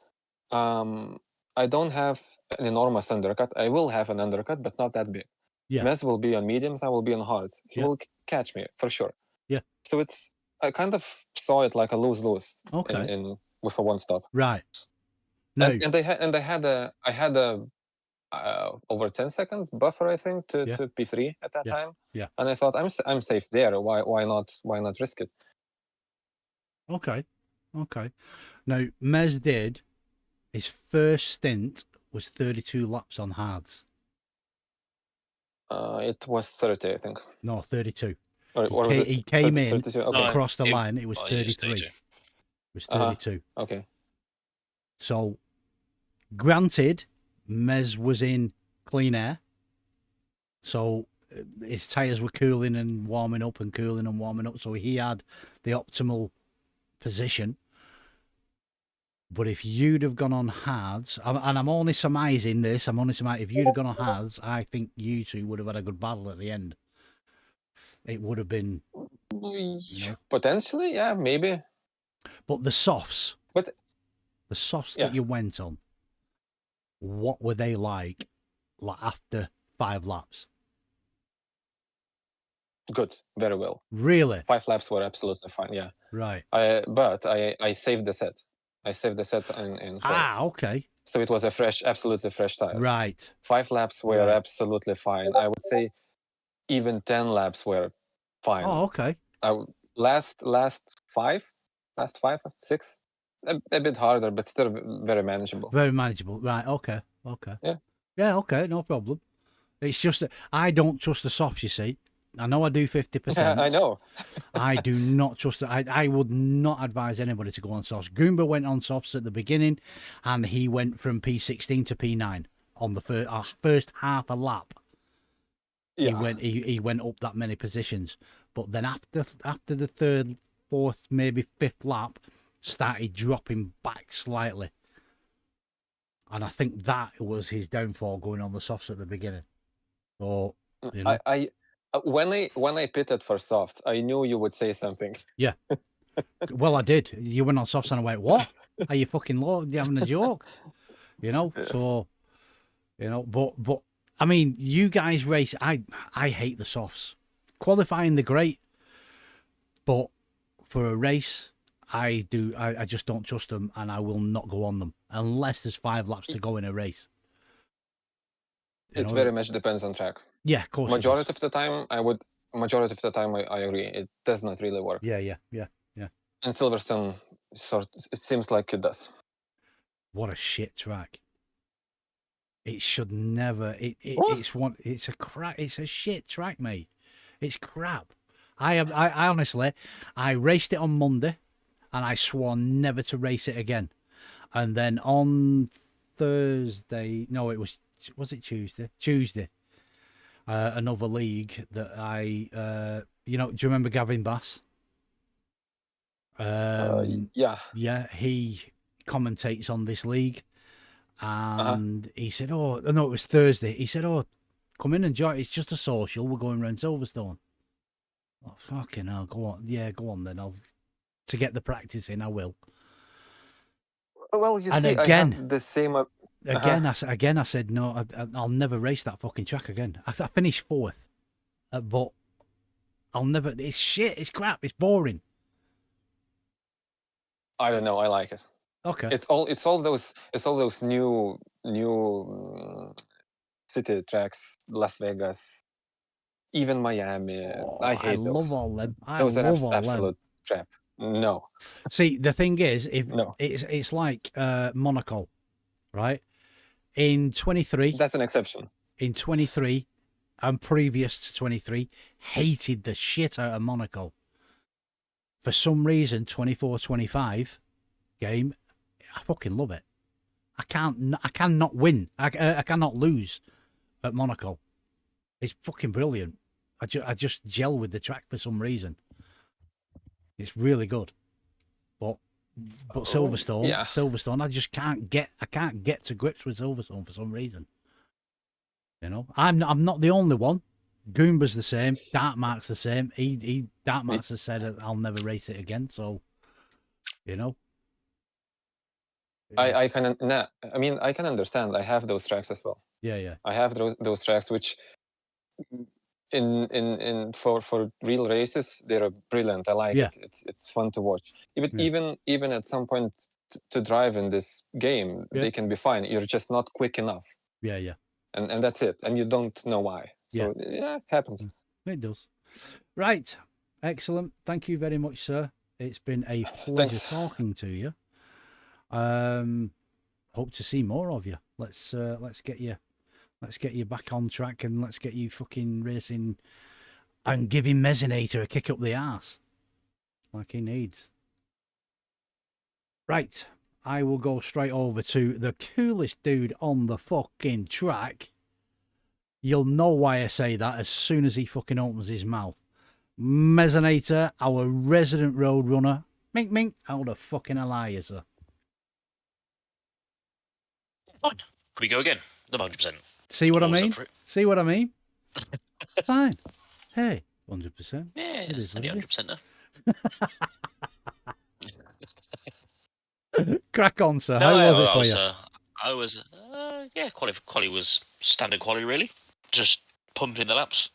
I don't have an enormous undercut. I will have an undercut, but not that big. Yeah. Mez will be on mediums. I will be on hards. He Yeah. will catch me for sure. Yeah. So I kind of saw it like a lose-lose. Okay. In with a one stop. Right. No. And I had a over 10 seconds buffer, I think, to P3 at that time. Yeah. And I thought I'm safe there. Why not risk it? Okay. Now Mez did his first stint was 32 laps on hards. It was 30, I think. No, 32. He came in, 32? Okay. across the line. It was 33. It was 32. Okay. So, granted, Mez was in clean air. So, his tyres were cooling and warming up and cooling and warming up. So, he had the optimal position. But if you'd have gone on hards, and I'm only surmising this, if you'd have gone on hards, I think you two would have had a good battle at the end. It would have been, potentially, yeah, maybe. But the softs, that you went on, what were they like after 5 laps? Good, very well. Really? 5 laps were absolutely fine. Yeah. Right. But I saved the set. I saved the set in okay. So it was absolutely fresh tire. Right. 5 laps were absolutely fine. I would say even 10 laps were fine. Oh, okay. Last 5, 6, a bit harder, but still very manageable. Very manageable. Right. Okay. Yeah. Yeah. Okay. No problem. It's just that I don't trust the softs. You see, I know I do 50%. Yeah, I know. I do not trust it. I would not advise anybody to go on softs. Goomba went on softs at the beginning, and he went from P16 to P9 on the first half a lap. Yeah. He went up that many positions, but then after the third, fourth, maybe fifth lap, started dropping back slightly, and I think that was his downfall going on the softs at the beginning. Or when I pitted for softs, I knew you would say something. Yeah. Well, I did. You went on softs and I went, what? Are you fucking low? Are you having a joke? So, but I mean, you guys race. I hate the softs. Qualifying, they're great, but for a race, I just don't trust them, and I will not go on them unless there's 5 laps to go in a race. It very much depends on track. Yeah, of course. Majority of the time, I agree. It does not really work. Yeah. And Silverstone, it seems like it does. What a shit track. It should never. It's a shit track, mate. It's crap. I honestly, I raced it on Monday, and I swore never to race it again. And then on Thursday, no, it was it Tuesday? Tuesday. Another league that do you remember Gavin Bass? Yeah. Yeah, he commentates on this league, and he said, "Oh no, it was Thursday." He said, "Oh, come in and join. It's just a social. We're going around Silverstone." Oh, fucking hell! Go on, yeah, go on then. To get the practice in, I will. Well, you And see, I again, have the same. I said no. I'll never race that fucking track again. I finished 4th, but I'll never. It's shit. It's crap. It's boring. I don't know. I like it. Okay. It's all those new city tracks, Las Vegas, even Miami. I hate love those. all them. I Those are love all absolute crap. No. See, the thing is, if No. it's like Monaco, right? In 23, That's an exception. in 23, and previous to 23, hated the shit out of Monaco. For some reason, 24-25 game, I fucking love it. I cannot win. I cannot lose at Monaco. It's fucking brilliant. I just gel with the track for some reason. It's really good. But Silverstone, yeah. Silverstone, I just can't get to grips with Silverstone for some reason. You know, I'm not the only one. Goomba's the same. Darkmark's the same. Darkmark's has said I'll never race it again. So, you know, I can I mean I can understand. I have those tracks as well. yeah. I have those tracks which in for real races they're brilliant. I like it. It's fun to watch. Even at some point to drive in this game, they can be fine. You're just not quick enough. Yeah. And that's it. And you don't know why. So yeah, it happens. It does. Right. Excellent. Thank you very much, sir. It's been a pleasure talking to you. Hope to see more of you. Let's get you back on track, and let's get you fucking racing and giving Mezzinator a kick up the arse like he needs. Right. I will go straight over to the coolest dude on the fucking track. You'll know why I say that as soon as he fucking opens his mouth. Mezzinator, our resident road runner. Mink, mink. How the fucking hell are you, sir? Fine. Can we go again? The 100%. See what I mean? See what I mean? Fine. Hey, 100%. Yeah, it is only 100% now. Crack on, sir. How was it for you? I was, quali was standard quali, really. Just pumping the laps.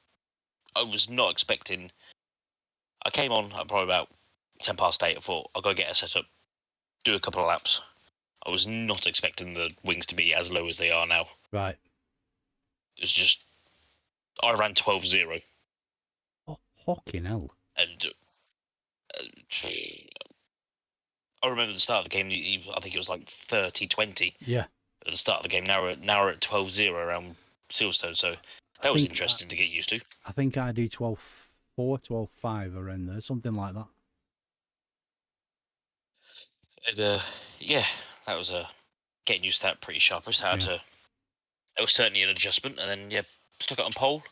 I was not expecting. I came on at probably about 10 past 8. I thought I'll go get a setup, do a couple of laps. I was not expecting the wings to be as low as they are now. Right. It's just, I ran 12.0. Oh, fucking hell. And I remember the start of the game, I think it was like 30-20. Yeah. At the start of the game, now we're at 12.0 around Silverstone, so that was interesting to get used to. I think I do 12.4, 12.5 around there, something like that. And, yeah, that was getting used to that pretty sharp. It was certainly an adjustment, and then stuck it on pole.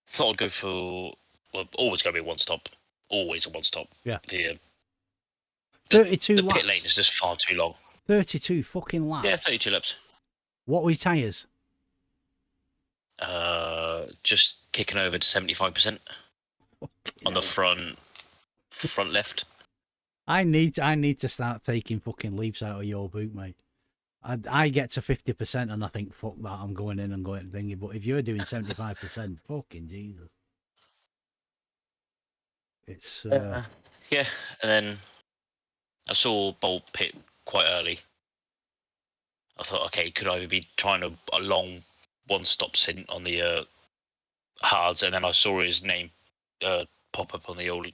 Thought I'd go for always going to be a one stop, always a one stop. Yeah. The 32 the laps. pit lane is just far too long. 32 fucking laps. Yeah, 32 laps. What were your tyres? Just kicking over to 75% on the front left. I need to start taking fucking leaves out of your boot, mate. I get to 50% and I think, fuck that, I'm going in and going to thingy. But if you're doing 75%, fucking Jesus. It's yeah, and then I saw Bolt pit quite early. I thought, okay, could either be trying a long one-stop stint on the hards, and then I saw his name pop up on the old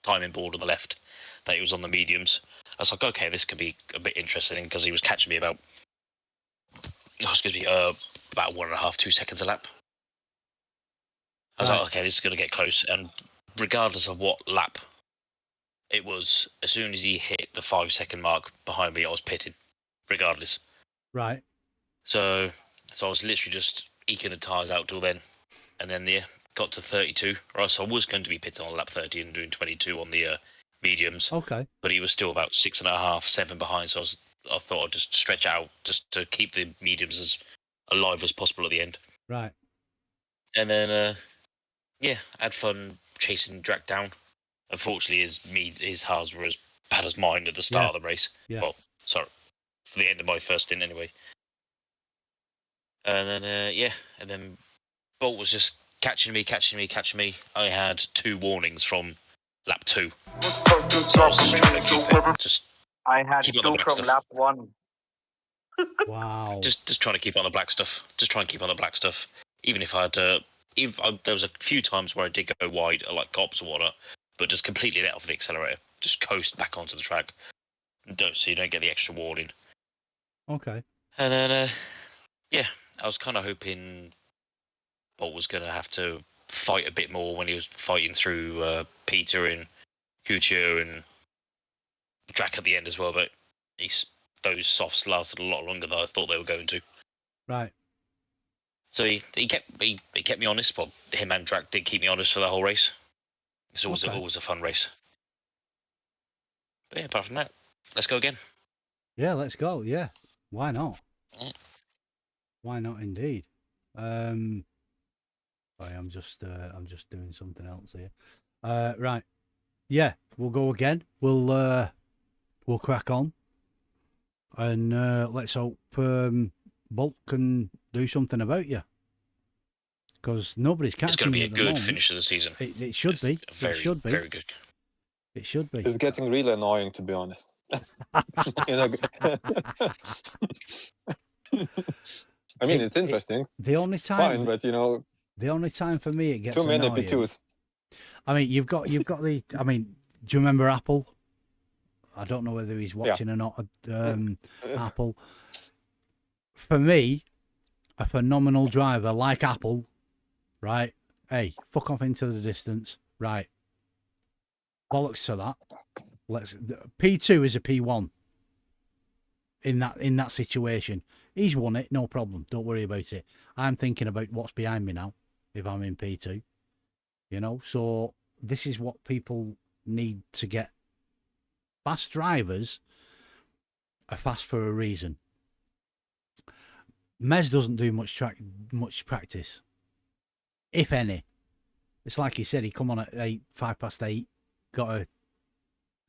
timing board on the left that he was on the mediums. I was like, okay, this could be a bit interesting because he was catching me about 1.5, 2 seconds a lap. I was like, okay, this is going to get close. And regardless of what lap it was, as soon as he hit the 5-second mark behind me, I was pitted, regardless. Right. So I was literally just eking the tyres out till then. And then, got to 32. Right, so I was going to be pitted on lap 30 and doing 22 on the mediums. Okay. But he was still about 6.5, 7 behind. So I thought I'd just stretch out just to keep the mediums as alive as possible at the end. Right. And then, yeah, had fun chasing Drac down. Unfortunately, his halves were as bad as mine at the start of the race. Yeah. Well, sorry, for the end of my first stint anyway. And then, yeah, and then Bolt was just catching me. I had 2 warnings from lap 2. So I was just trying to I had keep on the 2 black from stuff. lap 1. Wow. Just trying to keep on the black stuff. Even if I had there was a few times where I did go wide, like cops or whatnot, but just completely let off the accelerator, just coast back onto the track, so you don't get the extra warning. Okay. And then, yeah, I was kind of hoping Bolt was going to have to fight a bit more when he was fighting through Peter and Couture and Drac at the end as well, but those softs lasted a lot longer than I thought they were going to. Right. So he kept me honest, but him and Drac did keep me honest for the whole race. It's always Okay. always a fun race. But yeah, apart from that, let's go again. Yeah, let's go. Yeah. Why not? Yeah. Why not indeed? Sorry, I'm just doing something else here. Right. Yeah, we'll go again. We'll crack on. And let's hope Bolt can do something about you. Because nobody's catching It's going to be you a at the good moment. finish of the season. It should be. Very, it should be. very good. It should be. It's getting really annoying, to be honest. You know, I mean, it's interesting. The only time, fine, but you know, the only time for me it gets too many annoying. P2s. I mean, you've got the. I mean, do you remember Apple? I don't know whether he's watching or not. Apple. For me, a phenomenal driver like Apple, right? Hey, fuck off into the distance, right? Bollocks to that. P2 is a P1 in that situation. He's won it, no problem. Don't worry about it. I'm thinking about what's behind me now if I'm in P2. You know, so this is what people need to get. Fast drivers are fast for a reason. Mez doesn't do much practice, if any. It's like he said, he come on at 8:05, got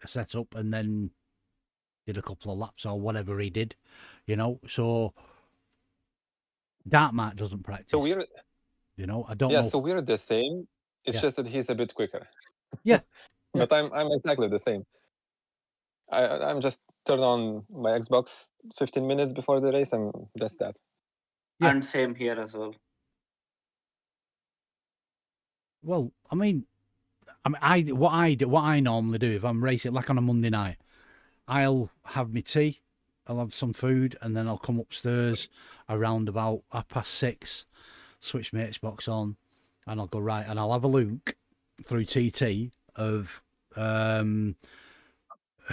a setup, and then did a couple of laps or whatever he did, you know. So Dark doesn't practice. So we're, you know, I don't yeah, know. so we're the same. It's just that he's a bit quicker. Yeah. But I'm exactly the same. I'm just turn on my Xbox 15 minutes before the race, and that's that. Yeah. And same here as well. Well, I mean, what I normally do if I'm racing, like on a Monday night, I'll have my tea, I'll have some food, and then I'll come upstairs around about 6:30, switch my Xbox on, and I'll go right, and I'll have a look through TT of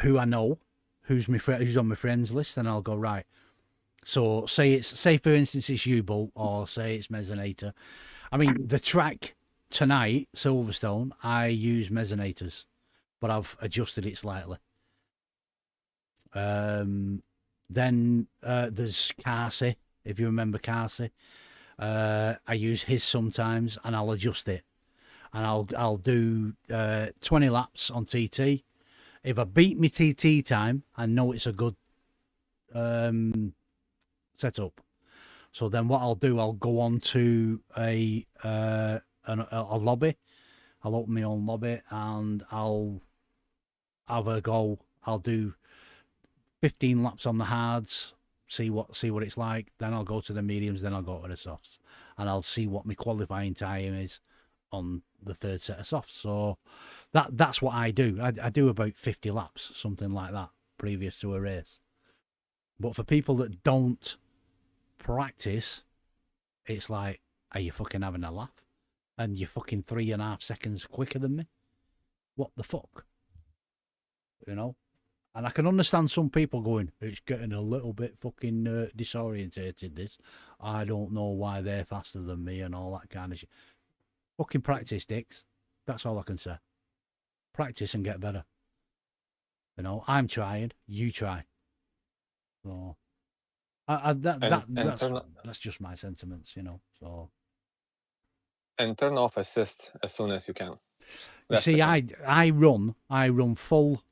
who I know, who's on my friends list, and I'll go right. So say for instance it's you, Bolt, or say it's Mezzanator. I mean, the track tonight, Silverstone, I use Mezzanators, but I've adjusted it slightly. Then there's Carsey, if you remember Carsey. I use his sometimes, and I'll adjust it, and I'll do 20 laps on TT. If I beat my TT time, I know it's a good setup. So then what I'll do, I'll go on to a lobby. I'll open my own lobby and I'll have a go. I'll do 15 laps on the hards, see what it's like. Then I'll go to the mediums. Then I'll go to the softs, and I'll see what my qualifying time is on the third set of softs. So that's what I do. I do about 50 laps, something like that, previous to a race. But for people that don't practice, it's like, are you fucking having a laugh? And you're fucking 3.5 seconds quicker than me? What the fuck? You know? And I can understand some people going, it's getting a little bit fucking disorientated, this. I don't know why they're faster than me and all that kind of shit. Fucking practice, dicks. That's all I can say. Practice and get better. You know, I'm trying. You try. So, that's just my sentiments. You know. So. And turn off assist as soon as you can. You see, I run full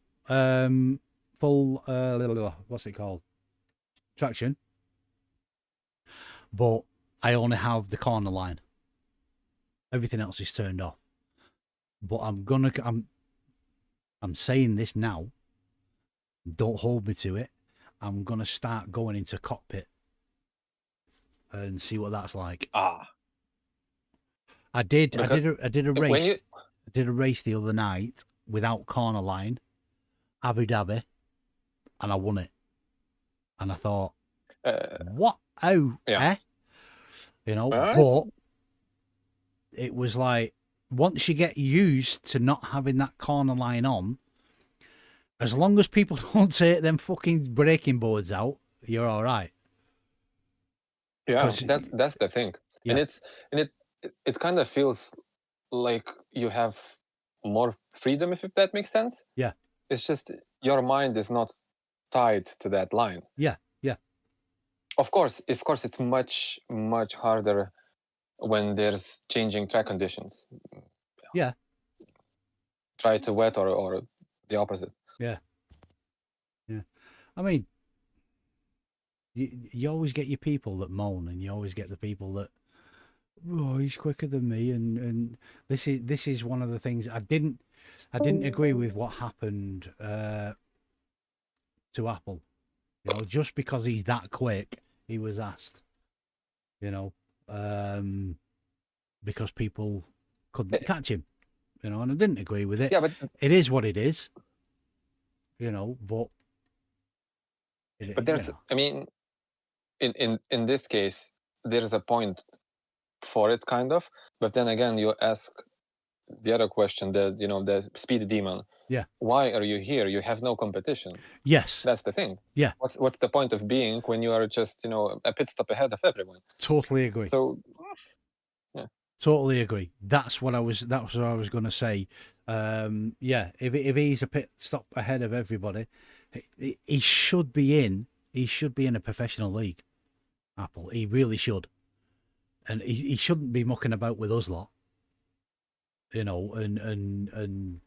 what's it called? Traction. But I only have the corner line. Everything else is turned off. But I'm saying this now. Don't hold me to it. I'm gonna start going into cockpit and see what that's like. I did a race. I did a race the other night without corner line, Abu Dhabi, and I won it. And I thought, what? Oh, yeah. You know, but it was like once you get used to not having that corner line on, as long as people don't take them fucking braking boards out, you're all right. Yeah, that's the thing. Yeah. And it kind of feels like you have more freedom, if that makes sense. Yeah. It's just your mind is not tied to that line. Yeah. Of course, it's much harder when there's changing track conditions. Yeah. Try to wet or the opposite. Yeah. I mean, you always get your people that moan, and you always get the people that, oh, he's quicker than me, and this is one of the things I didn't agree with what happened to Apple. You know, just because he's that quick, he was asked. You know, because people couldn't catch him. You know, and I didn't agree with it. Yeah, but it is what it is. You know, but there's, I mean, in this case, there's a point for it, kind of. But then again, you ask the other question, the speed demon. Yeah. Why are you here? You have no competition. Yes. That's the thing. Yeah. What's the point of being when you are just, a pit stop ahead of everyone? Totally agree. So, yeah. Totally agree. That's what I was going to say. Yeah, if he's a pit stop ahead of everybody, he should be in a professional league. Apple, he really should, and he shouldn't be mucking about with us lot. You know, and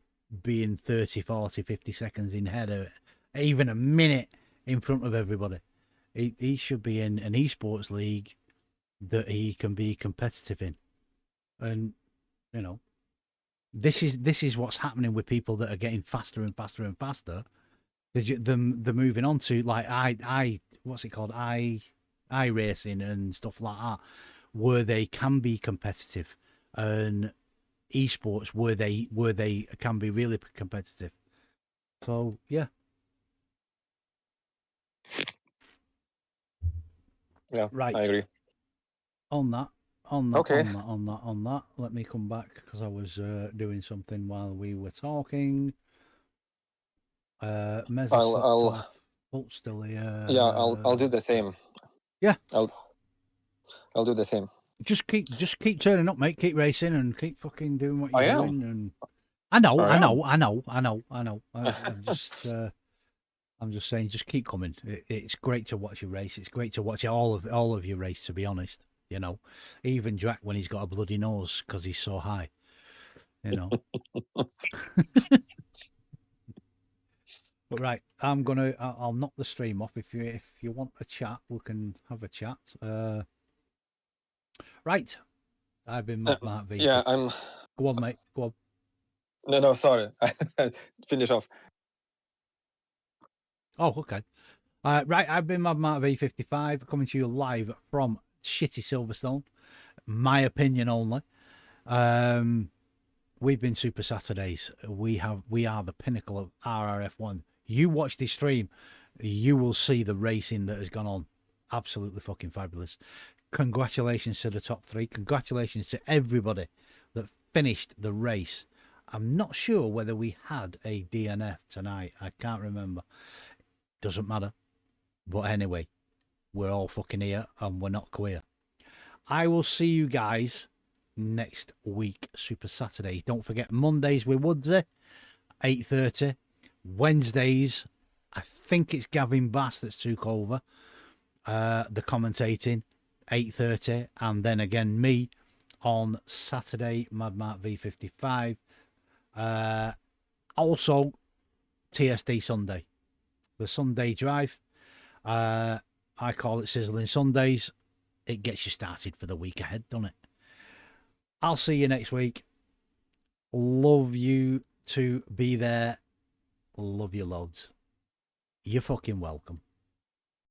being 30, 40, 50 seconds in ahead of, even a minute in front of everybody. He should be in an esports league that he can be competitive in. And, you know, this is what's happening with people that are getting faster and faster and faster. They're moving on to, like, what's it called? iRacing and stuff like that, where they can be competitive, and esports where they can be really competitive. So yeah. Yeah, right. I agree. On that. Okay. On that. Let me come back because I was doing something while we were talking. I'll still here. Yeah, I'll do the same. Yeah. I'll do the same. Just keep turning up, mate. Keep racing and keep fucking doing what you're doing. And I know. I'm just saying, just keep coming. It's great to watch you race. It's great to watch all of you race, to be honest. You know, even Drac when he's got a bloody nose because he's so high. You know. But right, I'll knock the stream off. If you want a chat, we can have a chat. Right, I've been Mark V. Yeah, I'm. Go on, mate. Go on. No, sorry. Finish off. Oh, okay. Right, I've been Mad Mark V55, coming to you live from shitty Silverstone. My opinion only. We've been Super Saturdays. We are the pinnacle of RRF1. You watch this stream, you will see the racing that has gone on. Absolutely fucking fabulous. Congratulations to the top three. Congratulations to everybody that finished the race. I'm not sure whether we had a DNF tonight. I can't remember. Doesn't matter. But anyway, we're all fucking here and we're not queer. I will see you guys next week, Super Saturdays. Don't forget, Mondays with Woodsy, 8:30. Wednesdays, I think it's Gavin Bass that's took over the commentating, 8:30, and then again me on Saturday, Mad Mark V55. Also, TSD Sunday, the Sunday drive. I call it Sizzling Sundays. It gets you started for the week ahead, doesn't it? I'll see you next week. Love you to be there. Love you loads. You're fucking welcome.